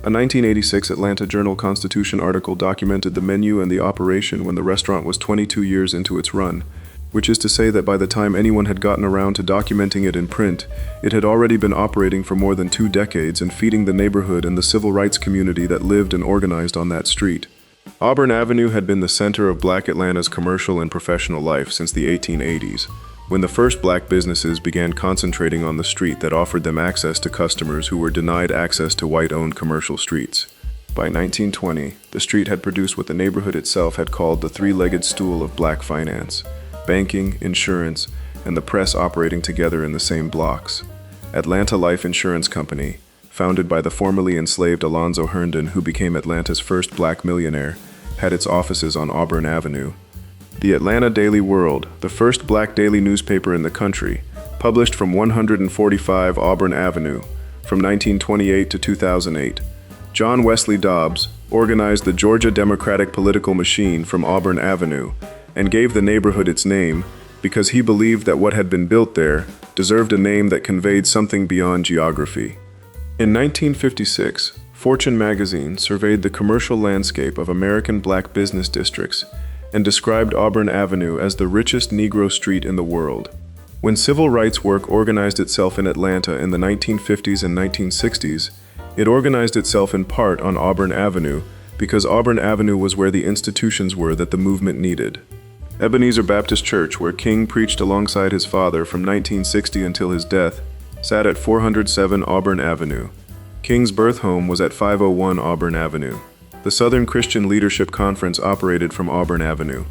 A 1986 Atlanta Journal-Constitution article documented the menu and the operation when the restaurant was 22 years into its run, which is to say that by the time anyone had gotten around to documenting it in print, it had already been operating for more than 2 decades and feeding the neighborhood and the civil rights community that lived and organized on that street. Auburn Avenue had been the center of Black Atlanta's commercial and professional life since the 1880s, when the first black businesses began concentrating on the street that offered them access to customers who were denied access to white-owned commercial streets. By 1920, the street had produced what the neighborhood itself had called the three-legged stool of black finance: banking, insurance, and the press operating together in the same blocks. Atlanta Life Insurance Company, founded by the formerly enslaved Alonzo Herndon, who became Atlanta's first black millionaire, had its offices on Auburn Avenue. The Atlanta Daily World, the first black daily newspaper in the country, published from 145 Auburn Avenue from 1928 to 2008. John Wesley Dobbs organized the Georgia Democratic political machine from Auburn Avenue and gave the neighborhood its name because he believed that what had been built there deserved a name that conveyed something beyond geography. In 1956, Fortune magazine surveyed the commercial landscape of American black business districts and described Auburn Avenue as the richest Negro street in the world. When civil rights work organized itself in Atlanta in the 1950s and 1960s, it organized itself in part on Auburn Avenue because Auburn Avenue was where the institutions were that the movement needed. Ebenezer Baptist Church, where King preached alongside his father from 1960 until his death, sat at 407 Auburn Avenue. King's birth home was at 501 Auburn Avenue. The Southern Christian Leadership Conference operated from Auburn Avenue.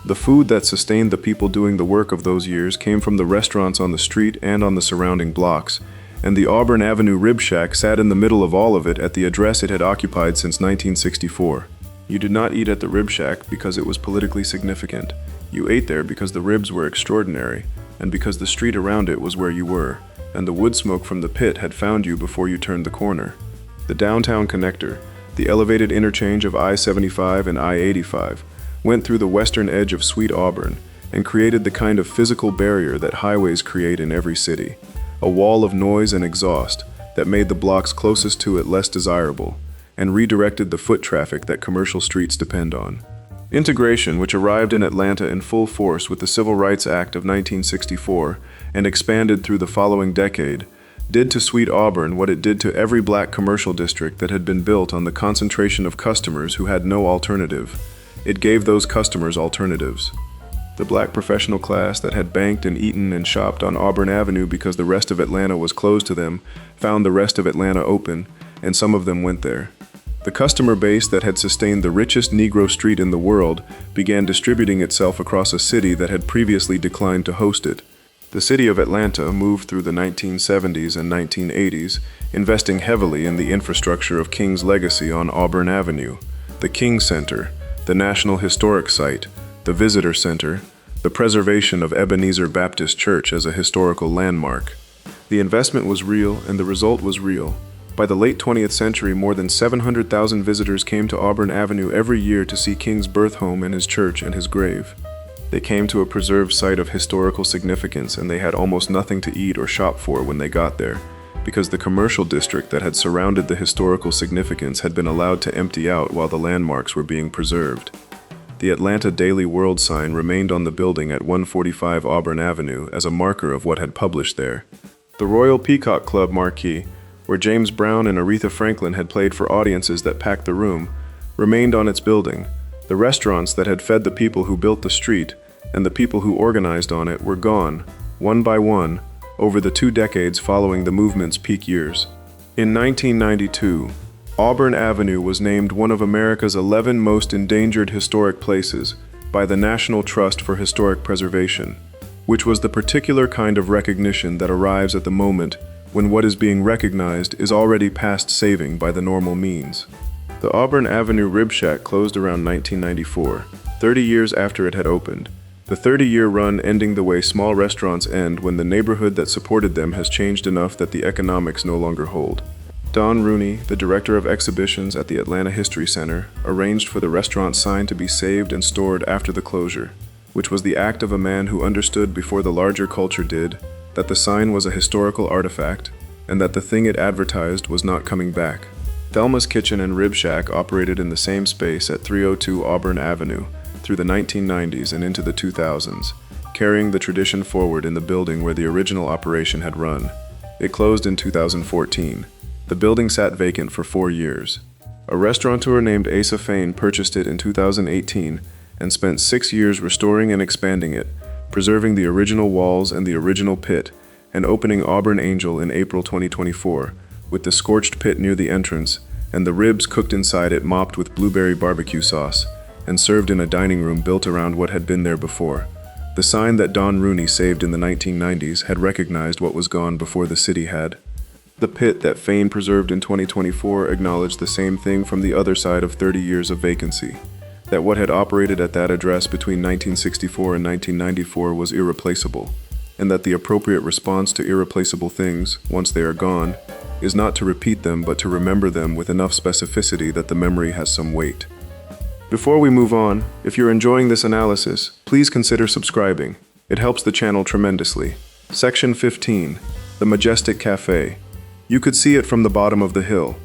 The food that sustained the people doing the work of those years came from the restaurants on the street and on the surrounding blocks, and the Auburn Avenue Rib Shack sat in the middle of all of it at the address it had occupied since 1964. You did not eat at the Rib Shack because it was politically significant. You ate there because the ribs were extraordinary, and because the street around it was where you were, and the wood smoke from the pit had found you before you turned the corner. The downtown connector, the elevated interchange of I-75 and I-85, went through the western edge of Sweet Auburn and created the kind of physical barrier that highways create in every city, a wall of noise and exhaust that made the blocks closest to it less desirable and redirected the foot traffic that commercial streets depend on. Integration, which arrived in Atlanta in full force with the Civil Rights Act of 1964 and expanded through the following decade, did to Sweet Auburn what it did to every black commercial district that had been built on the concentration of customers who had no alternative. It gave those customers alternatives. The black professional class that had banked and eaten and shopped on Auburn Avenue because the rest of Atlanta was closed to them found the rest of Atlanta open, and some of them went there. The customer base that had sustained the richest Negro street in the world began distributing itself across a city that had previously declined to host it. The city of Atlanta moved through the 1970s and 1980s, investing heavily in the infrastructure of King's legacy on Auburn Avenue, the King Center, the National Historic Site, the Visitor Center, the preservation of Ebenezer Baptist Church as a historical landmark. The investment was real and the result was real. By the late 20th century, more than 700,000 visitors came to Auburn Avenue every year to see King's birth home and his church and his grave. They came to a preserved site of historical significance, and they had almost nothing to eat or shop for when they got there, because the commercial district that had surrounded the historical significance had been allowed to empty out while the landmarks were being preserved. The Atlanta Daily World sign remained on the building at 145 Auburn Avenue as a marker of what had published there. The Royal Peacock Club marquee, where James Brown and Aretha Franklin had played for audiences that packed the room, remained on its building. The restaurants that had fed the people who built the street and the people who organized on it were gone, one by one, over the 2 decades following the movement's peak years. In 1992, Auburn Avenue was named one of America's 11 most endangered historic places by the National Trust for Historic Preservation, which was the particular kind of recognition that arrives at the moment when what is being recognized is already past saving by the normal means. The Auburn Avenue Rib Shack closed around 1994, 30 years after it had opened, the 30-year run ending the way small restaurants end when the neighborhood that supported them has changed enough that the economics no longer hold. Don Rooney, the director of exhibitions at the Atlanta History Center, arranged for the restaurant sign to be saved and stored after the closure, which was the act of a man who understood before the larger culture did that the sign was a historical artifact and that the thing it advertised was not coming back. Thelma's Kitchen and Rib Shack operated in the same space at 302 Auburn Avenue through the 1990s and into the 2000s, carrying the tradition forward in the building where the original operation had run. It closed in 2014. The building sat vacant for 4 years. A restaurateur named Asa Fain purchased it in 2018 and spent 6 years restoring and expanding it, preserving the original walls and the original pit, and opening Auburn Angel in April 2024, with the scorched pit near the entrance, and the ribs cooked inside it mopped with blueberry barbecue sauce, and served in a dining room built around what had been there before. The sign that Don Rooney saved in the 1990s had recognized what was gone before the city had. The pit that Fain preserved in 2024 acknowledged the same thing from the other side of 30 years of vacancy, that what had operated at that address between 1964 and 1994 was irreplaceable, and that the appropriate response to irreplaceable things, once they are gone, is not to repeat them but to remember them with enough specificity that the memory has some weight. Before we move on, if you're enjoying this analysis, please consider subscribing. It helps the channel tremendously. Section 15, the Majestic Cafe. You could see it from the bottom of the hill.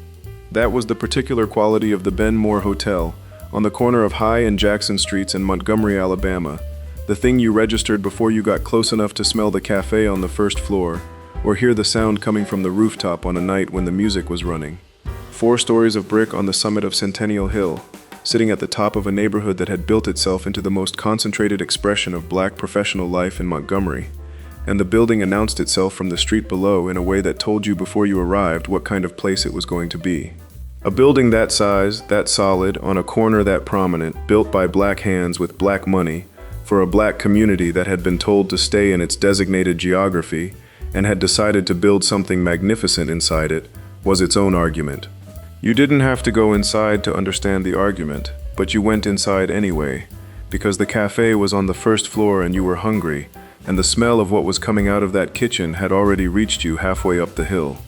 That was the particular quality of the Ben Moore Hotel, on the corner of High and Jackson Streets in Montgomery, Alabama, the thing you registered before you got close enough to smell the cafe on the first floor, or hear the sound coming from the rooftop on a night when the music was running. 4 stories of brick on the summit of Centennial Hill, sitting at the top of a neighborhood that had built itself into the most concentrated expression of black professional life in Montgomery. and the building announced itself from the street below in a way that told you before you arrived what kind of place it was going to be. A building that size, that solid, on a corner that prominent, built by black hands with black money, for a black community that had been told to stay in its designated geography and had decided to build something magnificent inside it, was its own argument. You didn't have to go inside to understand the argument, but you went inside anyway, because the cafe was on the first floor and you were hungry, and the smell of what was coming out of that kitchen had already reached you halfway up the hill.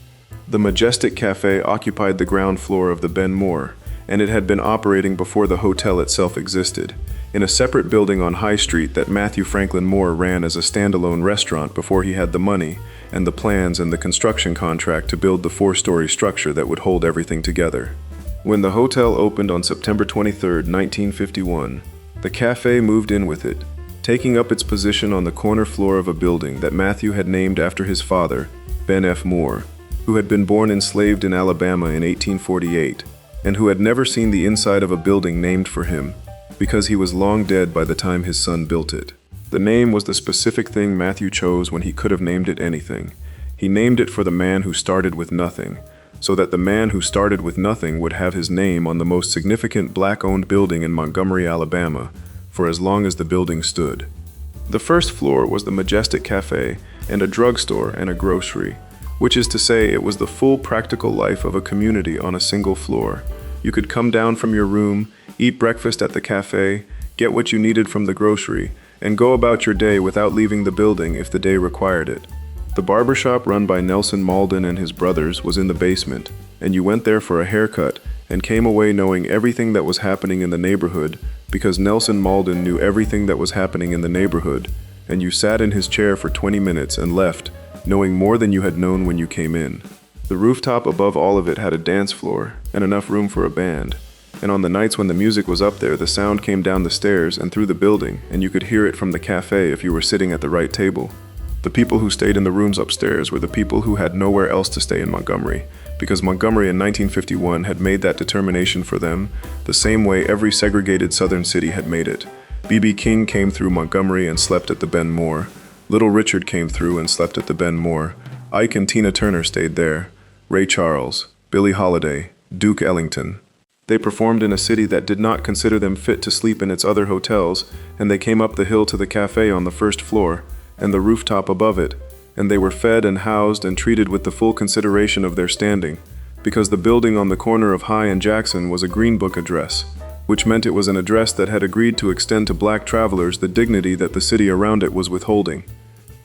The majestic cafe occupied the ground floor of the Ben Moore, and it had been operating before the hotel itself existed, in a separate building on High Street that Matthew Franklin Moore ran as a standalone restaurant before he had the money and the plans and the construction contract to build the 4-story structure that would hold everything together. When the hotel opened on September 23, 1951, the cafe moved in with it, taking up its position on the corner floor of a building that Matthew had named after his father, Ben F. Moore, who had been born enslaved in Alabama in 1848, and who had never seen the inside of a building named for him, because he was long dead by the time his son built it. The name was the specific thing Matthew chose when he could have named it anything. He named it for the man who started with nothing, so that the man who started with nothing would have his name on the most significant black-owned building in Montgomery, Alabama, for as long as the building stood. The first floor was the majestic cafe and a drugstore and a grocery, which is to say it was the full practical life of a community on a single floor. You could come down from your room, eat breakfast at the cafe, get what you needed from the grocery, and go about your day without leaving the building if the day required it. The barbershop run by Nelson Malden and his brothers was in the basement, and you went there for a haircut and came away knowing everything that was happening in the neighborhood because Nelson Malden knew everything that was happening in the neighborhood, and you sat in his chair for 20 minutes and left, knowing more than you had known when you came in. The rooftop above all of it had a dance floor and enough room for a band, and on the nights when the music was up there, the sound came down the stairs and through the building, and you could hear it from the cafe if you were sitting at the right table. The people who stayed in the rooms upstairs were the people who had nowhere else to stay in Montgomery, because Montgomery in 1951 had made that determination for them the same way every segregated southern city had made it. B.B. King came through Montgomery and slept at the Ben Moore. Little Richard came through and slept at the Ben Moore. Ike and Tina Turner stayed there. Ray Charles, Billie Holiday, Duke Ellington. They performed in a city that did not consider them fit to sleep in its other hotels, and they came up the hill to the cafe on the first floor, and the rooftop above it, and they were fed and housed and treated with the full consideration of their standing, because the building on the corner of High and Jackson was a Green Book address, which meant it was an address that had agreed to extend to black travelers the dignity that the city around it was withholding.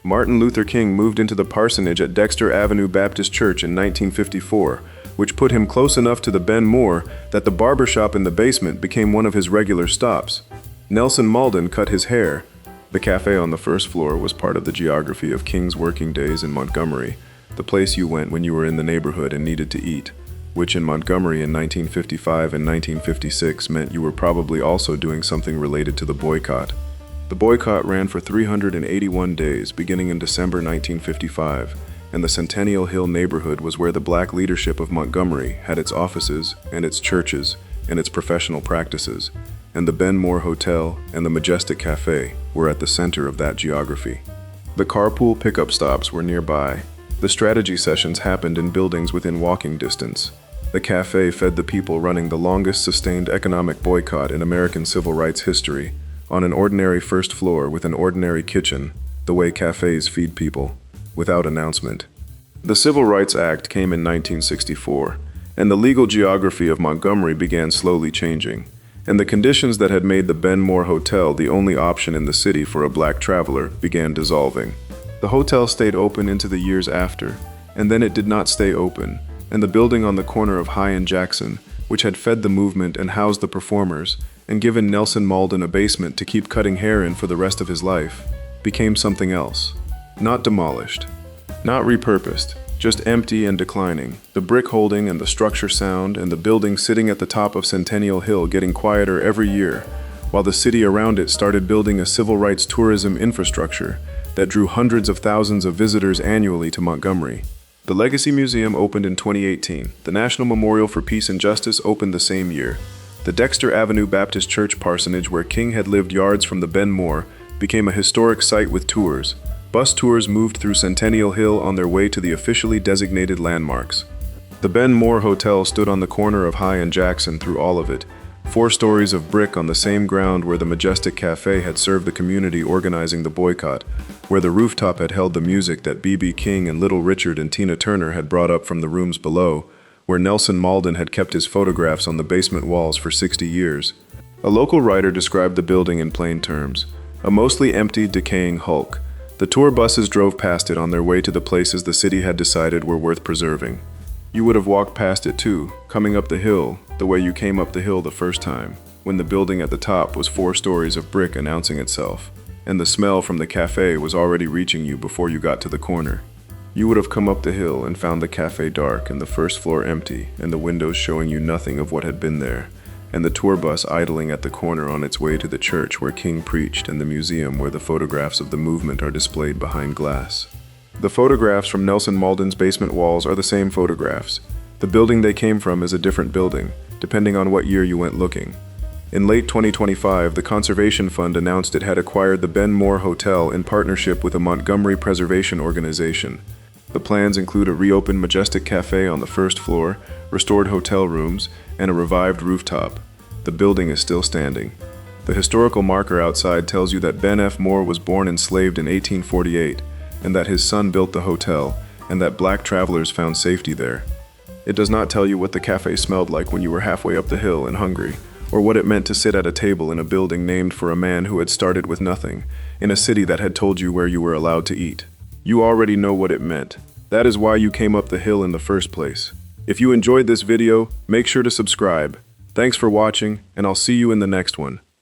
Martin Luther King moved into the parsonage at Dexter Avenue Baptist Church in 1954, which put him close enough to the Ben Moore that the barbershop in the basement became one of his regular stops. Nelson Malden cut his hair. The cafe on the first floor was part of the geography of King's working days in Montgomery, the place you went when you were in the neighborhood and needed to eat, which in Montgomery in 1955 and 1956 meant you were probably also doing something related to the boycott. The boycott ran for 381 days, beginning in December 1955, and the Centennial Hill neighborhood was where the black leadership of Montgomery had its offices and its churches and its professional practices, and the Ben Moore Hotel and the Majestic Cafe were at the center of that geography. The carpool pickup stops were nearby. The strategy sessions happened in buildings within walking distance. The cafe fed the people running the longest sustained economic boycott in American civil rights history, on an ordinary first floor with an ordinary kitchen, the way cafes feed people, without announcement. The Civil Rights Act came in 1964, and the legal geography of Montgomery began slowly changing, and the conditions that had made the Ben Moore Hotel the only option in the city for a black traveler began dissolving. The hotel stayed open into the years after, and then it did not stay open, and the building on the corner of High and Jackson, which had fed the movement and housed the performers, and given Nelson Malden a basement to keep cutting hair in for the rest of his life, became something else. Not demolished, not repurposed, just empty and declining, the brick holding and the structure sound and the building sitting at the top of Centennial Hill getting quieter every year, while the city around it started building a civil rights tourism infrastructure that drew hundreds of thousands of visitors annually to Montgomery. The Legacy Museum opened in 2018. The National Memorial for Peace and Justice opened the same year. The Dexter Avenue Baptist Church parsonage where King had lived yards from the Ben Moore became a historic site with tours. Bus tours moved through Centennial Hill on their way to the officially designated landmarks. The Ben Moore Hotel stood on the corner of High and Jackson through all of it, 4 stories of brick on the same ground where the Majestic Cafe had served the community organizing the boycott, where the rooftop had held the music that B.B. King and Little Richard and Tina Turner had brought up from the rooms below, where Nelson Malden had kept his photographs on the basement walls for 60 years. A local writer described the building in plain terms: a mostly empty, decaying hulk. The tour buses drove past it on their way to the places the city had decided were worth preserving. You would have walked past it too, coming up the hill, the way you came up the hill the first time, when the building at the top was 4 stories of brick announcing itself, and the smell from the cafe was already reaching you before you got to the corner. You would have come up the hill and found the cafe dark and the first floor empty and the windows showing you nothing of what had been there, and the tour bus idling at the corner on its way to the church where King preached and the museum where the photographs of the movement are displayed behind glass. The photographs from Nelson Malden's basement walls are the same photographs. The building they came from is a different building, depending on what year you went looking. In late 2025, the Conservation Fund announced it had acquired the Ben Moore Hotel in partnership with a Montgomery preservation organization. The plans include a reopened Majestic Cafe on the first floor, restored hotel rooms, and a revived rooftop. The building is still standing. The historical marker outside tells you that Ben F. Moore was born enslaved in 1848, and that his son built the hotel, and that black travelers found safety there. It does not tell you what the cafe smelled like when you were halfway up the hill and hungry, or what it meant to sit at a table in a building named for a man who had started with nothing, in a city that had told you where you were allowed to eat. You already know what it meant. That is why you came up the hill in the first place. If you enjoyed this video, make sure to subscribe. Thanks for watching, and I'll see you in the next one.